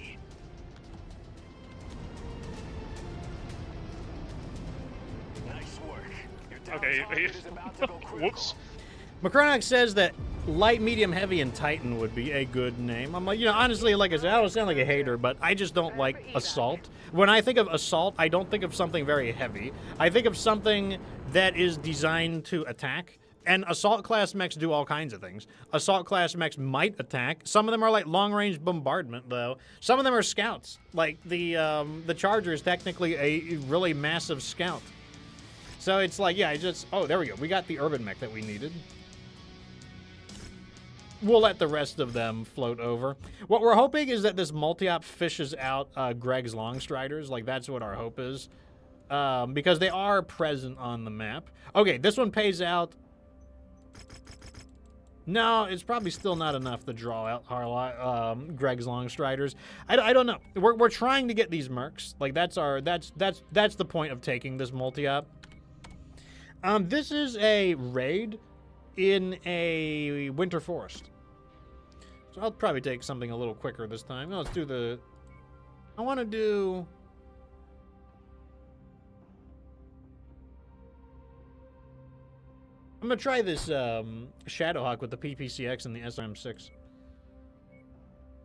Nice work. Your down Okay, target is about to go critical. whoops. McCronach says that light, medium, heavy, and Titan would be a good name. I'm like, honestly, like I said, I don't sound like a hater, but I just don't like assault. When I think of assault, I don't think of something very heavy. I think of something that is designed to attack. And assault class mechs do all kinds of things. Assault class mechs might attack. Some of them are like long-range bombardment, though. Some of them are scouts. Like the Charger is technically a really massive scout. So it's like, yeah, oh, there we go. We got the urban mech that we needed. We'll let the rest of them float over. What we're hoping is that this multi-op fishes out Greg's Longstriders. Like, that's what our hope is. Because they are present on the map. Okay, this one pays out. No, it's probably still not enough to draw out our Greg's Longstriders. I don't know. We're trying to get these mercs. Like, that's the point of taking this multi-op. This is a raid in a winter forest. So I'll probably take something a little quicker this time. No, let's do the... I want to do... I'm going to try this Shadowhawk with the PPCX and the SRM6.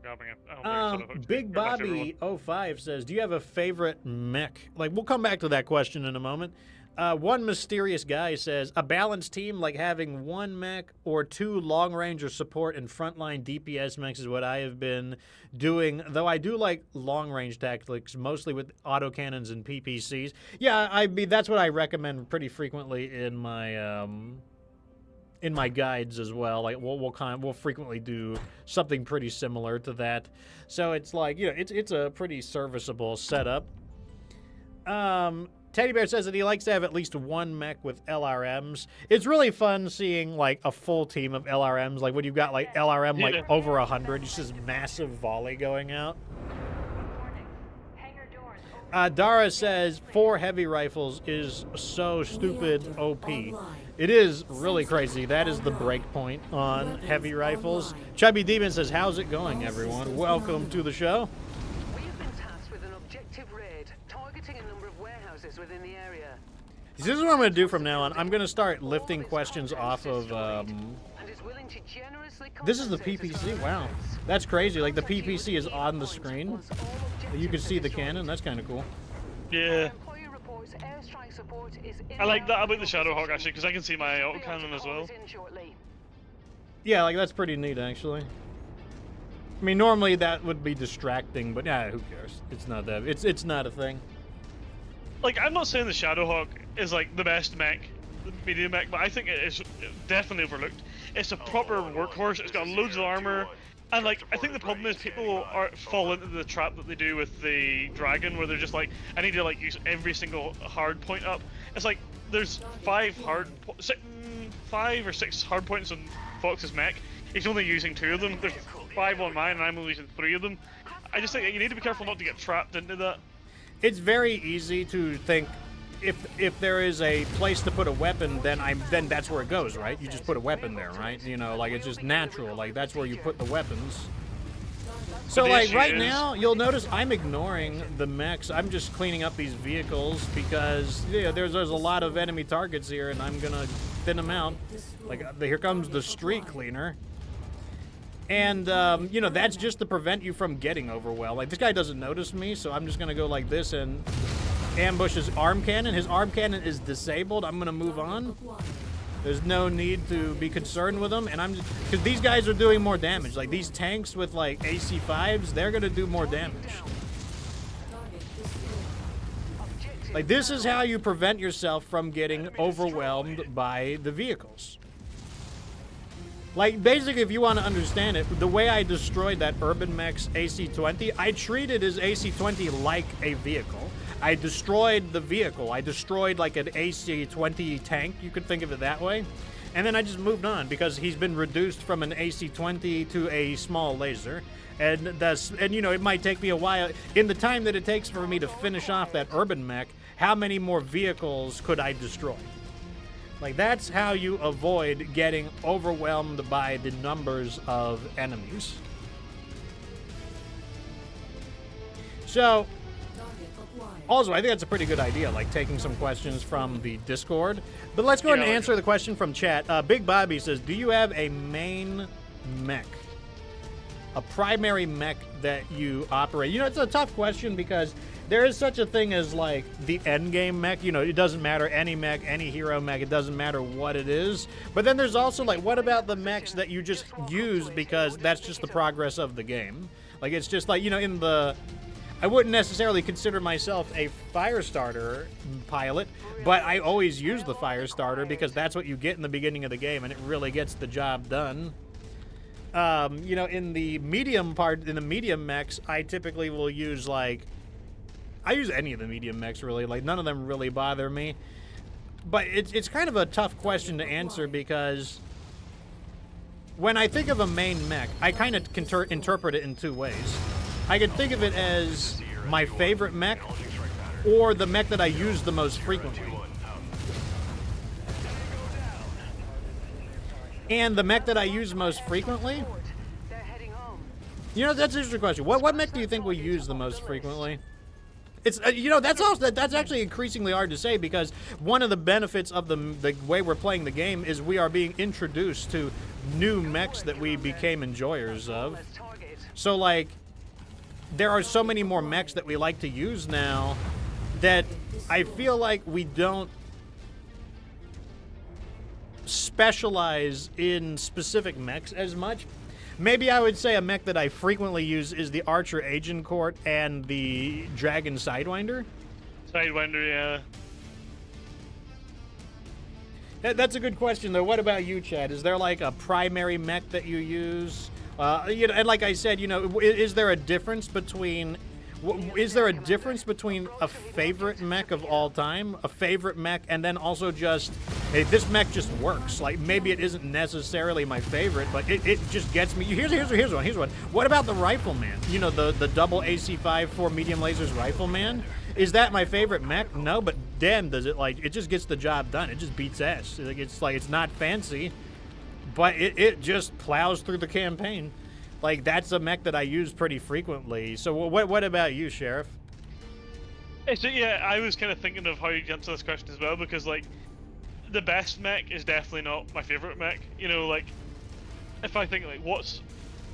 Grabbing it. I don't think it's sort of Big Bobby 05 says, do you have a favorite mech? Like, we'll come back to that question in a moment. One mysterious guy says, a balanced team like having 1 mech or 2 long-range or support and frontline DPS mechs is what I have been doing, though I do like long-range tactics, mostly with autocannons and PPCs. Yeah, I mean, that's what I recommend pretty frequently in my guides as well. Like we'll frequently do something pretty similar to that. So it's like, it's a pretty serviceable setup. Teddy Bear says that he likes to have at least 1 mech with LRMs. It's really fun seeing like a full team of LRMs. Like when you've got like LRM like over 100, it's just massive volley going out. Dara says 4 heavy rifles is so stupid OP. It is really crazy. That is the break point on heavy rifles. Chubby Demon says, how's it going, everyone? Welcome to the show. We have been tasked with an objective raid, targeting a number of warehouses within the area. This is what I'm going to do from now on. I'm going to start lifting questions off of, this is the PPC? Wow. That's crazy. Like, the PPC is on the screen. You can see the cannon. That's kind of cool. Yeah. I like that about the Shadowhawk, actually, because I can see my autocannon as well. Yeah, like, that's pretty neat, actually. I mean, normally that would be distracting, but yeah, who cares? It's not that. It's not a thing. Like, I'm not saying the Shadowhawk is like the best mech, the medium mech, but I think it is definitely overlooked. It's a proper workhorse. It's got loads of armor, and like I think the problem is people fall into the trap that they do with the dragon, where they're just like, I need to like use every single hard point up. It's like there's 5 or 6 hard points on Fox's mech. He's only using 2 of them. There's 5 on mine, and I'm only using 3 of them. I just think that you need to be careful not to get trapped into that. It's very easy to think if there is a place to put a weapon, then that's where it goes, right? You just put a weapon there, right? You know, like it's just natural. Like that's where you put the weapons. So like right now, you'll notice I'm ignoring the mechs. I'm just cleaning up these vehicles because there's a lot of enemy targets here, and I'm gonna thin them out. Like here comes the street cleaner. And, you know, that's just to prevent you from getting overwhelmed. Like, this guy doesn't notice me, so I'm just going to go like this and ambush his arm cannon. His arm cannon is disabled. I'm going to move on. There's no need to be concerned with him. And I'm just... Because these guys are doing more damage. Like, these tanks with, like, AC-5s, they're going to do more damage. Like, this is how you prevent yourself from getting overwhelmed by the vehicles. Like, basically, if you want to understand it, the way I destroyed that Urban Mech's AC-20, I treated his AC-20 like a vehicle. I destroyed the vehicle. I destroyed, like, an AC-20 tank. You could think of it that way. And then I just moved on because he's been reduced from an AC-20 to a small laser. And, you know, it might take me a while. In the time that it takes for me to finish off that Urban Mech, how many more vehicles could I destroy? Like, that's how you avoid getting overwhelmed by the numbers of enemies. So, also, I think that's a pretty good idea, like taking some questions from the Discord. But let's go ahead and answer the question from chat. Big Bobby says, do you have a main mech? A primary mech that you operate? You know, it's a tough question because there is such a thing as, like, the endgame mech. You know, it doesn't matter any mech, any hero mech. It doesn't matter what it is. But then there's also, like, what about the mechs that you just use because that's just the progress of the game? Like, it's just like, you know, in the... I wouldn't necessarily consider myself a Firestarter pilot, but I always use the Firestarter because that's what you get in the beginning of the game, and it really gets the job done. You know, in the medium mechs, I typically will use, like... I use any of the medium mechs, really. Like, none of them really bother me. But it's kind of a tough question to answer because when I think of a main mech, I kind of can interpret it in 2 ways. I can think of it as my favorite mech or the mech that I use the most frequently. And the mech that I use most frequently? You know, that's an interesting question. What mech do you think we use the most frequently? It's you know, that's actually increasingly hard to say because one of the benefits of the way we're playing the game is we are being introduced to new mechs that we became enjoyers of. So, like, there are so many more mechs that we like to use now that I feel like we don't specialize in specific mechs as much. Maybe I would say a mech that I frequently use is the Archer Agincourt and the Dragon Sidewinder. Sidewinder, yeah. That's a good question, though. What about you, Chad? Is there, like, a primary mech that you use? You know, and like I said, you know, is there a difference between a favorite mech of all time, a favorite mech, and then also just, hey, this mech just works? Like, maybe it isn't necessarily my favorite, but it just gets me. Here's one. What about the Rifleman? You know, the double AC-5 4 medium lasers Rifleman? Is that my favorite mech? No, but damn, does it, like, it just gets the job done. It just beats ass. It's not fancy, but it just plows through the campaign. Like, that's a mech that I use pretty frequently. So what about you, Sheriff? Yeah, I was kind of thinking of how you answer this question as well, because like the best mech is definitely not my favorite mech. You know, like if I think like what's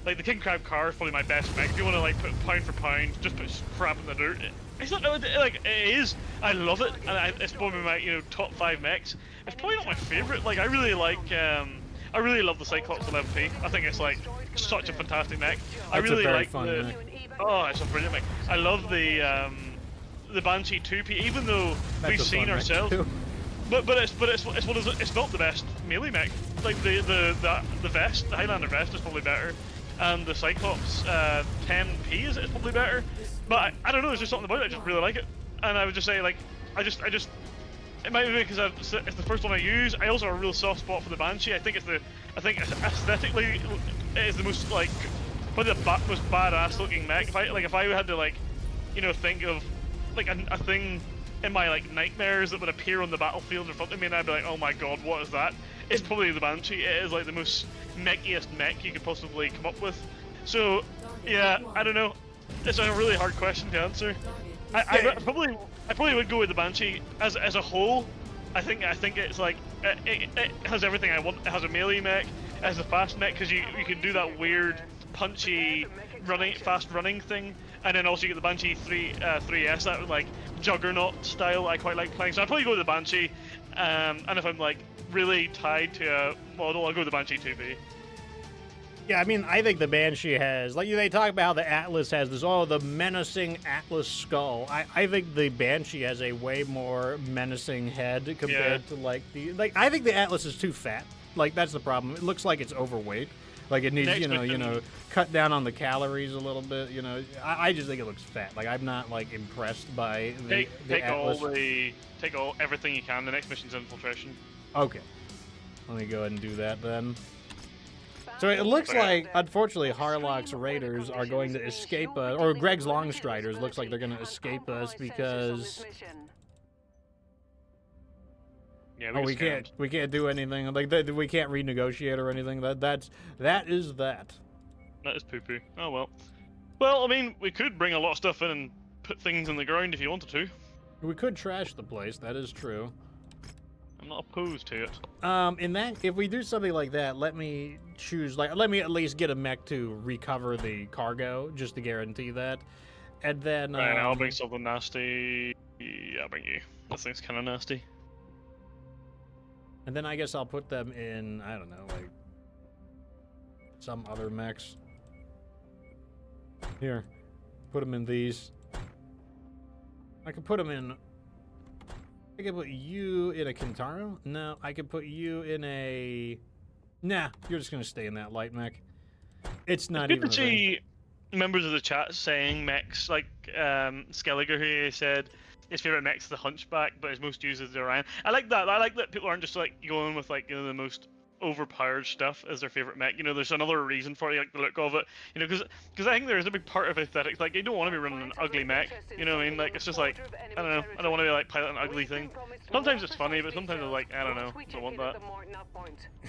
like the King Crab car is probably my best mech. If you want to like put pound for pound, just put crap in the dirt. It's not like it is. I love it, and it's probably my top 5 mechs. It's probably not my favorite. Like I really like I really love the Cyclops 11P. I think it's like such a fantastic mech. I That's a really very like fun the mech. oh, it's a brilliant mech. I love the Banshee 2P, even though That's we've a seen fun mech, ourselves. too. But it's not the best melee mech. Like the vest, the Highlander vest is probably better, and the Cyclops 10P is probably better. But I don't know. There's just something about it. I just really like it, and I would just say like I just it might be because it's the first one I use. I also have a real soft spot for the Banshee. I think aesthetically it is the most like probably the most badass looking mech. If I had to like think of like a thing in my like nightmares that would appear on the battlefield in front of me, and I'd be like, oh my god, what is that? It's probably the Banshee. It is like the most mechiest mech you could possibly come up with. So yeah, I don't know. It's a really hard question to answer. I probably would go with the Banshee as a whole. I think it's like it has everything I want. It has a melee mech, it has a fast mech because you can do that weird punchy fast running thing, and then also you get the Banshee 3S, that like Juggernaut style I quite like playing. So I'd probably go with the Banshee, and if I'm like really tied to a model, I'll go with the Banshee 2B. Yeah, I mean, I think the Banshee has, like, they talk about how the Atlas has this, the menacing Atlas skull. I think the Banshee has a way more menacing head compared to, like, I think the Atlas is too fat. Like, that's the problem. It looks like it's overweight. Like, it needs, cut down on the calories a little bit, I just think it looks fat. Like, I'm not, like, impressed by the Atlas. Take everything you can. The next mission's infiltration. Okay. Let me go ahead and do that, then. So it looks like, unfortunately, Harlock's Raiders are going to escape us, or Greg's Longstriders looks like they're going to escape us because we can't do anything. Like we can't renegotiate or anything. That is that. That is poo-poo. Oh well. Well, I mean, we could bring a lot of stuff in and put things in the ground if you wanted to. We could trash the place. That is true. I'm not opposed to it. If we do something like that, let me choose, let me at least get a mech to recover the cargo, just to guarantee that. And then, right, I'll bring something nasty. Yeah, I'll bring you. This thing's kind of nasty. And then I guess I'll put them in, I don't know, like, some other mechs. Here, put them in these. I could put them in... I could put you in a Kintaro? No, I could put you in a... Nah, you're just gonna stay in that light mech. It's not even. Good to see members of the chat saying mechs, like Skelliger, who said his favorite mech's the Hunchback, but his most used is the Orion. I like that. I like that people aren't just like going with like the most overpowered stuff as their favorite mech. There's another reason for it, like the look of it. Because I think there is a big part of aesthetics. Like, you don't want to be running an ugly mech. You know what I mean? Like, it's just like, I don't know. I don't want to be like piloting an ugly thing. Sometimes it's funny, but sometimes it's like, I don't know. I don't want that.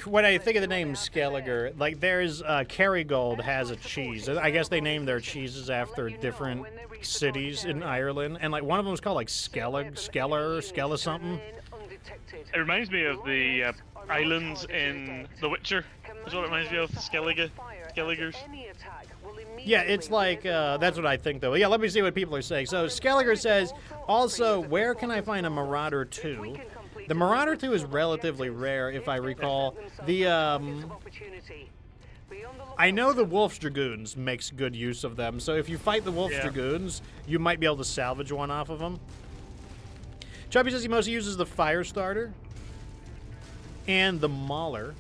When I think of the name Skelliger, like there's Kerrygold has a cheese. I guess they named their cheeses after different cities in Ireland, and like one of them is called like Skella something. It reminds me of the islands in The Witcher. That's what it reminds me of. Skelligers. Yeah, it's like, that's what I think, though. Yeah, let me see what people are saying. So, Skelliger says, also, where can I find a Marauder 2? The Marauder 2 is relatively rare, if I recall. I know the Wolf's Dragoons makes good use of them, so if you fight the Wolf's Dragoons, you might be able to salvage one off of them. Chubby says he mostly uses the Firestarter and the Mauler.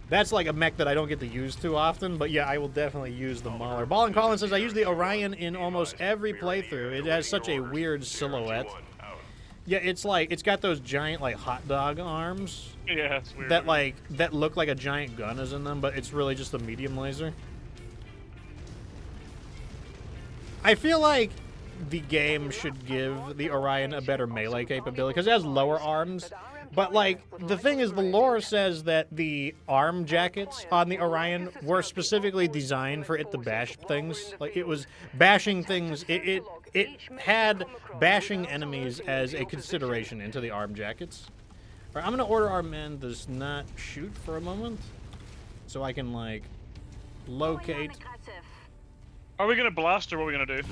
That's like a mech that I don't get to use too often, but yeah, I will definitely use the Mauler. Ballin' Collins says, I use the Orion in almost every playthrough. It has such a weird silhouette. Yeah, it's like, it's got those giant, like, hot dog arms. Yeah, it's weird. That look like a giant gun is in them, but it's really just a medium laser. I feel like the game should give the Orion a better melee capability, because it has lower arms. But, like, the thing is, the lore says that the arm jackets on the Orion were specifically designed for it to bash things. Like, it was bashing things. It it had bashing enemies as a consideration into the arm jackets. All right, I'm gonna order our men to not shoot for a moment, so I can like locate. Are we gonna blast or what are we gonna do?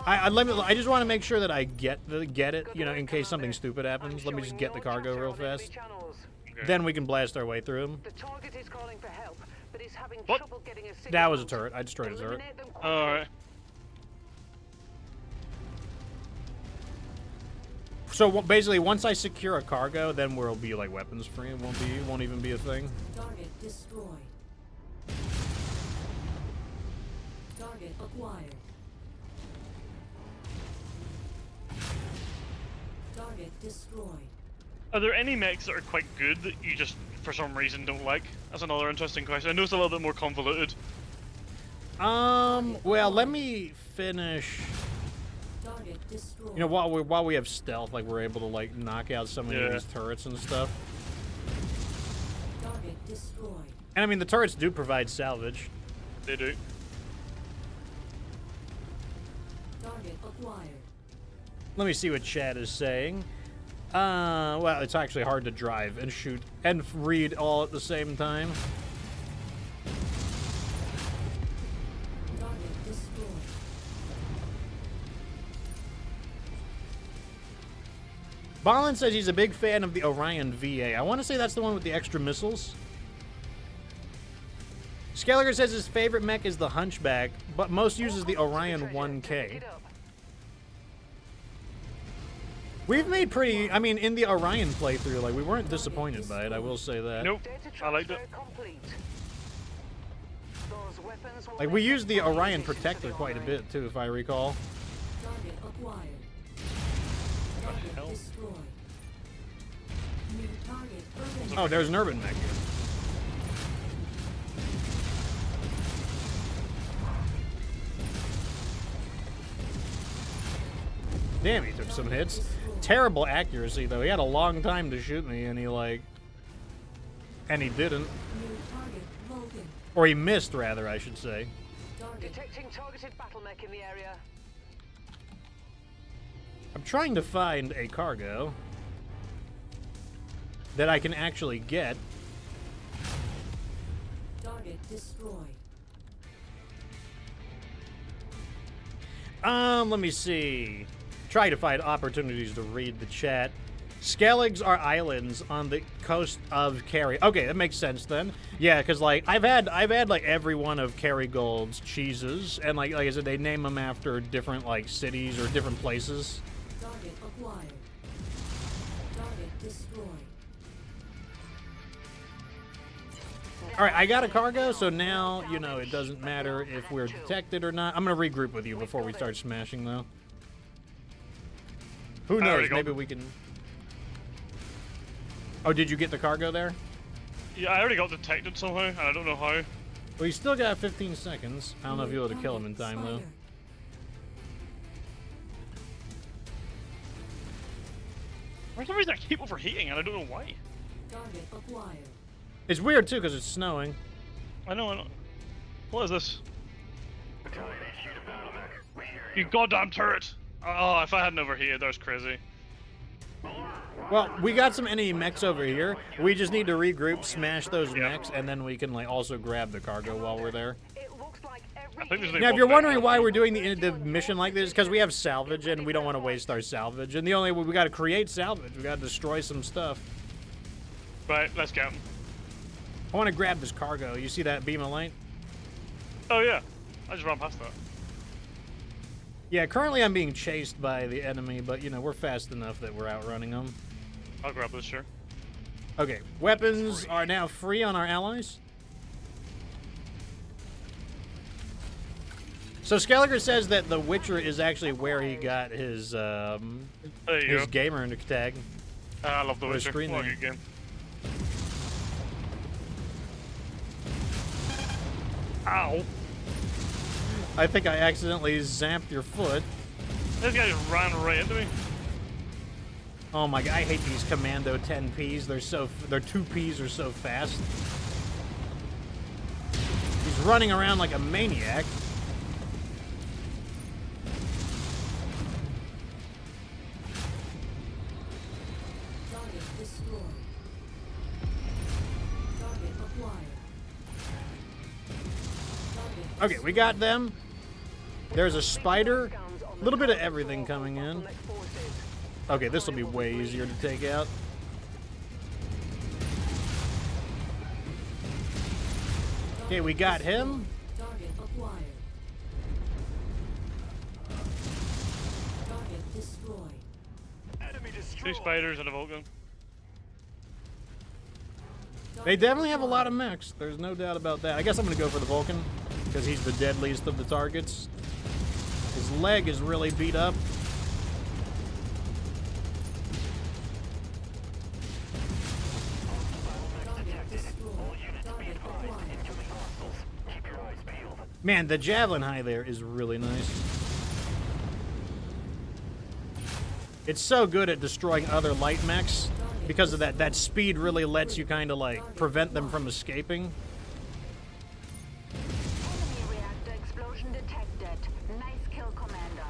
I just want to make sure that I get it, you know, in case something stupid happens. Let me just get the cargo real fast. Okay. Then we can blast our way through them. The target is calling for help, but is having What? trouble getting a signal. That was a turret. I destroyed a turret. Eliminate them quickly. Alright. So basically, once I secure a cargo, then we'll be like weapons free. It won't even be a thing. Target destroyed. Target acquired. Target destroyed. Are there any mechs that are quite good that you just, for some reason, don't like? That's another interesting question. I know it's a little bit more convoluted. Well, let me finish. Target destroyed. You know, while we have stealth, like we're able to like knock out so many of these turrets and stuff. Target destroyed. And I mean, the turrets do provide salvage. They do. Target acquired. Let me see what chat is saying. Well, it's actually hard to drive and shoot and read all at the same time. Target destroyed. Ballin says he's a big fan of the Orion VA. I want to say that's the one with the extra missiles. Skelliger says his favorite mech is the Hunchback, but most uses the Orion 1K. We've made pretty, I mean, in the Orion playthrough, like, we weren't disappointed by it, I will say that. Nope. I liked it. Like, we used the Orion Protector quite a bit, too, if I recall. Target acquired. Target destroyed. New target urban. Oh, there's an urban mech here. Damn, he took some hits. Terrible accuracy, though. He had a long time to shoot me, and he, like... And he didn't. New target Logan. Or he missed, rather, I should say. Target Detecting targeted battle mech in the area. I'm trying to find a cargo that I can actually get. target destroyed. Let me see. Try to find opportunities to read the chat. Skelligs are islands on the coast of Kerry. Okay, that makes sense then. Yeah, because like I've had like every one of Kerrygold's cheeses, and like I said, they name them after different like cities or different places. Target acquired. Target destroyed. All right, I got a cargo, so now you know it doesn't matter if we're detected or not. I'm gonna regroup with you before we start smashing, though. Who knows? Maybe we can. Oh, did you get the cargo there? Yeah, I already got detected somehow, and I don't know how. Well, you still got 15 seconds. I don't know if you'll be able to kill him in time, though. For some reason, I keep overheating, and I don't know why. Target acquired. It's weird, too, because it's snowing. I know. What is this? You goddamn turret! Oh, if I hadn't overheated, that was crazy. Well, we got some enemy mechs over here. We just need to regroup, smash those mechs, and then we can like also grab the cargo while we're there. It looks like every I think there's Now, if you're wondering why we're doing the mission like this, because we have salvage and we don't want to waste our salvage. And the only way we got to create salvage, we got to destroy some stuff. Right, let's go. I want to grab this cargo. You see that beam of light? Oh yeah, I just ran past that. Yeah, currently I'm being chased by the enemy, but you know we're fast enough that we're outrunning them. I'll grab this, sure. Okay, weapons are now free on our allies. So Skelliger says that the Witcher is actually where he got his There you go. gamer tag. I love the Or a Witcher. screen What a name. good game. Ow! I think I accidentally zapped your foot. This guy just ran right into me. Oh my god, I hate these Commando 10Ps. Their 2Ps are so fast. He's running around like a maniac. Okay, we got them. There's a spider. A little bit of everything coming in. Okay, this will be way easier to take out. Okay, we got him. Target acquired. Target destroyed. Enemy 2 destroyed. spiders and a Vulcan. They definitely have a lot of mechs. There's no doubt about that. I guess I'm going to go for the Vulcan because he's the deadliest of the targets. His leg is really beat up. Target destroyed. Target acquired. Man, the javelin high there is really nice. It's so good at destroying other light mechs because of that. That speed really lets you kind of like prevent them from escaping. Enemy reactor explosion detected. Nice kill, Commander.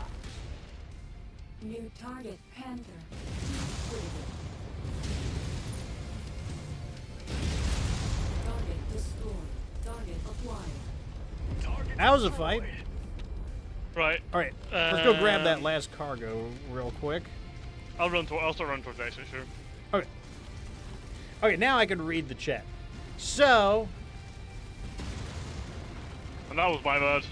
New target Panther. Critical. Target destroyed. Target acquired. That was a fight. Right. All right, let's go grab that last cargo real quick. I'll start running towards exit, sure. Okay. Okay, now I can read the chat. So, And that was my bad.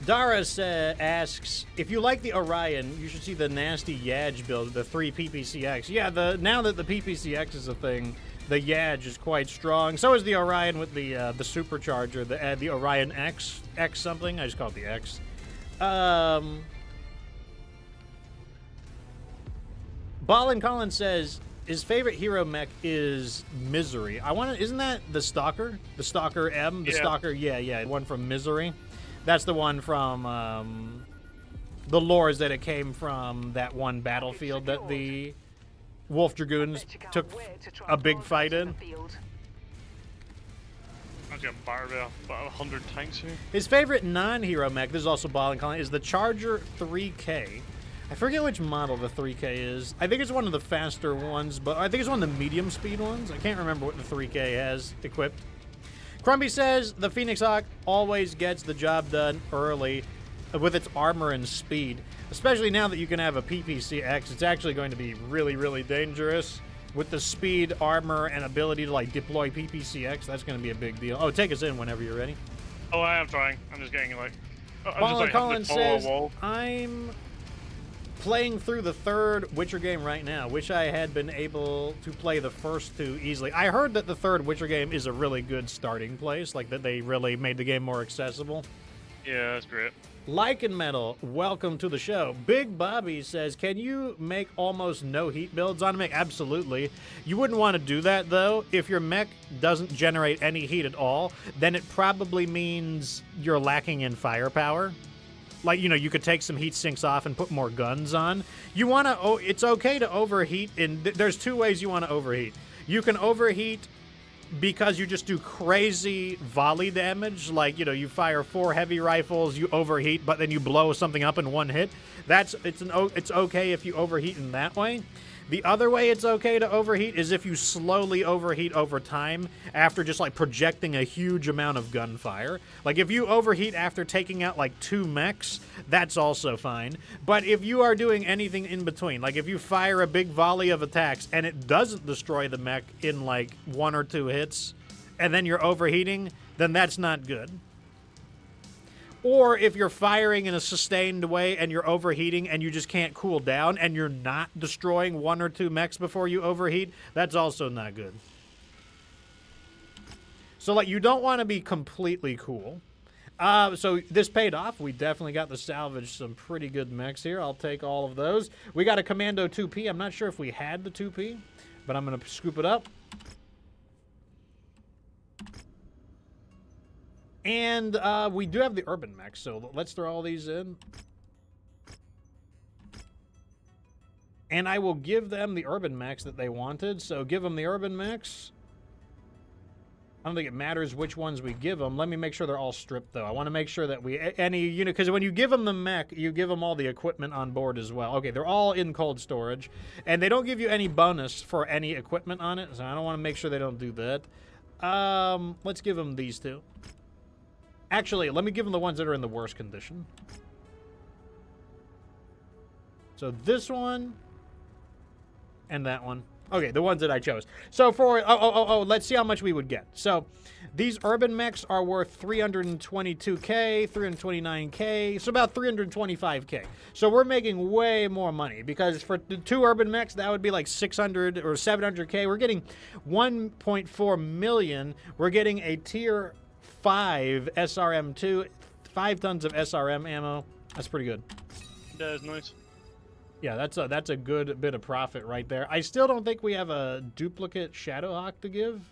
Dara asks, if you like the Orion, you should see the nasty Yadge build, the 3 PPCX. Yeah, now that the PPCX is a thing, the Yadge is quite strong. So is the Orion with the supercharger, the Orion X something. I just call it the X. Ballin Collins says his favorite hero mech is Misery. Isn't that the Stalker? The Stalker M? The Yeah. Stalker, yeah, one from Misery. That's the one from the lores that it came from that one battlefield that the Wolf Dragoons took a big fight in. I've got about 100 tanks here. His favorite non-hero mech, this is also Ballin Collins, is the Charger 3K. I forget which model the 3K is. I think it's one of the faster ones, but I think it's one of the medium speed ones. I can't remember what the 3K has equipped. Crumby says the Phoenix Hawk always gets the job done early with its armor and speed. Especially now that you can have a PPCX, it's actually going to be really, really dangerous. With the speed, armor, and ability to like deploy PPCX, that's going to be a big deal. Oh, take us in whenever you're ready. Oh, I am trying. I'm just getting like. Ballin Collins follow a says, wall. I'm playing through the 3rd Witcher game right now. Wish I had been able to play the first 2 easily. I heard that the 3rd Witcher game is a really good starting place, like that they really made the game more accessible. Yeah, that's great. Lycan Metal, welcome to the show. Big Bobby says, can you make almost no heat builds on a mech? Absolutely. You wouldn't want to do that, though. If your mech doesn't generate any heat at all, then it probably means you're lacking in firepower. Like, you know, you could take some heat sinks off and put more guns on. You want to, it's okay to overheat. There's 2 ways you want to overheat. You can overheat because you just do crazy volley damage, like, you know, you fire 4 heavy rifles, you overheat, but then you blow something up in 1 hit. It's okay if you overheat in that way. The other way it's okay to overheat is if you slowly overheat over time after just like projecting a huge amount of gunfire. Like if you overheat after taking out like 2 mechs, that's also fine. But if you are doing anything in between, like if you fire a big volley of attacks and it doesn't destroy the mech in like 1 or 2 hits, and then you're overheating, then that's not good. Or if you're firing in a sustained way and you're overheating and you just can't cool down and you're not destroying 1 or 2 mechs before you overheat, that's also not good. So, like, you don't want to be completely cool. So this paid off. We definitely got to salvage some pretty good mechs here. I'll take all of those. We got a Commando 2P. I'm not sure if we had the 2P, but I'm going to scoop it up. And we do have the urban mechs, so let's throw all these in. And I will give them the urban mechs that they wanted. So give them the urban mechs. don't think it matters which ones we give them. Let me make sure they're all stripped, though. I want to make sure that because when you give them the mech, you give them all the equipment on board as well. Okay, they're all in cold storage, and they don't give you any bonus for any equipment on it, so I don't want to make sure they don't do that. Let's give them these two. Actually, let me give them the ones that are in the worst condition. So this one and that one. Okay, the ones that I chose. So for, let's see how much we would get. So these urban mechs are worth 322K, 329K, so about 325K. So we're making way more money because for the 2 urban mechs, that would be like 600 or 700K. We're getting 1.4 million. We're getting a tier 5 SRM2, 5 tons of SRM ammo. That's pretty good. That is nice. Yeah, that's a good bit of profit right there. I still don't think we have a duplicate Shadowhawk to give.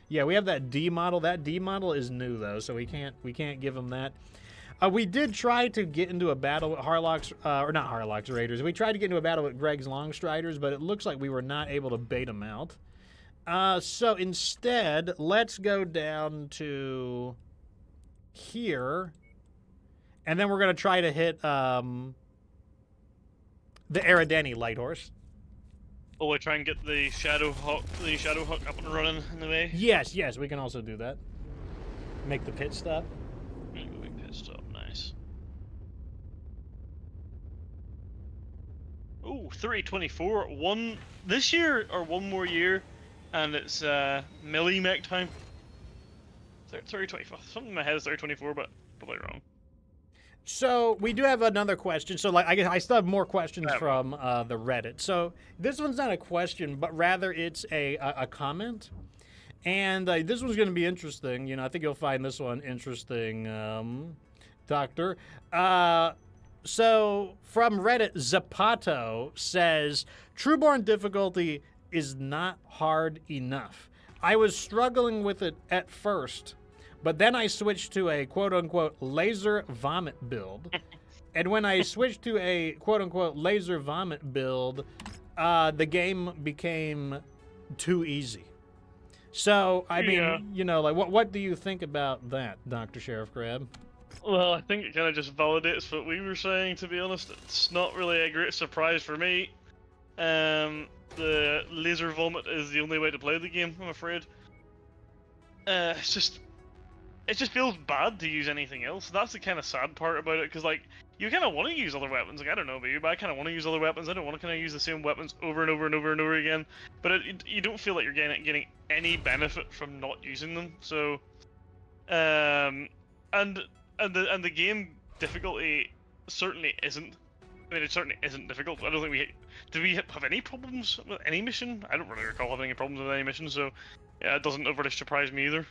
Yeah, we have that D model. That D model is new though, so we can't give them that. We did try to get into a battle with Harlock's, or not Harlock's Raiders. We tried to get into a battle with Greg's Longstriders, but it looks like we were not able to bait them out. So instead, let's go down to here, and then we're gonna try to hit the Eridani Light Horse. Oh, we try and get the Shadowhawk up and running in the way. Yes, we can also do that. Make the pit stop. Make pit stop, nice. Oh, 324. One this year or one more year, and it's melee mech time. 324. Something in my head is 324, but probably wrong. So we do have another question. So like, I guess I still have more questions from the Reddit. So this one's not a question, but rather it's a comment. And this one's going to be interesting. You know, I think you'll find this one interesting, Doctor. So from Reddit, Zapato says, Trueborn difficulty is not hard enough. I was struggling with it at first, but then I switched to a quote-unquote laser vomit build. And when I switched to a quote-unquote laser vomit build, the game became too easy. So, I mean, you know, like, what do you think about that, Dr. Sheriff Crab? Well, I think it kind of just validates what we were saying, to be honest. It's not really a great surprise for me. The laser vomit is the only way to play the game, I'm afraid. It just feels bad to use anything else. That's the kind of sad part about it, because, like, you kind of want to use other weapons. Like, I don't know about you, but I kind of want to use other weapons. I don't want to kind of use the same weapons over and over and over and over again. But you don't feel like you're getting any benefit from not using them. So, and the game difficulty certainly isn't. I mean, it certainly isn't difficult. I don't think do we have any problems with any mission? I don't really recall having any problems with any mission. So, yeah, it doesn't overly surprise me either.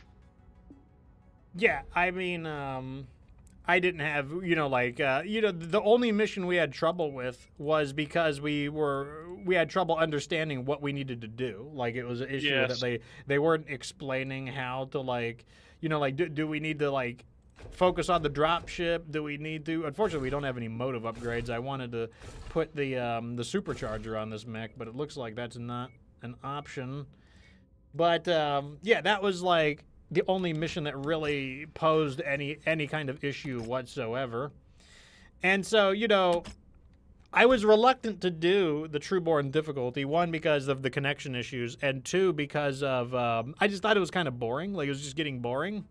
Yeah, I mean, I didn't have, you know, like, the only mission we had trouble with was because we had trouble understanding what we needed to do. Like, it was an issue that they weren't explaining how to, like, you know, like, do we need to, like, focus on the drop ship? Do we need to? Unfortunately, we don't have any motive upgrades. I wanted to put the supercharger on this mech, but it looks like that's not an option. But, yeah, that was, like, the only mission that really posed any kind of issue whatsoever. And so, you know, I was reluctant to do the Trueborn difficulty, one, because of the connection issues, and two, because of, I just thought it was kind of boring. Like, it was just getting boring.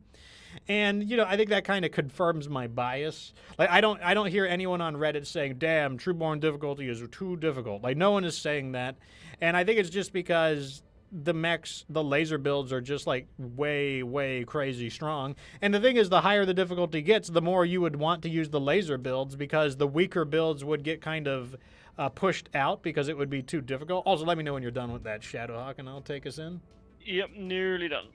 And, you know, I think that kind of confirms my bias. Like, I don't hear anyone on Reddit saying, damn, Trueborn difficulty is too difficult. Like, no one is saying that. And I think it's just because the mechs, the laser builds are just like way crazy strong. And the thing is, the higher the difficulty gets, the more you would want to use the laser builds, because the weaker builds would get kind of pushed out because it would be too difficult. Also, let me know when you're done with that Shadowhawk and I'll take us in. Yep, nearly done.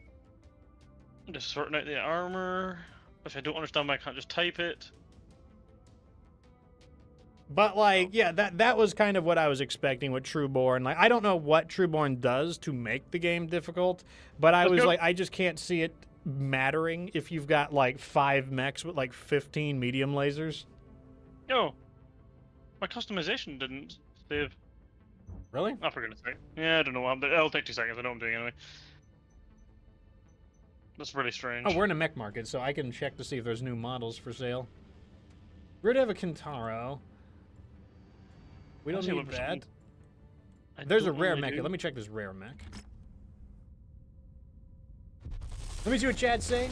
I'm just sorting out the armor, which I don't understand why I can't just type it. But, like, yeah, that was kind of what I was expecting with Trueborn. Like, I don't know what Trueborn does to make the game difficult, but I was like, I just can't see it mattering if you've got, like, 5 mechs with, like, 15 medium lasers. No. My customization didn't save. Really? I forgot to say. Yeah, I don't know what happened. It'll take 2 seconds. I know what I'm doing anyway. That's really strange. Oh, we're in a mech market, so I can check to see if there's new models for sale. We're to have a Kintaro. We don't need that. There's a rare mech. Let me check this rare mech. Let me see what Chad's saying.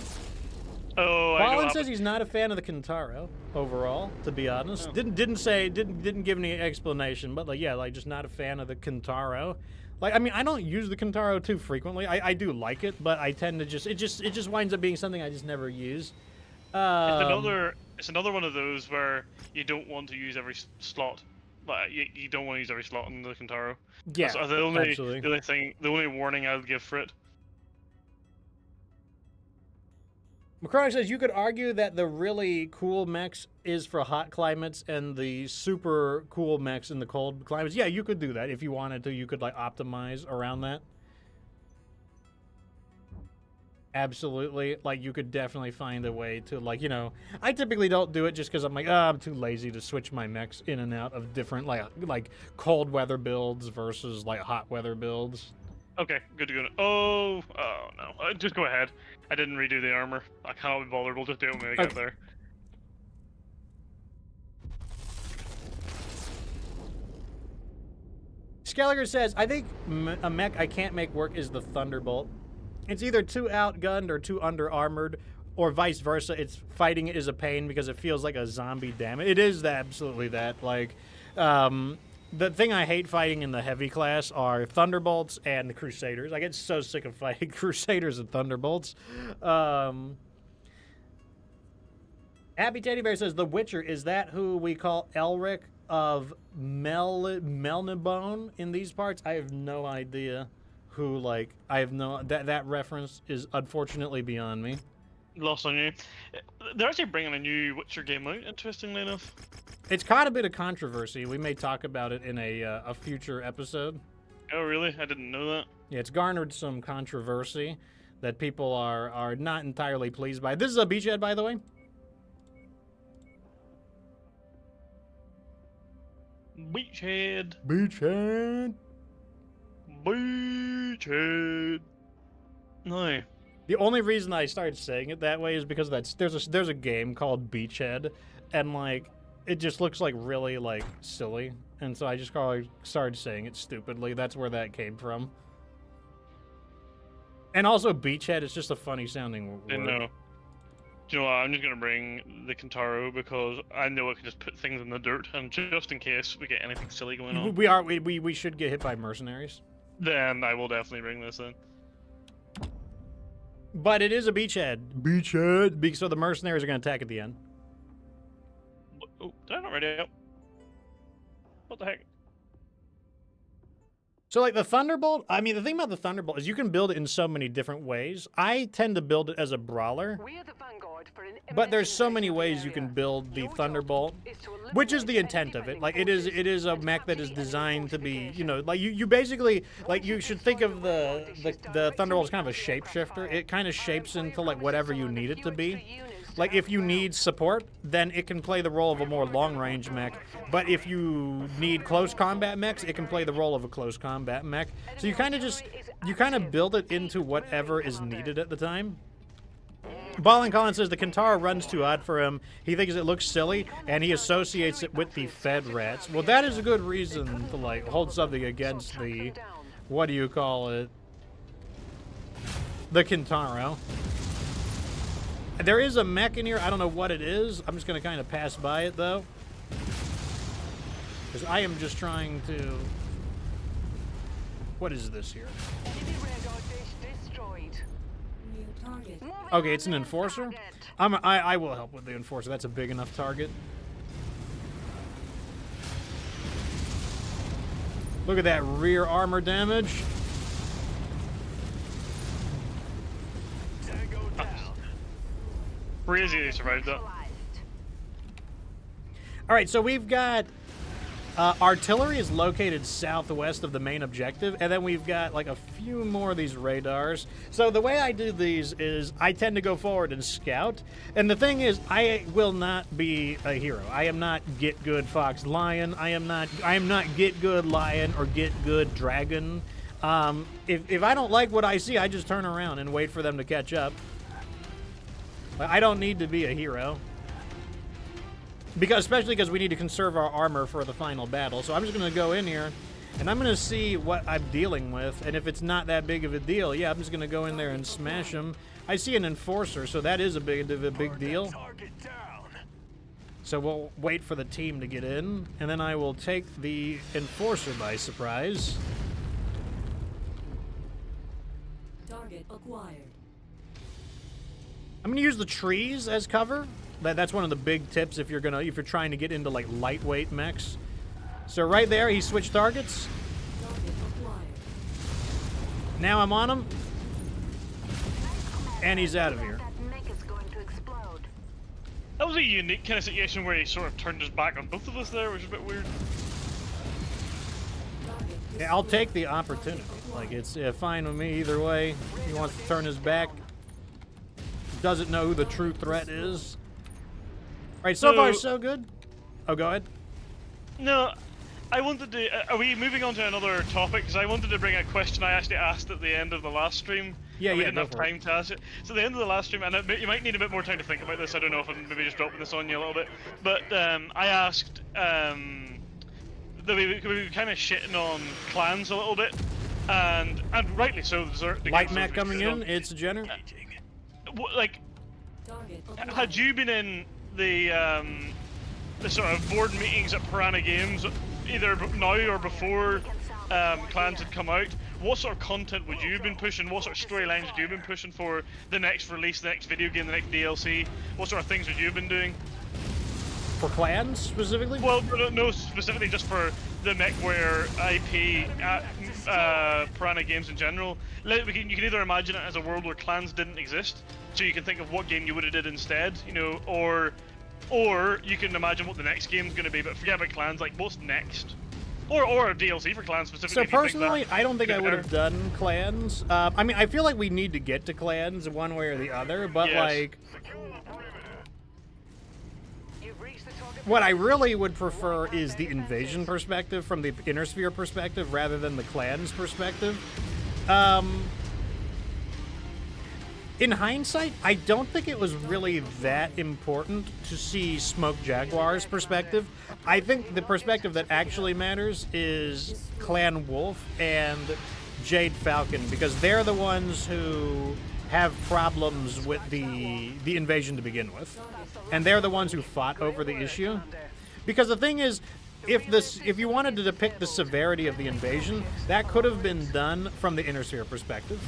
Oh, Ballin says he's not a fan of the Kintaro overall, to be honest. Oh. Didn't give any explanation, but like yeah, like just not a fan of the Kintaro. Like I mean, I don't use the Kintaro too frequently. I do like it, but I tend to just it just winds up being something I just never use. It's another one of those where you don't want to use every slot. Like you don't want to use every slot in the Kintaro. Yeah, That's absolutely. The only warning I would give for it. McCronic says you could argue that the really cool mechs is for hot climates and the super cool mechs in the cold climates. Yeah, you could do that if you wanted to. You could like optimize around that. Absolutely. Like you could definitely find a way to like, you know, I typically don't do it just because I'm like, I'm too lazy to switch my mechs in and out of different like cold weather builds versus like hot weather builds. Okay, good to go. Oh no. Just go ahead. I didn't redo the armor. I can't be bothered. We'll just do it when we get there. Skelliger says, I think a mech I can't make work is the Thunderbolt. It's either too outgunned or too under-armored, or vice versa. It's fighting it is a pain because it feels like a zombie damage. It is absolutely that. Like, the thing I hate fighting in the heavy class are Thunderbolts and the Crusaders. I get so sick of fighting Crusaders and Thunderbolts. Happy Teddy Bear says, The Witcher, is that who we call Elric of Melnibone in these parts? I have no idea who, like, I have no... That reference is unfortunately beyond me. Lost on you. They're actually bringing a new Witcher game out, interestingly enough. It's caught a bit of controversy. We may talk about it in a future episode. Oh, really? I didn't know that. Yeah, it's garnered some controversy that people are not entirely pleased by. This is a beachhead, by the way. Beachhead. Beachhead. Beachhead. No. The only reason I started saying it that way is because there's a game called Beachhead, and like it just looks like really like silly, and so I just started saying it stupidly. That's where that came from. And also Beachhead is just a funny sounding word. I know. Do you know what? I'm just gonna bring the Kintaro because I know I can just put things in the dirt, and just in case we get anything silly going on. We should get hit by mercenaries. Then I will definitely bring this in. But it is a beachhead. Beachhead. So the mercenaries are going to attack at the end. Oh, did I not ready out? What the heck? So like the Thunderbolt, I mean, the thing about the Thunderbolt is you can build it in so many different ways. I tend to build it as a brawler. But there's so many ways you can build the Thunderbolt, which is the intent of it. Like it is a mech that is designed to be, you know, like you basically, like you should think of the Thunderbolt as kind of a shapeshifter. It kind of shapes into like whatever you need it to be. Like if you need support, then it can play the role of a more long-range mech. But if you need close combat mechs, it can play the role of a close combat mech. So you kind of build it into whatever is needed at the time. Ballin Collins says the Kintaro runs too odd for him. He thinks it looks silly, and he associates it with the Fed rats. Well, that is a good reason to like hold something against the, what do you call it? The Kintaro. There is a mech in here. I don't know what it is. I'm just going to kind of pass by it, though. Because I am just trying to... What is this here? Okay, it's an Enforcer. I will help with the Enforcer. That's a big enough target. Look at that rear armor damage. Crazy they survived that. Alright, so we've got artillery is located southwest of the main objective, and then we've got like a few more of these radars. So the way I do these is I tend to go forward and scout, and the thing is I will not be a hero. I am not get good Fox Lion. I am not get good Lion or get good Dragon. If I don't like what I see, I just turn around and wait for them to catch up. Like, I don't need to be a hero. Especially because we need to conserve our armor for the final battle. So I'm just going to go in here, and I'm going to see what I'm dealing with. And if it's not that big of a deal, yeah, I'm just going to go in there and smash him. I see an enforcer, so that is a big deal. So we'll wait for the team to get in, and then I will take the enforcer by surprise. Target acquired. I'm gonna use the trees as cover. That's one of the big tips if you're trying to get into like lightweight mechs. So right there, he switched targets. Target acquired. Now I'm on him, and he's out of here. That mech is going to explode. That was a unique kind of situation where he sort of turned his back on both of us there, which is a bit weird. Target Yeah, I'll take the opportunity. Like, it's fine with me either way. He wants to turn his back. Doesn't know who the true threat is. All right, so far so good. Oh, go ahead. No, I wanted to. Are we moving on to another topic? Because I wanted to bring a question I actually asked at the end of the last stream. Yeah, we yeah, didn't go have for it. time to ask it. So the end of the last stream, and you might need a bit more time to think about this. I don't know if I'm maybe just dropping this on you a little bit. But I asked that we were kind of shitting on clans a little bit, and rightly so. The Light game's Mac coming on. in. It's Jenner. Like, Target acquired. had you been in the sort of board meetings at Piranha Games, either now or before clans had come out, what sort of content would you have been pushing? What sort of storylines would you have been pushing for the next release, the next video game, the next DLC? What sort of things would you have been doing? For clans, specifically? Well, no, specifically just for the MechWarrior IP at Piranha Games in general. You can either imagine it as a world where clans didn't exist, so you can think of what game you would have did instead, you know, or you can imagine what the next game's going to be, but forget about clans, like what's next? Or a DLC for clans specifically. So if you think personally, that I don't think I could would be have done clans. I mean, I feel like we need to get to clans one way or the other, but Yes. like, You've reached the target. what I really would prefer is the invasion perspective from the inner sphere perspective rather than the clans perspective. In hindsight, I don't think it was really that important to see Smoke Jaguar's perspective. I think the perspective that actually matters is Clan Wolf and Jade Falcon, because they're the ones who have problems with the invasion to begin with. And they're the ones who fought over the issue. Because the thing is, if you wanted to depict the severity of the invasion, that could have been done from the inner sphere perspective.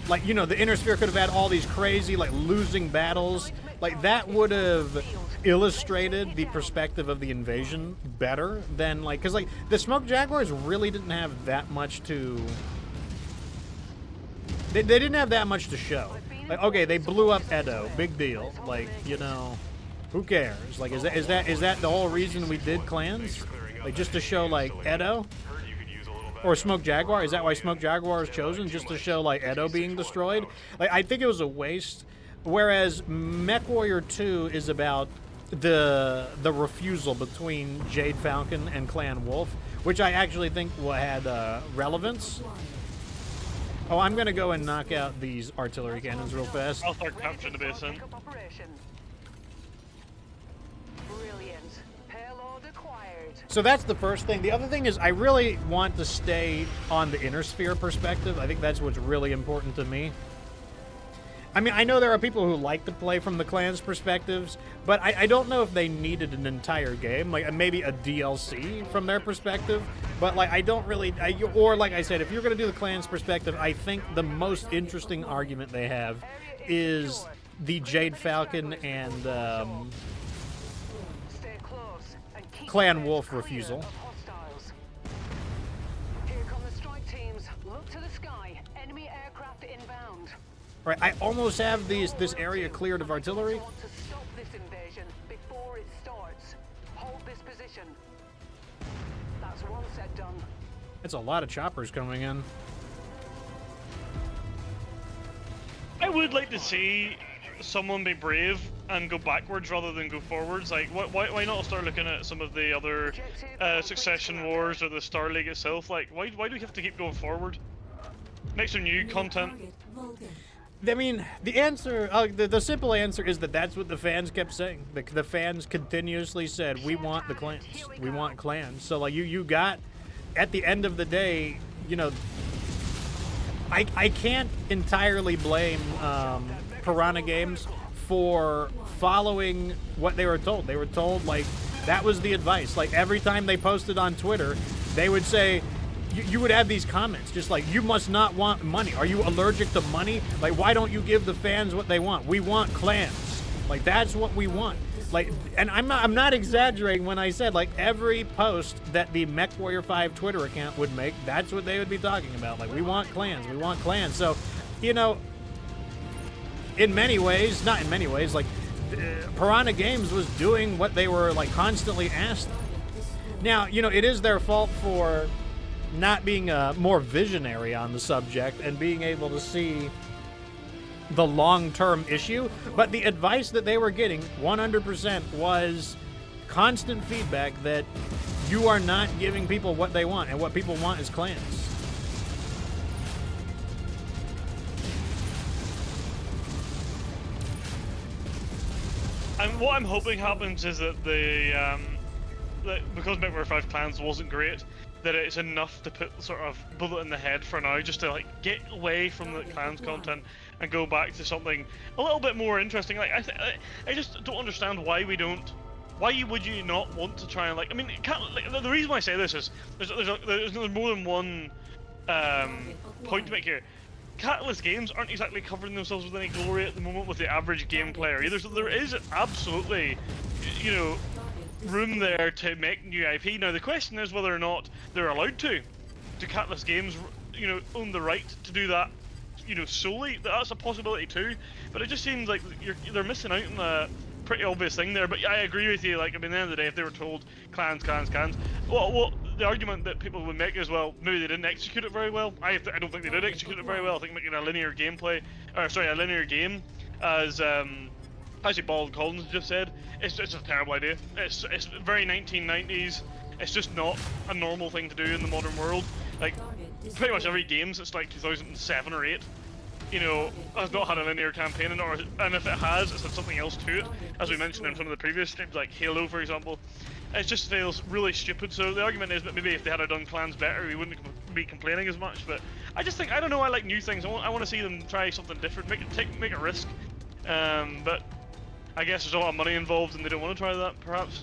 Like, you know, the inner sphere could have had all these crazy, like, losing battles. Like, that would have illustrated the perspective of the invasion better than, like, because, like, the Smoke Jaguars really didn't have that much to... They didn't have that much to show. Like, okay, they blew up Edo, big deal. Like, you know, who cares? Like, is that the whole reason we did clans? Like, just to show, like, Edo? Or Smoke Jaguar? Is that why Smoke Jaguar is chosen? Just to show, like, Edo being destroyed? Like, I think it was a waste. Whereas MechWarrior 2 is about the refusal between Jade Falcon and Clan Wolf, which I actually think had relevance. Oh, I'm going to go and knock out these artillery cannons real fast. I'll start capturing the base then. Operation. Brilliant. Payload acquired. So that's the first thing. The other thing is I really want to stay on the inner sphere perspective. I think that's what's really important to me. I mean, I know there are people who like to play from the clans' perspectives, but I don't know if they needed an entire game, like maybe a DLC from their perspective. But like, I don't really, or like I said, if you're going to do the clans' perspective, I think the most interesting argument they have is the Jade Falcon and Stay close and keep Clan your Wolf clear refusal. of hostiles. Here come the strike teams. Look to the sky. Enemy aircraft inbound. Right, I almost have this area cleared of artillery. Want to stop this invasion before it starts. Hold this position. That's one set done. It's a lot of choppers coming in. I would like to see someone be brave and go backwards rather than go forwards. Like, why not start looking at some of the other Succession Wars or the Star League itself? Like, why do we have to keep going forward? Make some new content. Target Vulcan. I mean, the answer, the simple answer is that that's what the fans kept saying. The fans continuously said, we want the clans. We want clans. So, like, you got, at the end of the day, you know, I can't entirely blame Piranha Games for following what they were told. They were told, like, that was the advice. Like, every time they posted on Twitter, they would say, you would have these comments just like, you must not want money. Are you allergic to money? Like, why don't you give the fans what they want? We want clans. Like, that's what we want. Like, and I'm not exaggerating when I said, like, every post that the MechWarrior 5 Twitter account would make, that's what they would be talking about. Like, we want clans. We want clans. So, you know, in many ways, not in many ways, like, Piranha Games was doing what they were, like, constantly asked. Now, you know, it is their fault for not being more visionary on the subject and being able to see the long-term issue, but the advice that they were getting 100% was constant feedback that you are not giving people what they want, and what people want is clans. And what I'm hoping happens is that because MechWarrior 5 Clans wasn't great, that it's enough to put sort of bullet in the head for now, just to like get away from the clans content and go back to something a little bit more interesting. Like I just don't understand why we don't. Why would you not want to try and like? I mean, the reason why I say this is there's more than one point to make here. Catalyst Games aren't exactly covering themselves with any glory at the moment with the average game player either. So there is absolutely, you know, room there to make new IP. Now the question is whether or not they're allowed to. Do Catalyst Games, you know, own the right to do that, you know, solely? That's a possibility too. But it just seems like they're missing out on a pretty obvious thing there. But I agree with you. Like, I mean, at the end of the day, if they were told clans, well, the argument that people would make is, well, maybe they didn't execute it very well. I don't think they did execute it very well. I think making a linear gameplay, or sorry, a linear game, as actually Bald Collins just said, it's a terrible idea. It's very 1990s. It's just not a normal thing to do in the modern world. Like, pretty much every game since like 2007 or 8, you know, has not had a linear campaign in it, and if it has, it's had something else to it, as we mentioned in some of the previous streams, like Halo, for example. It just feels really stupid. So the argument is that maybe if they had done clans better, we wouldn't be complaining as much. But I just think, I don't know, I like new things. I want to see them try something different, make a risk. But I guess there's a lot of money involved, and they don't want to try that, perhaps.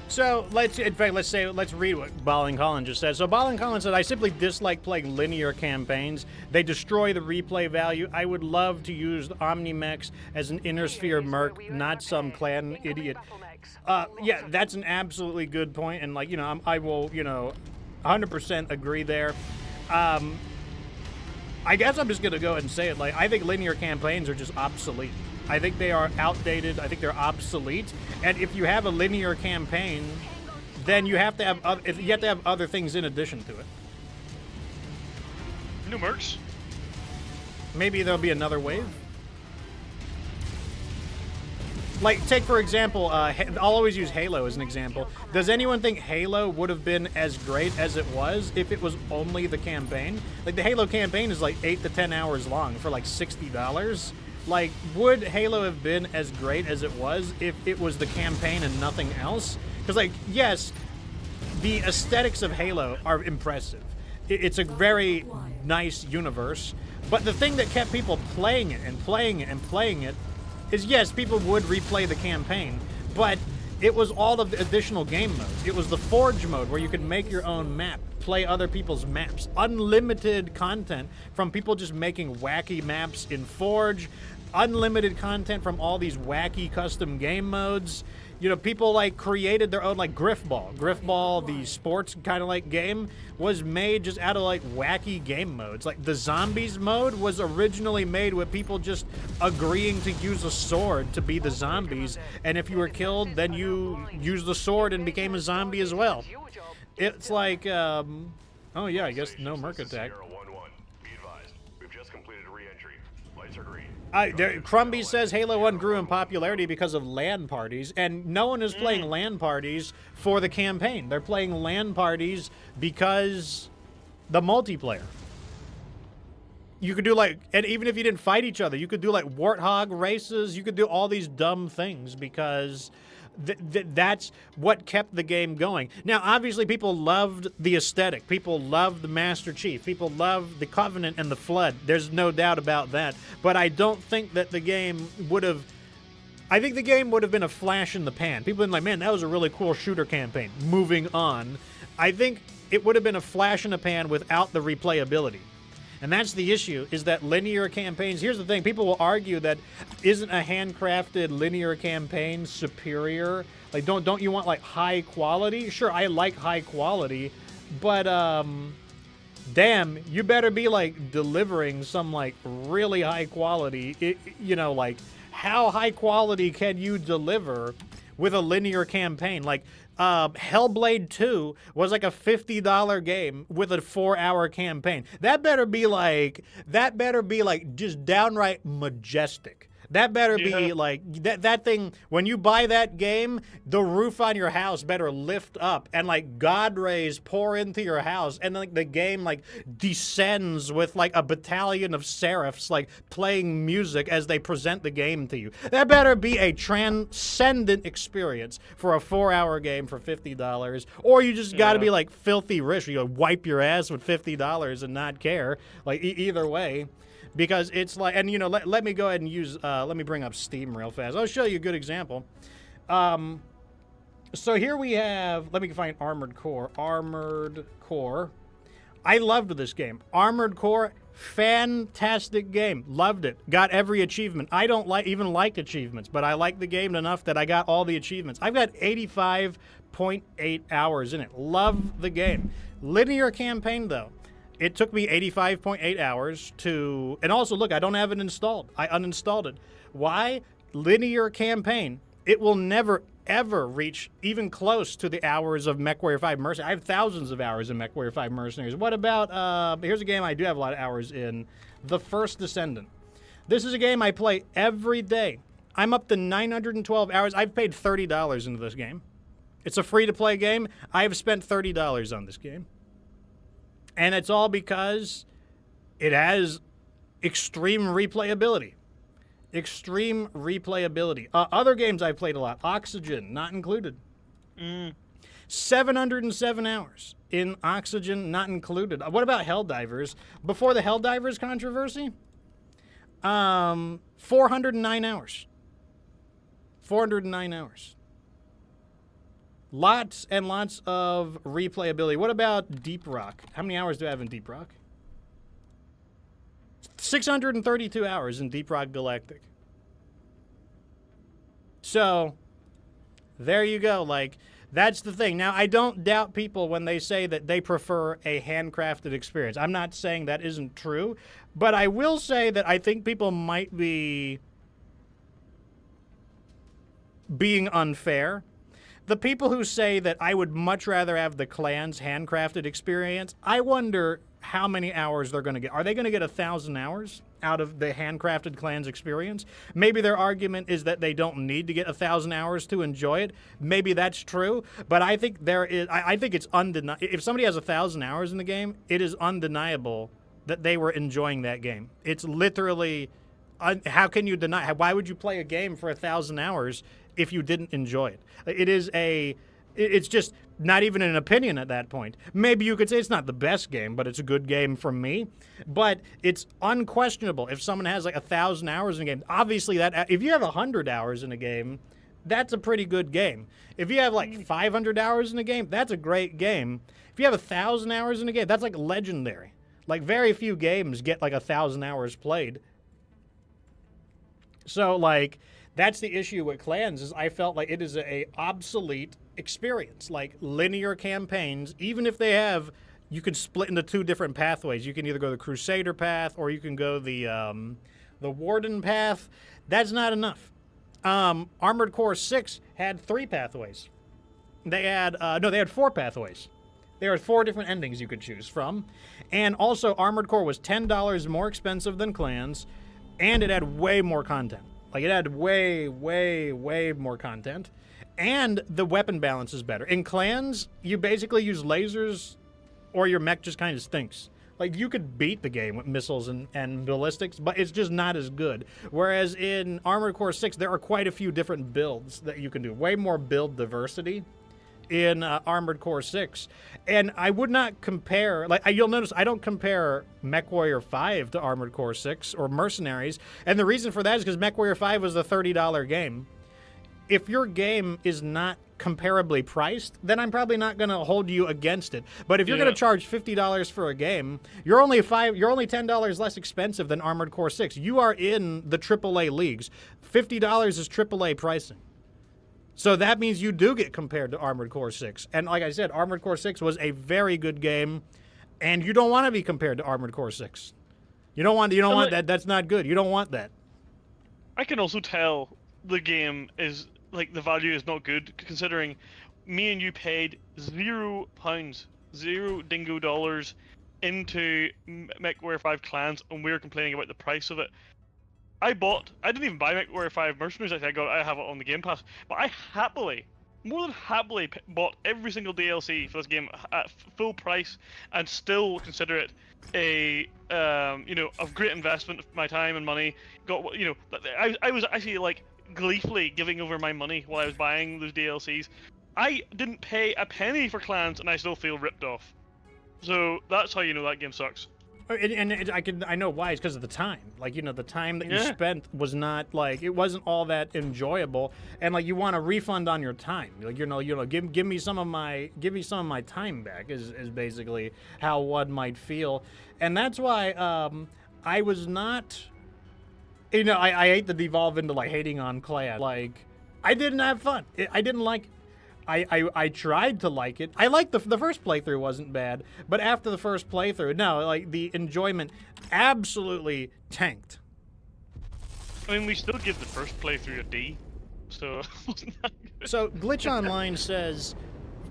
So let's read what Ballin Collins just said. So Ballin Collins said, I simply dislike playing linear campaigns. They destroy the replay value. I would love to use Omni-Mechs as an inner sphere merc, not some clan idiot. Yeah, that's an absolutely good point, and like, you know, I will, you know, 100% agree there. I guess I'm just gonna go ahead and say it. Like, I think linear campaigns are just obsolete. I think they are outdated. I think they're obsolete. And if you have a linear campaign, then you have to have other things in addition to it. New mercs. Maybe there'll be another wave. Like, take for example, I'll always use Halo as an example. Does anyone think Halo would have been as great as it was if it was only the campaign? Like, the Halo campaign is like 8 to 10 hours long for like $60. Like, would Halo have been as great as it was if it was the campaign and nothing else? Because, like, yes, the aesthetics of Halo are impressive. It's a very nice universe. But the thing that kept people playing it and playing it and playing it is, yes, people would replay the campaign, but it was all of the additional game modes. It was the Forge mode where you could make your own map, play other people's maps, unlimited content from people just making wacky maps in Forge, unlimited content from all these wacky custom game modes. You know, people like created their own, like Griffball. Griffball, the sports kind of like game, was made just out of like wacky game modes. Like the zombies mode was originally made with people just agreeing to use a sword to be the zombies, and if you were killed, then you used the sword and became a zombie as well. It's like, oh yeah, I guess no merc attack. Crumby says Halo 1 grew in popularity because of LAN parties, and no one is playing LAN parties for the campaign. They're playing LAN parties because the multiplayer. You could do like, and even if you didn't fight each other, you could do like warthog races. You could do all these dumb things because that's what kept the game going. Now, obviously, people loved the aesthetic. People loved the Master Chief. People loved the Covenant and the Flood. There's no doubt about that. But I don't think that the game would have... I think the game would have been a flash in the pan. People have been like, man, that was a really cool shooter campaign. Moving on. I think it would have been a flash in the pan without the replayability. And that's the issue, is that linear campaigns... Here's the thing. People will argue that isn't a handcrafted linear campaign superior? Like, don't you want, like, high quality? Sure, I like high quality, but, damn, you better be, like, delivering some, like, really high quality. You know, like, how high quality can you deliver with a linear campaign? Like, Hellblade 2 was like a $50 game with a 4-hour campaign. That better be like just downright majestic. That better be like that thing. When you buy that game, the roof on your house better lift up and like God rays pour into your house, and like the game like descends with like a battalion of seraphs like playing music as they present the game to you. That better be a transcendent experience for a 4-hour game for $50, or you just got to be like filthy rich. You wipe your ass with $50 and not care. Like either way. Because it's like, and you know, let me go ahead and use, let me bring up Steam real fast. I'll show you a good example. So here we have, let me find Armored Core. Armored Core. I loved this game. Armored Core, fantastic game. Loved it. Got every achievement. I don't even like achievements, but I like the game enough that I got all the achievements. I've got 85.8 hours in it. Love the game. Linear campaign, though. It took me 85.8 hours to... And also, look, I don't have it installed. I uninstalled it. Why? Linear campaign. It will never, ever reach even close to the hours of MechWarrior 5 Mercenaries. I have thousands of hours in MechWarrior 5 Mercenaries. What about... here's a game I do have a lot of hours in. The First Descendant. This is a game I play every day. I'm up to 912 hours. I've paid $30 into this game. It's a free-to-play game. I have spent $30 on this game. And it's all because it has extreme replayability. Extreme replayability. Other games I've played a lot. Oxygen, not included. 707 hours in Oxygen, not included. What about Helldivers? Before the Helldivers controversy, 409 hours. 409 hours. Lots and lots of replayability. What about Deep Rock? How many hours do I have in Deep Rock? 632 hours in Deep Rock Galactic. So, there you go. Like, that's the thing. Now, I don't doubt people when they say that they prefer a handcrafted experience. I'm not saying that isn't true, but I will say that I think people might be being unfair. The people who say that I would much rather have the Clan's handcrafted experience, I wonder how many hours they're going to get. Are they going to get 1,000 hours out of the handcrafted Clan's experience? Maybe their argument is that they don't need to get 1,000 hours to enjoy it. Maybe that's true, but I think I think it's undeniable. If somebody has 1,000 hours in the game, it is undeniable that they were enjoying that game. It's literally, how can you deny? Why would you play a game for 1,000 hours if you didn't enjoy it? It's just not even an opinion at that point. Maybe you could say it's not the best game, but it's a good game from me. But it's unquestionable. If someone has like 1,000 hours in a game, obviously that, if you have 100 hours in a game, that's a pretty good game. If you have like 500 hours in a game, that's a great game. If you have 1,000 hours in a game, that's like legendary. Like very few games get like 1,000 hours played. So like, that's the issue with Clans, is I felt like it is a obsolete experience. Like linear campaigns, even if they have, you can split into 2 different pathways. You can either go the Crusader path or you can go the Warden path. That's not enough. Armored Core 6 had 3 pathways. They had, they had 4 pathways. There are 4 different endings you could choose from. And also Armored Core was $10 more expensive than Clans, and it had way more content. Like, it had way, way, way more content. And the weapon balance is better. In Clans, you basically use lasers or your mech just kind of stinks. Like, you could beat the game with missiles and ballistics, but it's just not as good. Whereas in Armored Core 6, there are quite a few different builds that you can do. Way more build diversity in Armored Core 6. And I would not compare, like, you'll notice I don't compare MechWarrior 5 to Armored Core 6 or Mercenaries. And the reason for that is because MechWarrior 5 was a $30 game. If your game is not comparably priced, then I'm probably not going to hold you against it. But if you're going to charge $50 for a game, you're only $10 less expensive than Armored Core 6. You are in the AAA leagues. $50 is AAA pricing. So that means you do get compared to Armored Core 6. And like I said, Armored Core 6 was a very good game, and you don't want to be compared to Armored Core 6. You don't want that. That's not good. You don't want that. I can also tell the game is like the value is not good, considering me and you paid £0, 0 dingo dollars into MechWarrior 5 Clans, and we were complaining about the price of it. I didn't even buy MechWarrior 5 Mercenaries. I have it on the Game Pass, but I more than happily bought every single DLC for this game at full price, and still consider it a of great investment of my time and money. I was actually like gleefully giving over my money while I was buying those DLCs. I didn't pay a penny for Clans, and I still feel ripped off. So that's how you know that game sucks. And I know why. It's because of the time. Like, the time that you spent was not, like, it wasn't all that enjoyable, and like, you want a refund on your time. Like, give me some of my time back is basically how one might feel, and that's why I was not. I hate to devolve into like hating on Clan. Like, I didn't have fun. I didn't like it. I tried to like it. I liked the first playthrough wasn't bad, but after the first playthrough, no, like, the enjoyment absolutely tanked. I mean, we still give the first playthrough a D, so it wasn't that good. So Glitch Online says,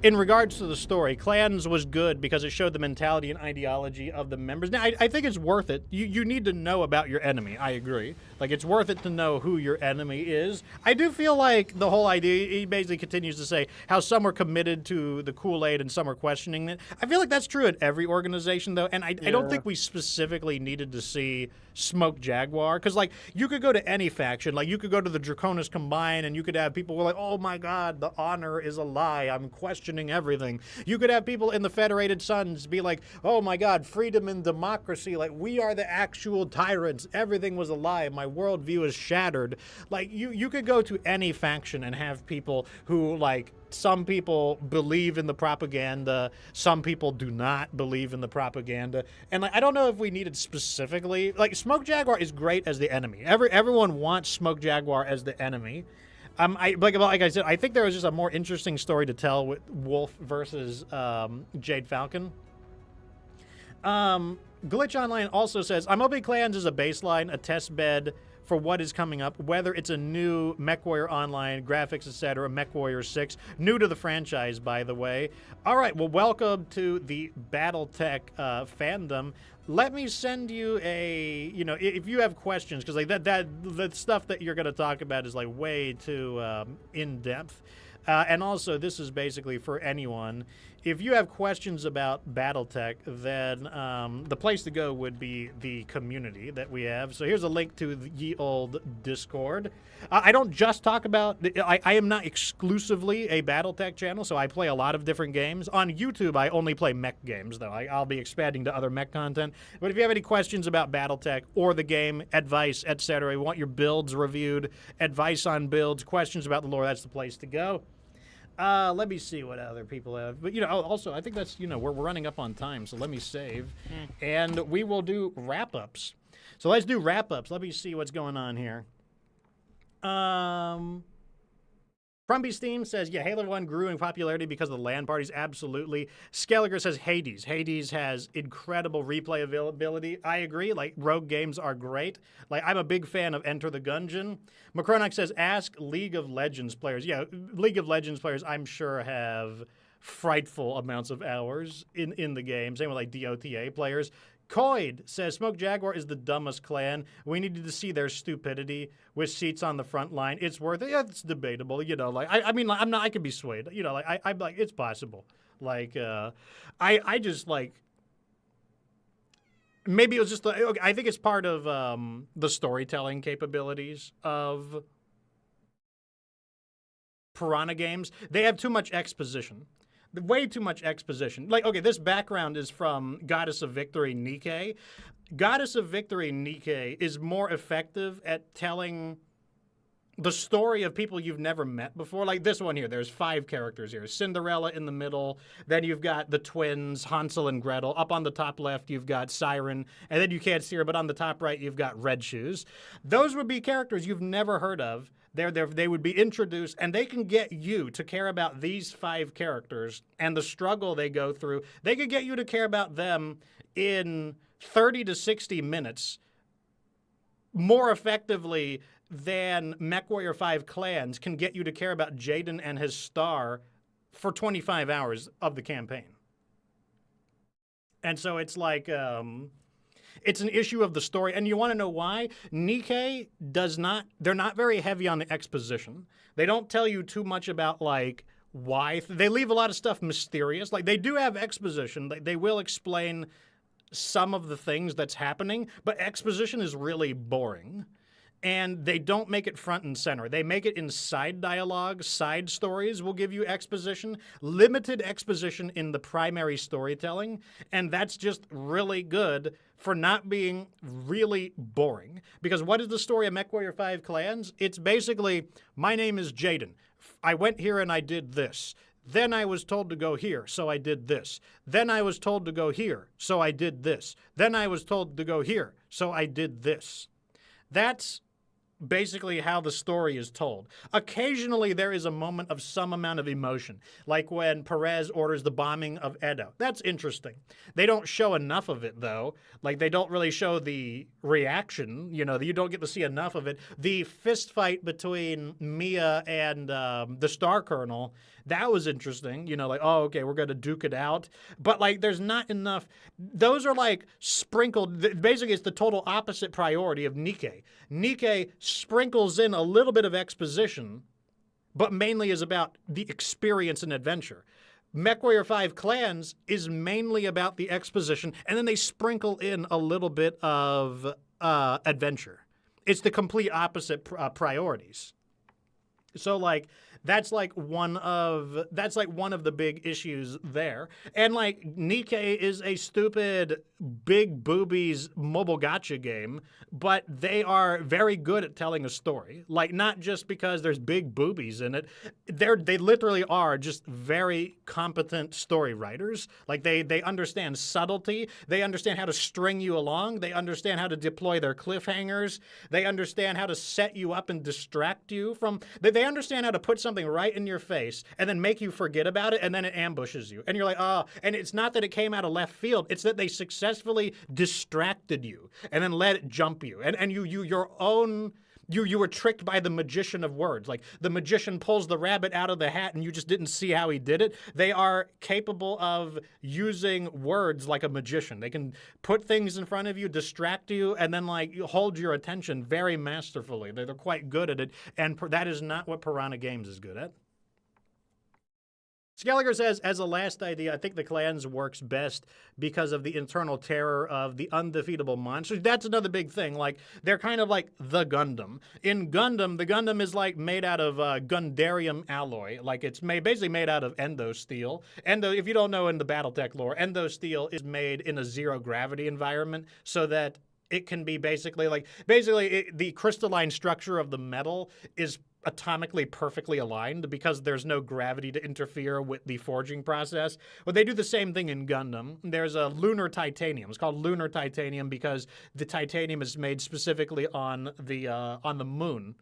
in regards to the story, Clans was good because it showed the mentality and ideology of the members. Now, I think it's worth it. You need to know about your enemy. I agree. Like, it's worth it to know who your enemy is. I do feel like the whole idea, he basically continues to say how some were committed to the Kool-Aid and some are questioning it. I feel like that's true in every organization, though, and I don't think we specifically needed to see Smoke Jaguar, because, like, you could go to any faction. Like, you could go to the Draconis Combine, and you could have people who are like, oh my god, the honor is a lie, I'm questioning everything. You could have people in the Federated Sons be like, oh my god, freedom and democracy, like, we are the actual tyrants, everything was a lie, my worldview is shattered. Like, you could go to any faction and have people who, like, some people believe in the propaganda, some people do not believe in the propaganda, and like, I don't know if we needed specifically, like, Smoke Jaguar is great as the enemy. Everyone wants Smoke Jaguar as the enemy. Like I said, I think there was just a more interesting story to tell with Wolf versus Jade Falcon. Glitch Online also says, I'm hoping Clans is a baseline, a test bed for what is coming up, whether it's a new MechWarrior Online, graphics, etc., MechWarrior 6, new to the franchise, by the way. All right, well, welcome to the BattleTech fandom. Let me send you a, if you have questions, because like the stuff that you're going to talk about is like way too in-depth. And also, this is basically for anyone. If you have questions about BattleTech, then the place to go would be the community that we have. So here's a link to the ye old Discord. I don't just talk about... I am not exclusively a BattleTech channel, so I play a lot of different games. On YouTube, I only play mech games, though. I'll be expanding to other mech content. But if you have any questions about BattleTech or the game, advice, etc., you want your builds reviewed, advice on builds, questions about the lore, that's the place to go. Let me see what other people have. But, also, I think that's, we're running up on time, so let me save. And we will do wrap-ups. So let's do wrap-ups. Let me see what's going on here. Crumby Steam says, yeah, Halo 1 grew in popularity because of the LAN parties. Absolutely. Skelliger says Hades. Hades has incredible replay availability. I agree. Like, rogue games are great. Like, I'm a big fan of Enter the Gungeon. Macronox says, ask League of Legends players. Yeah, League of Legends players, I'm sure, have frightful amounts of hours in the game. Same with, like, DOTA players. Coid says, Smoke Jaguar is the dumbest clan. We needed to see their stupidity with seats on the front line. It's worth it. Yeah, it's debatable. Like, I mean, like, I could be swayed. Like, I'm like, it's possible. Like, I just, like, maybe it was just okay, I think it's part of the storytelling capabilities of Piranha games. They have too much exposition. Way too much exposition. Like, okay, this background is from Goddess of Victory Nike. Goddess of Victory Nike is more effective at telling the story of people you've never met before. Like this one here, there's 5 characters here. Cinderella in the middle, then you've got the twins, Hansel and Gretel. Up on the top left, you've got Siren, and then you can't see her, but on the top right, you've got Red Shoes. Those would be characters you've never heard of. They would be introduced, and they can get you to care about these 5 characters and the struggle they go through. They could get you to care about them in 30 to 60 minutes more effectively than MechWarrior 5 Clans can get you to care about Jaden and his star for 25 hours of the campaign. And so it's like... it's an issue of the story, and you want to know why? Nike does not, they're not very heavy on the exposition. They don't tell you too much about, like, why. They leave a lot of stuff mysterious. Like, they do have exposition. They will explain some of the things that's happening, but exposition is really boring. And they don't make it front and center. They make it in side dialogue, side stories will give you exposition, limited exposition in the primary storytelling, and that's just really good for not being really boring. Because what is the story of MechWarrior 5 Clans? It's basically, my name is Jaden. I went here and I did this. Then I was told to go here, so I did this. Then I was told to go here, so I did this. Then I was told to go here, so I did this. That's basically how the story is told. Occasionally, there is a moment of some amount of emotion, like when Perez orders the bombing of Edo. That's interesting. They don't show enough of it, though. Like, they don't really show the reaction. You know, you don't get to see enough of it. The fist fight between Mia and the Star Colonel, that was interesting. You know, like, oh, okay, we're going to duke it out. But, like, there's not enough. Those are, like, sprinkled. Basically, it's the total opposite priority of Nike. Nike sprinkles in a little bit of exposition, but mainly is about the experience and adventure. MechWarrior 5 Clans is mainly about the exposition, and then they sprinkle in a little bit of adventure. It's the complete opposite priorities. So, like, that's like one of the big issues there. And like Nike is a stupid big boobies mobile gacha game, but they are very good at telling a story. Like, not just because there's big boobies in it. They literally are just very competent story writers. Like, they understand subtlety. They understand how to string you along. They understand how to deploy their cliffhangers. They understand how to set you up and distract you from... They understand how to put something right in your face and then make you forget about it, and then it ambushes you. And you're like, oh, and it's not that it came out of left field. It's that they successfully distracted you and then let it jump you. And you were tricked by the magician of words. Like, the magician pulls the rabbit out of the hat and you just didn't see how he did it. They are capable of using words like a magician. They can put things in front of you, distract you, and then, like, hold your attention very masterfully. They're quite good at it, and that is not what Piranha Games is good at. Skelliger says, as a last idea, I think the Clans works best because of the internal terror of the undefeatable monsters. That's another big thing. Like, they're kind of like the Gundam. In Gundam, the Gundam is like made out of Gundarium alloy. Like, it's basically made out of endo steel. Endo, if you don't know in the Battletech lore, endo steel is made in a zero gravity environment so that it can be basically the crystalline structure of the metal is atomically perfectly aligned because there's no gravity to interfere with the forging process. But they do the same thing in Gundam. There's a lunar titanium. It's called lunar titanium because the titanium is made specifically on the moon.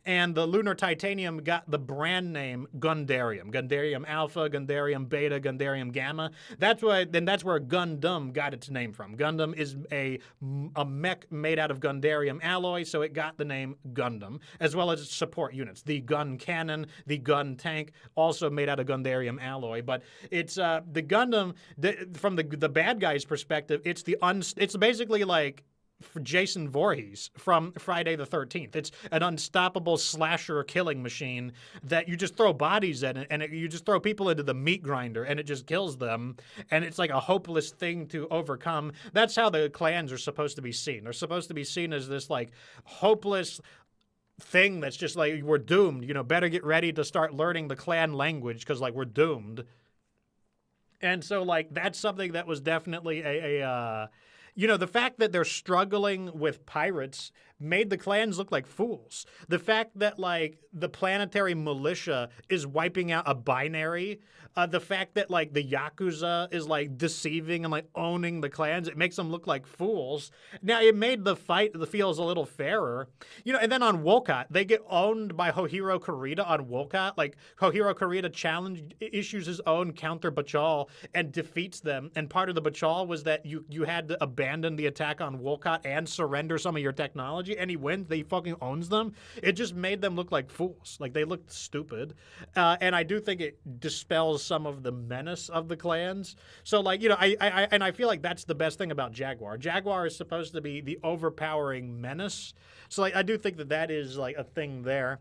And the lunar titanium got the brand name Gundarium. Gundarium Alpha, Gundarium Beta, Gundarium Gamma. That's where Gundam got its name from. Gundam is a mech made out of Gundarium alloy, so it got the name Gundam, as well as its support units. The gun cannon, the gun tank, also made out of Gundarium alloy. But it's the Gundam, from the bad guy's perspective, it's basically like Jason Voorhees from Friday the 13th. It's an unstoppable slasher killing machine that you just throw bodies in, and you just throw people into the meat grinder, and it just kills them. And it's like a hopeless thing to overcome. That's how the clans are supposed to be seen. They're supposed to be seen as this like hopeless thing that's just like, we're doomed. You know, better get ready to start learning the clan language because like we're doomed. And so like that's something that was definitely you know, the fact that they're struggling with pirates made the clans look like fools. The fact that, like, the planetary militia is wiping out a binary, the fact that, like, the Yakuza is, like, deceiving and, like, owning the clans, it makes them look like fools. Now, it made the fight feels a little fairer. You know, and then on Wolcott, they get owned by Hohiro Kurita on Wolcott. Like, Hohiro Kurita issues his own counter Bachal and defeats them. And part of the Bachal was that you had to abandon the attack on Wolcott and surrender some of your technology, and he wins. He fucking owns them. It just made them look like fools. Like, they looked stupid. And I do think it dispels some of the menace of the clans. So, like, you know, I feel like that's the best thing about Jaguar. Jaguar is supposed to be the overpowering menace. So, like, I do think that is, like, a thing there.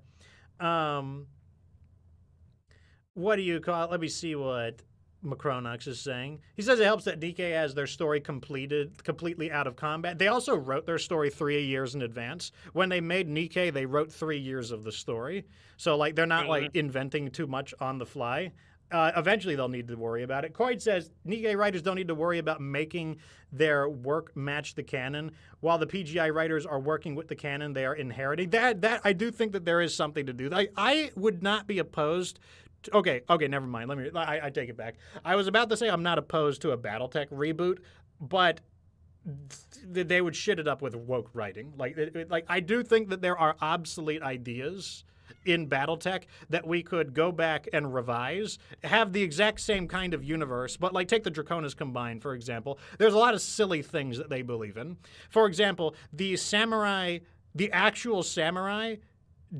What do you call it? Let me see what Macronox is saying. He says it helps that DK has their story completely out of combat. They also wrote their story 3 years in advance. When they made Nikkei, they wrote 3 years of the story. So, like, they're not, like, inventing too much on the fly. Eventually, they'll need to worry about it. Coyd says, Nikkei writers don't need to worry about making their work match the canon. While the PGI writers are working with the canon, they are inheriting. That I do think that there is something to do. I would not be opposed. Okay, never mind. I take it back. I was about to say I'm not opposed to a BattleTech reboot, but they would shit it up with woke writing. Like I do think that there are obsolete ideas in BattleTech that we could go back and revise, have the exact same kind of universe, but like take the Draconis Combined, for example. There's a lot of silly things that they believe in. For example, the actual samurai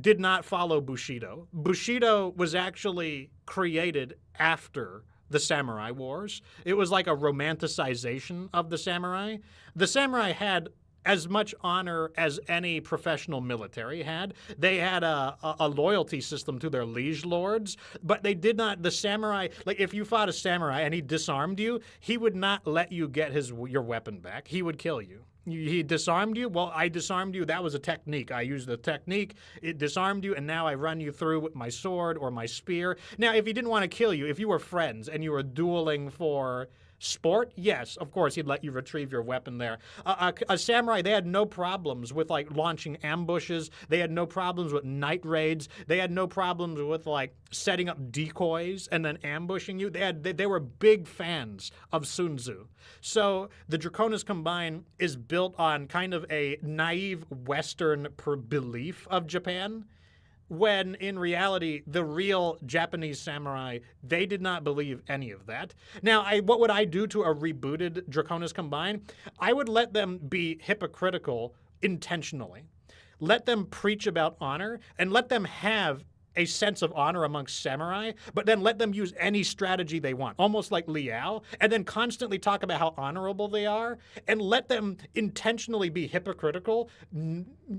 did not follow Bushido. Bushido was actually created after the Samurai Wars. It was like a romanticization of the samurai. The samurai had as much honor as any professional military had. They had a loyalty system to their liege lords, but they did not. The samurai, like if you fought a samurai and he disarmed you, he would not let you get your weapon back. He would kill you. He disarmed you? Well, I disarmed you. That was a technique. I used the technique. It disarmed you, and now I run you through with my sword or my spear. Now, if he didn't want to kill you, if you were friends and you were dueling for sport, yes, of course, he'd let you retrieve your weapon there. A samurai, they had no problems with, like, launching ambushes. They had no problems with night raids. They had no problems with, like, setting up decoys and then ambushing you. They were big fans of Sun Tzu. So the Draconis Combined is built on kind of a naive Western belief of Japan, when in reality, the real Japanese samurai, they did not believe any of that. Now, what would I do to a rebooted Draconis Combined? I would let them be hypocritical intentionally. Let them preach about honor, and let them have a sense of honor amongst samurai, but then let them use any strategy they want, almost like Liao, and then constantly talk about how honorable they are, and let them intentionally be hypocritical,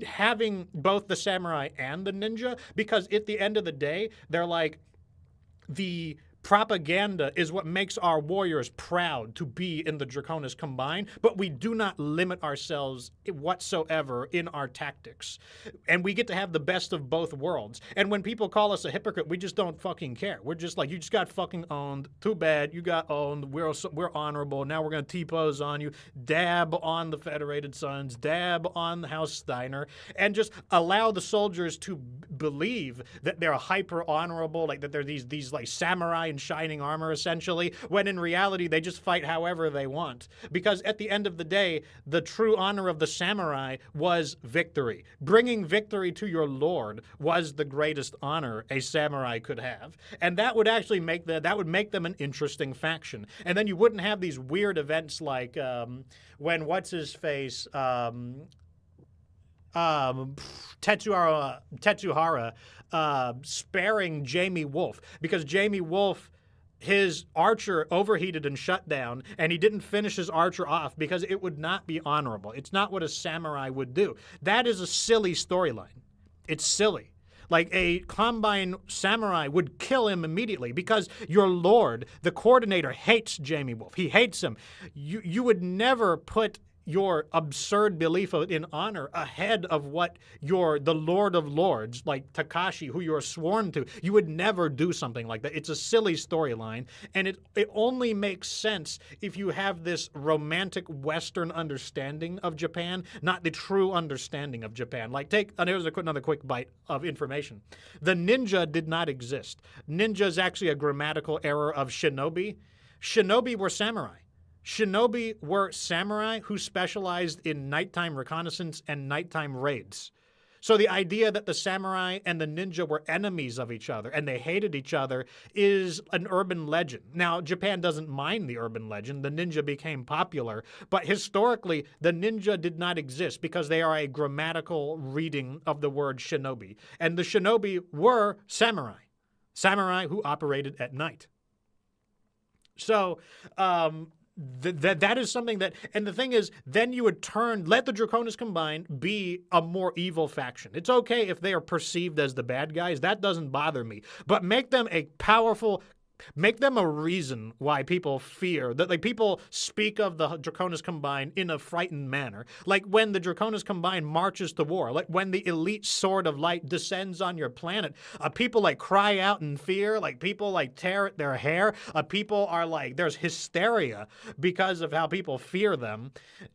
having both the samurai and the ninja, because at the end of the day, they're like, the propaganda is what makes our warriors proud to be in the Draconis Combined, but we do not limit ourselves whatsoever in our tactics. And we get to have the best of both worlds. And when people call us a hypocrite, we just don't fucking care. We're just like, you just got fucking owned. Too bad, you got owned. We're honorable. Now we're going to T-pose on you, dab on the Federated Sons, dab on House Steiner, and just allow the soldiers to believe that they're hyper honorable, like that they're these like samurai in shining armor, essentially, when in reality they just fight however they want. Because at the end of the day, the true honor of the samurai was victory. Bringing victory to your lord was the greatest honor a samurai could have. And that would actually make them an interesting faction. And then you wouldn't have these weird events like when what's-his-face Tetsuhara sparing Jamie Wolf, because Jamie Wolf his archer overheated and shut down, and he didn't finish his archer off because it would not be honorable. It's not what a samurai would do. That is a silly storyline. It's silly. Like, a Combine samurai would kill him immediately because your lord, the coordinator, hates Jamie Wolf. He hates him. You would never put your absurd belief in honor ahead of what the Lord of Lords, like Takashi, who you're sworn to. You would never do something like that. It's a silly storyline, and it only makes sense if you have this romantic Western understanding of Japan, not the true understanding of Japan. Like, here's another quick bite of information. The ninja did not exist. Ninja is actually a grammatical error of shinobi. Shinobi were samurai. Shinobi were samurai who specialized in nighttime reconnaissance and nighttime raids. So the idea that the samurai and the ninja were enemies of each other and they hated each other is an urban legend. Now, Japan doesn't mind the urban legend. The ninja became popular, but historically, the ninja did not exist because they are a grammatical reading of the word shinobi. And the shinobi were samurai who operated at night. So, that is something that, and the thing is, then you would let the Draconis Combine be a more evil faction. It's okay if they are perceived as the bad guys. That doesn't bother me. But make them make them a reason why people fear that, like, people speak of the Draconis Combine in a frightened manner. Like when the Draconis Combine marches to war, like when the elite sword of light descends on your planet, people like cry out in fear, like people like tear at their hair, people are like, there's hysteria because of how people fear them.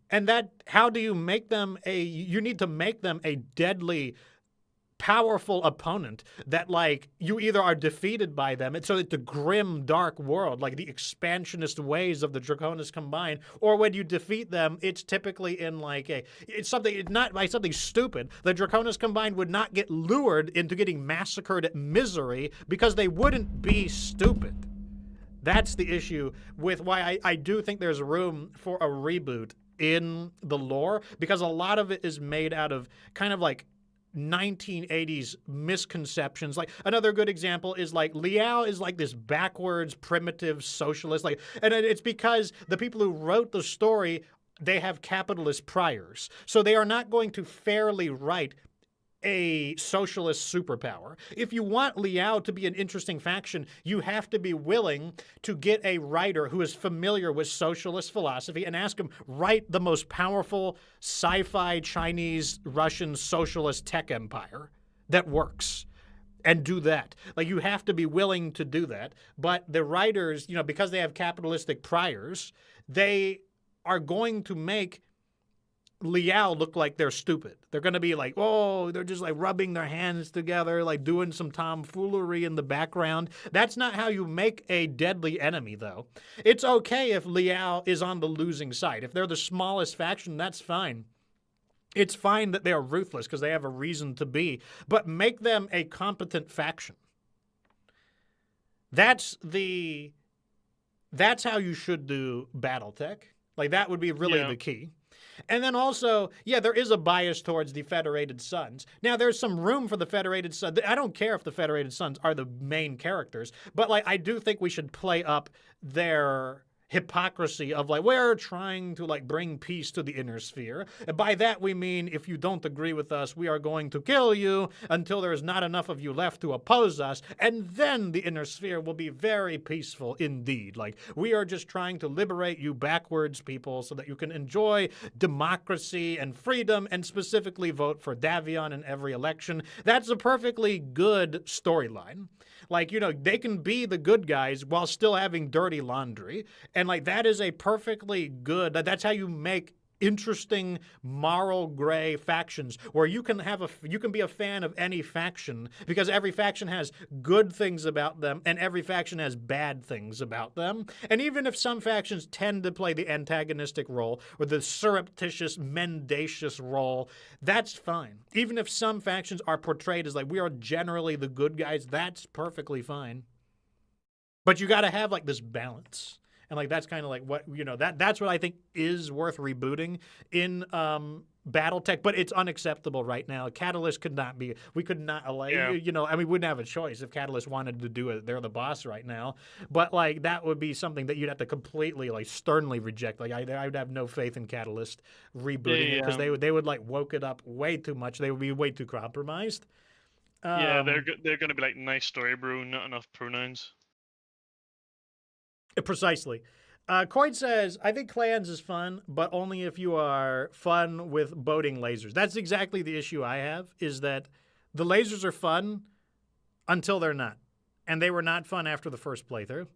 And how do you make them you need to make them a deadly, powerful opponent that, like, you either are defeated by them, and so it's the grim, dark world, like the expansionist ways of the Draconis Combine, or when you defeat them, it's typically in like it's not by something stupid. The Draconis Combine would not get lured into getting massacred at Misery because they wouldn't be stupid. That's the issue with why I do think there's room for a reboot in the lore, because a lot of it is made out of kind of like 1980s misconceptions. Like, another good example is like Liao is like this backwards primitive socialist, like, and it's because the people who wrote the story, they have capitalist priors, so they are not going to fairly write a socialist superpower. If you want Liao to be an interesting faction, you have to be willing to get a writer who is familiar with socialist philosophy and ask him, write the most powerful sci-fi Chinese Russian socialist tech empire that works. And do that. Like, you have to be willing to do that. But the writers, because they have capitalistic priors, they are going to make Liao look like they're stupid. They're going to be like, oh, they're just like rubbing their hands together, like doing some tomfoolery in the background. That's not how you make a deadly enemy, though. It's okay if Liao is on the losing side. If they're the smallest faction, that's fine. It's fine that they are ruthless because they have a reason to be, but make them a competent faction. That's how you should do BattleTech. Like, that would be really the key. And then also, there is a bias towards the Federated Sons. Now, there's some room for the Federated Sons. I don't care if the Federated Sons are the main characters, but, like, I do think we should play up their hypocrisy of, like, we're trying to, like, bring peace to the inner sphere. And by that we mean, if you don't agree with us, we are going to kill you until there is not enough of you left to oppose us, and then the inner sphere will be very peaceful indeed. Like, we are just trying to liberate you backwards people so that you can enjoy democracy and freedom and specifically vote for Davion in every election. That's a perfectly good storyline. Like, they can be the good guys while still having dirty laundry. And, like, that is a perfectly good, that's how you make interesting moral gray factions where you can be a fan of any faction because every faction has good things about them and every faction has bad things about them. And even if some factions tend to play the antagonistic role or the surreptitious, mendacious role, that's fine. Even if some factions are portrayed as like, we are generally the good guys, that's perfectly fine. But you got to have, like, this balance. And, like, that's kind of like what, that's what I think is worth rebooting in BattleTech, but it's unacceptable right now. Catalyst could not be. We could not allow. You know, I mean, we wouldn't have a choice if Catalyst wanted to do it. They're the boss right now, but like that would be something that you'd have to completely like sternly reject. Like I would have no faith in Catalyst rebooting it because they would like woke it up way too much. They would be way too compromised. Yeah, they're going to be like nice story, bro, not enough pronouns. Precisely. Coin says, I think Clans is fun, but only if you are fun with boating lasers. That's exactly the issue I have, is that the lasers are fun until they're not. And they were not fun after the first playthrough.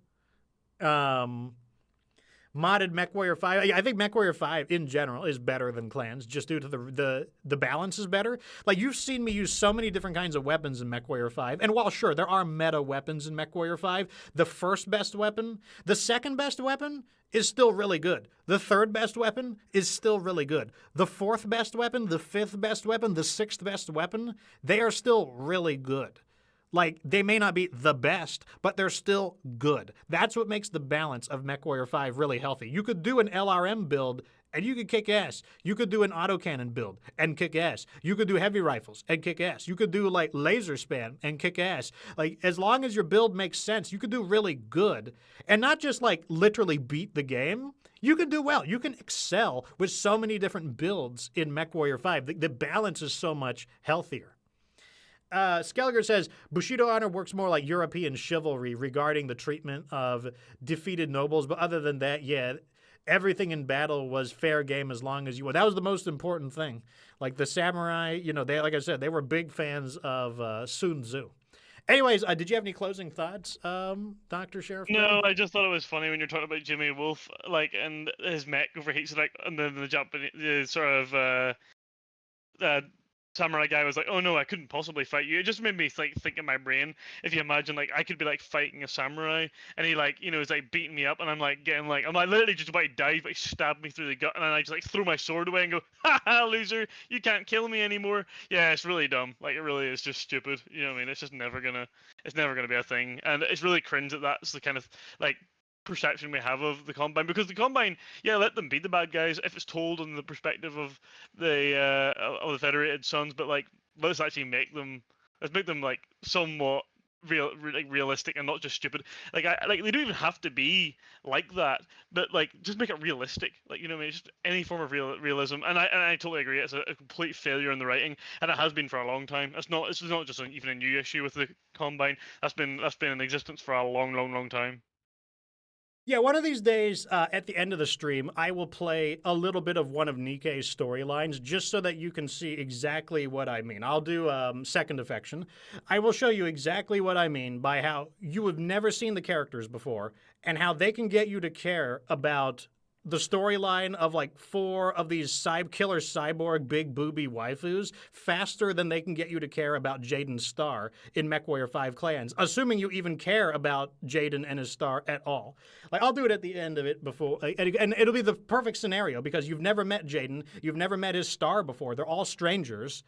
Modded MechWarrior 5. I think MechWarrior 5 in general is better than Clans just due to the balance is better. Like you've seen me use so many different kinds of weapons in MechWarrior 5. And while sure, there are meta weapons in MechWarrior 5, the first best weapon, the second best weapon is still really good. The third best weapon is still really good. The fourth best weapon, the fifth best weapon, the sixth best weapon, they are still really good. Like, they may not be the best, but they're still good. That's what makes the balance of MechWarrior 5 really healthy. You could do an LRM build, and you could kick ass. You could do an autocannon build and kick ass. You could do heavy rifles and kick ass. You could do, like, laser spam and kick ass. Like, as long as your build makes sense, you could do really good. And not just, like, literally beat the game. You can do well. You can excel with so many different builds in MechWarrior 5. The balance is so much healthier. Skelliger says, Bushido honor works more like European chivalry regarding the treatment of defeated nobles. But other tthan that, yeah, everything in battle was fair game as long as you won. That was the most important thing. Like the samurai, you know, they, like I said, they were big fans of Sun Tzu. Anyways, did you have any closing thoughts, Dr. Sheriff? No, I just thought it was funny when you're talking about Jimmy Wolf, like, and his mech overheats, like, and then the Japanese sort of samurai guy was like, "Oh no, I couldn't possibly fight you." It just made me like think in my brain. If you imagine, like, I could be like fighting a samurai, and he like, you know, is like beating me up, and I'm like getting like, I'm like literally just about to die, but he stabbed me through the gut, and then I just like throw my sword away and go, "Ha ha, loser! You can't kill me anymore." Yeah, it's really dumb. Like, it really is just stupid. You know what I mean? It's just never gonna be a thing, and it's really cringe that that's the kind of like perception we have of the Combine, because the Combine, yeah, let them be the bad guys if it's told in the perspective of the Federated Sons, but like let's make them like somewhat realistic and not just stupid. Like they don't even have to be like that, but like just make it realistic. Like, you know what I mean? Just any form of realism. And I totally agree. It's a complete failure in the writing, and it has been for a long time. It's not just even a new issue with the Combine. That's been in existence for a long time. Yeah, one of these days, at the end of the stream, I will play a little bit of one of Nikkei's storylines just so that you can see exactly what I mean. I'll do Second Affection. I will show you exactly what I mean by how you have never seen the characters before and how they can get you to care about the storyline of like 4 of these killer cyborg big booby waifus faster than they can get you to care about Jaden's star in MechWarrior 5 Clans, assuming you even care about Jaden and his star at all. Like, I'll do it at the end of it before, and it'll be the perfect scenario because you've never met Jaden, you've never met his star before, they're all strangers,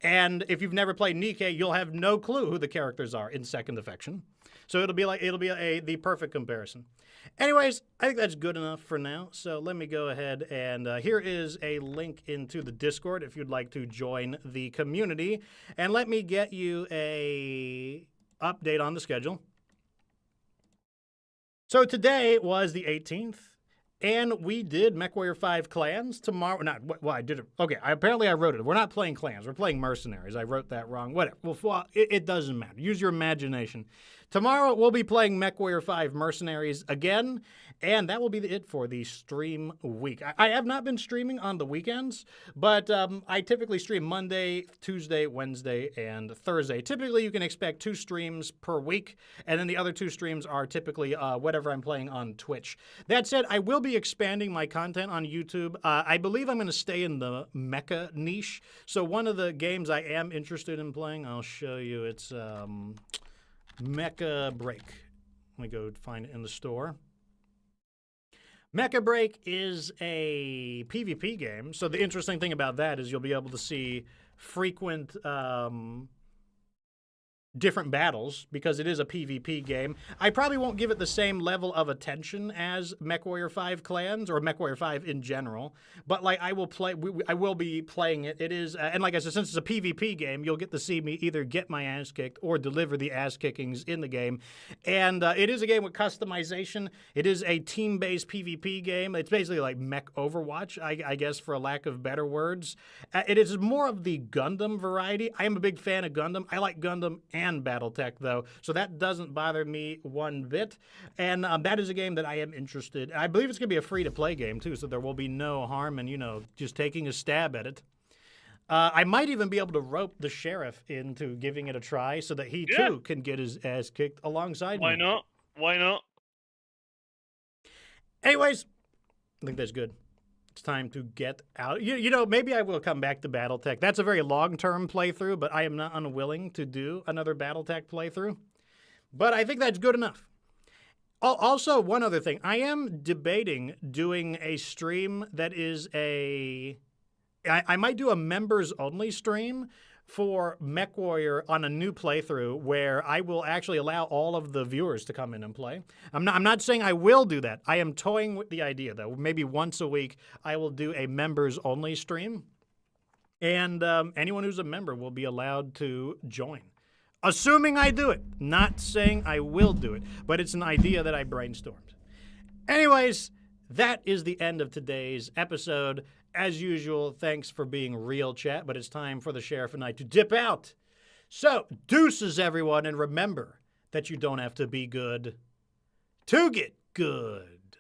and if you've never played Nikkei, you'll have no clue who the characters are in Second Affection. So it'll be the perfect comparison. Anyways, I think that's good enough for now. So let me go ahead and here is a link into the Discord if you'd like to join the community. And let me get you a update on the schedule. So today was the 18th. And we did MechWarrior 5 Clans tomorrow. Well, I did it. Okay, apparently I wrote it. We're not playing Clans. We're playing Mercenaries. I wrote that wrong. Whatever. Well, it doesn't matter. Use your imagination. Tomorrow, we'll be playing MechWarrior 5 Mercenaries again, and that will be it for the stream week. I have not been streaming on the weekends, but I typically stream Monday, Tuesday, Wednesday, and Thursday. Typically, you can expect 2 streams per week, and then the other 2 streams are typically whatever I'm playing on Twitch. That said, I will be expanding my content on YouTube. I believe I'm going to stay in the mecha niche, so one of the games I am interested in playing, I'll show you, it's Mecha Break. Let me go find it in the store. Mecha Break is a PvP game. So the interesting thing about that is you'll be able to see frequent different battles because it is a PvP game. I probably won't give it the same level of attention as MechWarrior 5 Clans or MechWarrior 5 in general, but like I will play. I will be playing it. It is, and like I said, since it's a PvP game, you'll get to see me either get my ass kicked or deliver the ass kickings in the game. And it is a game with customization. It is a team-based PvP game. It's basically like Mech Overwatch, I guess, for a lack of better words. It is more of the Gundam variety. I am a big fan of Gundam. I like Gundam and BattleTech, though, so that doesn't bother me one bit. And that is a game that I am interested. I believe it's going to be a free-to-play game, too, so there will be no harm in, you know, just taking a stab at it. I might even be able to rope the sheriff into giving it a try so that he, too, can get his ass kicked alongside me. Why not? Why not? Anyways, I think that's good. It's time to get out. You know, maybe I will come back to BattleTech. That's a very long-term playthrough, but I am not unwilling to do another BattleTech playthrough. But I think that's good enough. Also, one other thing. I am debating doing a stream that is I might do a members-only stream for MechWarrior on a new playthrough where I will actually allow all of the viewers to come in and play. I'm not saying I will do that. I am toying with the idea, though. Maybe once a week, I will do a members-only stream, and anyone who's a member will be allowed to join. Assuming I do it. Not saying I will do it, but it's an idea that I brainstormed. Anyways, that is the end of today's episode. As usual, thanks for being real, chat, but it's time for the Sheriff and I to dip out. So, deuces, everyone, and remember that you don't have to be good to get good.